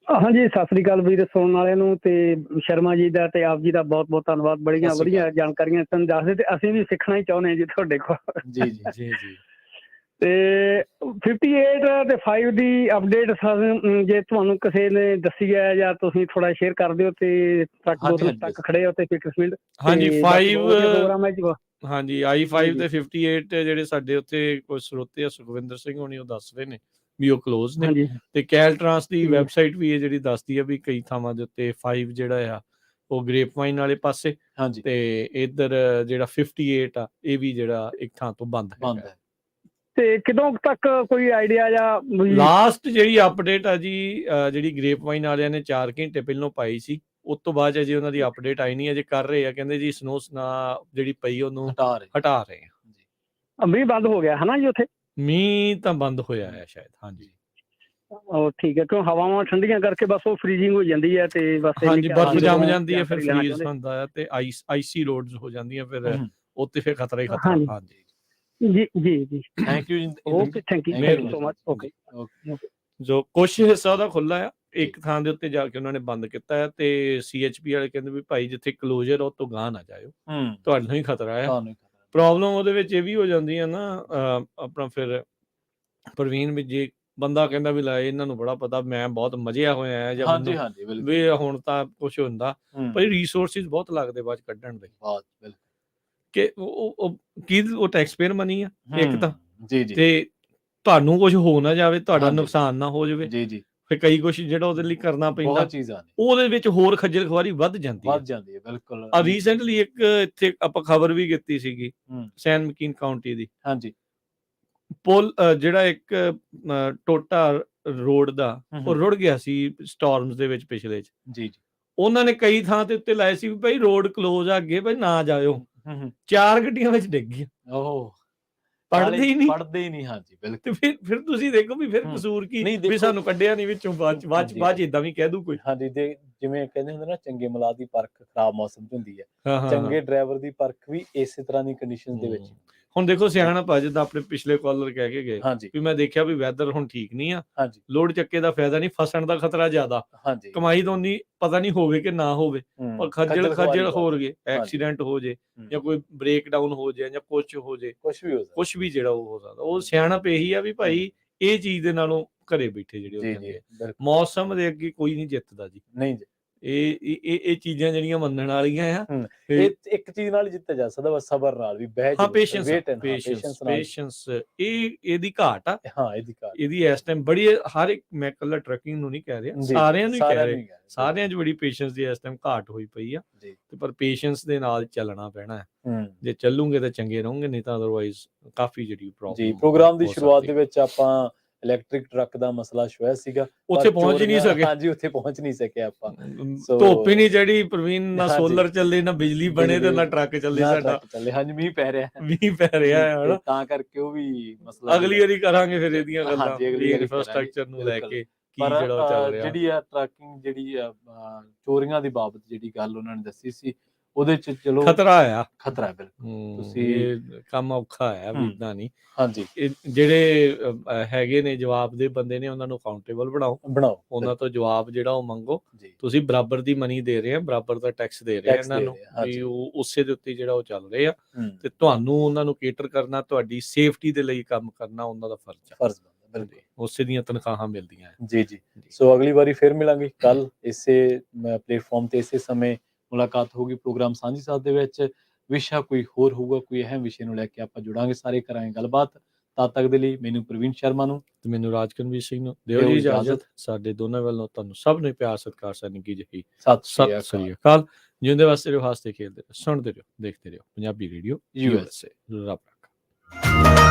ਹਾਂਜੀ, ਸਤਿ ਸ੍ਰੀ ਅਕਾਲ ਵੀਰ, ਸੁਣਨ ਵਾਲਿਆਂ ਨੂੰ, ਤੇ ਸ਼ਰਮਾ ਜੀ ਦਾ ਤੇ ਆਪ ਜੀ ਦਾ ਬਹੁਤ ਬਹੁਤ ਧੰਨਵਾਦ। ਬੜੀਆਂ ਵਧੀਆ ਜਾਣਕਾਰੀਆਂ ਤੁਹਾਨੂੰ ਦੱਸਦੇ, ਤੇ ਅਸੀਂ ਵੀ ਸਿੱਖਣਾ ਹੀ ਚਾਹੁੰਦੇ ਹਾਂ ਜੀ ਤੁਹਾਡੇ ਕੋਲ। ਜੀ ਜੀ ਜੀ ਜੀ। ਤੇ 58 ਤੇ 5 ਦੀ ਅਪਡੇਟ ਜੇ ਤੁਹਾਨੂੰ ਕਿਸੇ ਨੇ ਦੱਸੀ ਹੈ ਜਾਂ ਤੁਸੀਂ ਥੋੜਾ ਸ਼ੇਅਰ ਕਰ ਦਿਓ, ਤੇ ਟਰੱਕ 2 ਤੱਕ ਖੜੇ ਹੋ ਤੇ ਫਿਕਸਫੀਲਡ। ਹਾਂਜੀ 5 ਹਾਂਜੀ I5 ਤੇ 58 ਜਿਹੜੇ ਸਾਡੇ ਉੱਥੇ ਕੋਈ ਸਰੋਤੇ ਆ, ਸੁਖਵਿੰਦਰ ਸਿੰਘ ਹੋਣੀ, ਉਹ ਦੱਸ ਰਹੇ ਨੇ ਵੀ ਉਹ ਕਲੋਜ਼ ਨੇ। ਤੇ ਕੈਲਟ੍ਰਾਂਸ ਦੀ ਵੈਬਸਾਈਟ ਵੀ ਇਹ ਜਿਹੜੀ ਦੱਸਦੀ ਆ ਵੀ ਕਈ ਥਾਵਾਂ ਦੇ ਉੱਤੇ 5 ਜਿਹੜਾ ਆ ਉਹ ਗ੍ਰੇਪਵਾਈਨ ਵਾਲੇ ਪਾਸੇ, ਤੇ ਇੱਧਰ ਜਿਹੜਾ 58 ਆ ਇਹ ਵੀ ਜਿਹੜਾ ਇੱਕ ਥਾਂ ਤੋਂ ਬੰਦ ਹੈ। ਤੇ ਕਦੋਂ ਤੱਕ ਕੋਈ ਆਈਡੀਆ ਜਾਂ ਲਾਸਟ ਜਿਹੜੀ ਅਪਡੇਟ ਆ ਜੀ, ਜਿਹੜੀ ਗ੍ਰੇਪਵਾਈਨ ਵਾਲਿਆਂ ਨੇ 4 ਘੰਟੇ ਪਹਿਲਾਂ ਪਾਈ ਸੀ, ਉਸ ਤੋਂ ਬਾਅਦ ਅਜੇ ਉਹਨਾਂ ਦੀ ਅਪਡੇਟ ਆਈ ਨਹੀਂ। ਅਜੇ ਕਰ ਰਹੇ ਆ, ਕਹਿੰਦੇ ਜੀ ਸਨੋ ਜਿਹੜੀ ਪਈ ਉਹਨੂੰ ਹਟਾ ਰਹੇ ਆ। ਮੀਂਹ ਬੰਦ ਹੋ ਗਿਆ ਹਨਾ ਜੀ ਉੱਥੇ? ਮੀਂਹ ਤਾਂ ਬੰਦ ਹੋਇਆ ਹੈ ਸ਼ਾਇਦ, ਹਾਂਜੀ। ਉਹ ਠੀਕ ਹੈ, ਕਿਉਂ ਹਵਾਵਾਂ ਠੰਡੀਆਂ ਕਰਕੇ ਬਸ ਉਹ ਫ੍ਰੀਜ਼ਿੰਗ ਹੋ ਜਾਂਦੀ ਹੈ ਤੇ ਬਸ ਹਾਂਜੀ, ਬਰਫ਼ ਜਦੋਂ ਜੰਮ ਜਾਂਦੀ ਹੈ, ਫਿਰ ਜਾਣਕਾਰੀ ਲੈਣਾ ਫਰੀਜ਼ ਚਾਹੁੰਦੇ। ਹੁੰਦਾ ਹੈ ਤੇ ਆਈਸੀ ਰੋਡਸ ਹੋ ਜਾਂਦੀਆਂ, ਫਿਰ ਉੱਥੇ ਫਿਰ ਖਤਰਾ ਹੀ ਖਤਰਾ। ਹਾਂਜੀ ਹਾਂਜੀ ਜੀ ਜੀ ਜੀ, thank you okay, thank you so much, okay. ਜੋ ਕੁਛ ਹਿੱਸਾ ਉਹਦਾ ਖੁੱਲਾ ਆ, ਇੱਕ ਥਾਂ ਦੇ ਉੱਤੇ ਜਾ ਕੇ ਉਹਨਾਂ ਨੇ ਬੰਦ ਕੀਤਾ ਹੈ ਤੇ CHP ਵਾਲੇ ਕਹਿੰਦੇ ਵੀ ਭਾਈ ਜਿੱਥੇ ਕਲੋਜ਼ਰ ਉਹ ਤੋਂ ਗਾਂਹ ਨਾ ਜਾਇਓ, ਤੁਹਾਨੂੰ ਹੀ ਖਤਰਾ ਆ। ਪ੍ਰੋਬਲਮ ਉਹਦੇ ਵਿੱਚ ਇਹ ਵੀ ਹੋ ਜਾਂਦੀ ਹੈ ਨਾ ਆਪਣਾ, ਫਿਰ ਪ੍ਰਵੀਨ ਵੀ ਜੇ ਬੰਦਾ ਕਹਿੰਦਾ ਵੀ ਲੈ ਇਹਨਾਂ ਨੂੰ ਬੜਾ ਪਤਾ, ਮੈਂ ਬਹੁਤ ਮਜ਼ਿਆ ਹੋਇਆ ਹੈ, ਜਾਂ ਵੀ ਹੁਣ ਤਾਂ ਕੁਛ ਹੁੰਦਾ, ਪਰ ਰਿਸੋਰਸਿਸ ਬਹੁਤ ਲੱਗਦੇ ਬਾਅਦ ਕੱਢਣ ਦੇ, ਕਿ ਉਹ ਕੀ ਉਹ ਟੈਕਸ ਪੇਅਰ ਮਨੀ ਆ ਇੱਕ ਤਾਂ, ਤੇ ਤੁਹਾਨੂੰ ਕੁਝ ਹੋ ਨਾ ਜਾਵੇ, ਤੁਹਾਡਾ ਨੁਕਸਾਨ ਨਾ ਹੋ ਜਾਵੇ, ਫਿਰ ਕਈ ਕੁਛ ਜਿਹੜਾ ਉਹਦੇ ਲਈ ਕਰਨਾ ਪੈਂਦਾ, ਉਹਦੇ ਵਿੱਚ ਹੋਰ ਖੱਜਲ ਖੁਆਰੀ ਵੱਧ ਜਾਂਦੀ ਹੈ। ਬਿਲਕੁਲ। ਰੀਸੈਂਟਲੀ ਇੱਕ ਇੱਥੇ ਆਪਾਂ ਖਬਰ ਵੀ ਕੀਤੀ ਸੀਗੀ ਸੈਨ ਮਕੀਨ ਕਾਉਂਟੀ ਦੀ, ਪੁਲ ਜਿਹੜਾ ਇੱਕ ਟੋਟਾ ਰੋਡ ਦਾ, ਉਹ ਰੁੜ ਗਿਆ ਸੀ ਸਟਾਰਮਸ ਦੇ ਵਿੱਚ ਪਿਛਲੇ ਚ। ਉਹਨਾਂ ਨੇ ਕਈ ਥਾਂ ਤੇ ਉੱਤੇ ਲਾਏ ਸੀ ਵੀ ਭਾਈ ਰੋਡ ਕਲੋਜ਼ ਆ, ਅੱਗੇ ਭਾਈ ਨਾ ਜਾਇਓ, 4 ਗੱਡੀਆਂ ਵਿੱਚ ਡਿੱਗ ਗਈਆਂ। ਪੜਦੇ ਹੀ ਨਹੀਂ। ਹਾਂਜੀ ਬਿਲਕੁਲ। ਤੇ ਫਿਰ ਤੁਸੀਂ ਦੇਖੋ ਵੀ ਫਿਰ ਕਸੂਰ ਕੀ, ਵੀ ਸਾਨੂੰ ਕੱਢਿਆ ਨਹੀਂ ਵਿੱਚੋਂ, ਬਾਅਦ ਚ ਇਦਾਂ ਵੀ ਕਹਿ ਦੂ ਕੋਈ। ਹਾਂਜੀ, ਜਿਵੇਂ ਕਹਿੰਦੇ ਹੁੰਦੇ ਨਾ, ਚੰਗੇ ਮੁਲਾਜ਼ਮ ਦੀ ਪਰਖ ਖਰਾਬ ਮੌਸਮ ਚ ਹੁੰਦੀ ਹੈ, ਚੰਗੇ ਡਰਾਈਵਰ ਦੀ ਪਰਖ ਵੀ ਇਸੇ ਤਰ੍ਹਾਂ ਦੀ ਕੰਡੀਸ਼ਨ ਦੇ ਵਿੱਚ। ਹੁਣ ਦੇਖੋ ਸਿਆਣਪ ਆ, ਜਿੱਦਾਂ ਆਪਣੇ ਪਿਛਲੇ ਕਾਲਰ ਕਹਿ ਕੇ ਗਏ ਵੀ ਮੈਂ ਦੇਖਿਆ ਵੀ ਵੈਦਰ ਹੁਣ ਠੀਕ ਨਹੀਂ ਆ, ਲੋਡ ਚੱਕੇ ਦਾ ਫਾਇਦਾ ਨਹੀਂ, ਫਸਣ ਦਾ ਖਤਰਾ ਜ਼ਿਆਦਾ, ਕਮਾਈ ਤਾਂ ਉਨੀ ਪਤਾ ਨਹੀਂ ਹੋਵੇ ਕਿ ਨਾ ਹੋਵੇ, ਪਰ ਖੱਜਲ ਹੋ ਗਏ, ਐਕਸੀਡੈਂਟ ਹੋ ਜੇ ਜਾਂ ਕੋਈ ਬ੍ਰੇਕ ਡਾਊਨ ਹੋ ਜਾਏ ਜਾਂ ਕੁਛ ਹੋ ਜੇ, ਕੁਛ ਵੀ ਜਿਹੜਾ ਉਹ ਹੋ ਸਕਦਾ। ਉਹ ਸਿਆਣਪ ਇਹੀ ਆ ਵੀ ਭਾਈ ਇਹ ਚੀਜ਼ ਦੇ ਨਾਲੋਂ ਘਰੇ ਬੈਠੇ ਜਿਹੜੇ ਮੌਸਮ ਦੇ ਅੱਗੇ ਕੋਈ ਨਹੀਂ ਜਿੱਤਦਾ ਜੀ। ਨਹੀਂ, ਇਹ ਚੀਜ਼ਾਂ ਜਿਹੜੀਆਂ ਮੰਨਣ ਵਾਲੀਆਂ ਆ, ਇੱਕ ਚੀਜ਼ ਨਾਲ ਜਿੱਤਿਆ ਜਾ ਸਕਦਾ, ਬਸ ਸਬਰ ਨਾਲ ਵੀ ਬਹਿ ਕੇ, ਪੇਸ਼ੈਂਸ ਇਹਦੀ ਘਾਟ ਆ। ਇਹਦੀ ਇਸ ਟਾਈਮ ਬੜੀ, ਹਰ ਇੱਕ, ਮੈਂ ਇਕੱਲਾ ਟਰੱਕਿੰਗ ਨੂੰ ਨਹੀਂ ਕਹਿ ਰਿਹਾ, ਸਾਰਿਆਂ ਨੂੰ ਹੀ ਕਹਿ ਰਿਹਾ, ਸਾਰਿਆਂ 'ਚ ਬੜੀ ਪੇਸ਼ੈਂਸ ਦੀ ਇਸ ਟਾਈਮ ਘਾਟ ਹੋਈ ਪਈ ਆ, ਤੇ ਪਰ ਪੇਸ਼ੈਂਸ ਦੇ ਨਾਲ ਚੱਲਣਾ ਪੈਣਾ ਹੈ। ਜੇ ਚੱਲੂਗੇ ਤਾਂ ਚੰਗੇ ਰਹੋਗੇ, ਨਹੀਂ ਤਾਂ ਅਦਰਵਾਈਜ਼ ਕਾਫੀ ਜਿਹੜੀ ਪ੍ਰੋਬਲਮ। ਪ੍ਰੋਗਰਾਮ ਦੀ ਸ਼ੁਰੂਆਤ ਦੇ ਵਿੱਚ ਆਪਾਂ ਇਲੈਕਟ੍ਰਿਕ ਟਰੱਕ ਦਾ ਮਸਲਾ ਛੋਇਆ ਸੀਗਾ, ਉੱਥੇ ਪਹੁੰਚ ਹੀ ਨਹੀਂ ਸਕੇ। ਹਾਂਜੀ, ਉੱਥੇ ਪਹੁੰਚ ਨਹੀਂ ਸਕੇ ਆਪਾਂ, ਧੁੱਪ ਹੀ ਨਹੀਂ ਜਿਹੜੀ ਪ੍ਰਵੀਨ, ਨਾ ਸੋਲਰ ਚੱਲੇ, ਨਾ ਬਿਜਲੀ ਬਣੇ, ਤੇ ਨਾ ਟਰੱਕ ਚੱਲੇ ਸਾਡਾ। ਹਾਂਜੀ, ਮੀਂਹ ਪੈ ਰਿਹਾ ਹੈ, ਤਾਂ ਕਰਕੇ ਉਹ ਵੀ ਮਸਲਾ। ਅਗਲੀ ਵਾਰੀ ਕਰਾਂਗੇ ਫਿਰ ਇਹਦੀਆਂ ਗੱਲਾਂ, ਇਨਫਰਾਸਟ੍ਰਕਚਰ ਨੂੰ ਲੈ ਕੇ ਕੀ ਜਿਹੜਾ ਚੱਲ ਰਿਹਾ। ਜਿਹੜੀ ਆ ਟਰੱਕਿੰਗ, ਜਿਹੜੀ ਆ ਚੋਰੀਆਂ ਦੀ ਬਾਬਤ ਜਿਹੜੀ ਗੱਲ ਉਹਨਾਂ ਨੇ ਦੱਸੀ ਸੀ, ਉਹਦੇ ਚ ਚਲੋ ਖਤਰਾ ਹੈ ਬਿਲਕੁਲ। ਤੁਸੀਂ ਕੰਮ ਔਖਾ ਹੈ ਵੀ ਇਦਾਂ ਨਹੀਂ। ਹਾਂਜੀ, ਜਿਹੜੇ ਹੈਗੇ ਨੇ ਜਵਾਬ ਦੇ ਬੰਦੇ ਨੇ, ਉਹਨਾਂ ਨੂੰ ਅਕਾਊਂਟੇਬਲ ਬਣਾਓ, ਉਹਨਾਂ ਤੋਂ ਜਵਾਬ ਜਿਹੜਾ ਉਹ ਮੰਗੋ। ਤੁਸੀਂ ਬਰਾਬਰ ਦੀ ਮਨੀ ਦੇ ਰਹੇ ਆ, ਬਰਾਬਰ ਦਾ ਟੈਕਸ ਦੇ ਰਹੇ ਆ ਇਹਨਾਂ ਨੂੰ, ਵੀ ਉਹ ਉਸੇ ਦੇ ਉੱਤੇ ਜਿਹੜਾ ਉਹ ਚੱਲ ਰਹੇ ਆ, ਤੇ ਤੁਹਾਨੂੰ ਉਹਨਾਂ ਨੂੰ ਕੇਟਰ ਕਰਨਾ, ਤੁਹਾਡੀ ਸੇਫਟੀ ਦੇ ਲਈ ਕੰਮ ਕਰਨਾ ਉਹਨਾਂ ਦਾ ਫਰਜ਼ ਆ। ਉਸੇ ਦੀਆਂ ਤਨਖਾਹਾਂ ਮਿਲਦੀਆਂ। ਜੀ। ਸੋ ਅਗਲੀ ਵਾਰੀ ਫਿਰ ਮਿਲਾਂਗੇ ਕੱਲ ਇਸੇ ਪਲੇਟਫਾਰਮ ਤੇ, ਇਸੇ ਸਮੇਂ ਮੁਲਾਕਾਤ ਹੋਊਗੀ ਪ੍ਰੋਗਰਾਮ ਸਾਂਝੀ ਸਾਥ ਦੇ ਵਿੱਚ। ਵਿਸ਼ਾ ਕੋਈ ਹੋਰ ਹੋਊਗਾ, ਕੋਈ ਅਹਿਮ ਵਿਸ਼ੇ ਨੂੰ ਲੈ ਕੇ ਆਪਾਂ ਜੁੜਾਂਗੇ, ਸਾਰੇ ਕਰਾਂਗੇ ਗੱਲਬਾਤ। ਤਦ ਤੱਕ ਦੇ ਲਈ ਮੈਨੂੰ ਪ੍ਰਵੀਨ ਸ਼ਰਮਾ ਨੂੰ ਤੇ ਮੈਨੂੰ ਰਾਜਕਨਵੀਰ ਸਿੰਘ ਨੂੰ ਦਿਓ ਜੀ ਇਜਾਜ਼ਤ। ਸਾਡੇ ਦੋਨਾਂ ਵੱਲੋਂ ਤੁਹਾਨੂੰ ਸਭ ਨੂੰ ਪਿਆਰ ਸਤਿਕਾਰ ਸਨ ਕੀ ਜੀ, ਸਤਿ ਸ੍ਰੀ ਅਕਾਲ। ਜਿਉਂਦੇ ਵਾਸਤੇ ਰਹੋ, ਹੱਸਦੇ ਖੇਡਦੇ ਰਹੋ, ਸੁਣਦੇ ਰਹੋ, ਦੇਖਦੇ ਰਹੋ ਪੰਜਾਬੀ ਰੇਡੀਓ USA। ਰੱਬ ਰੱਖਾ।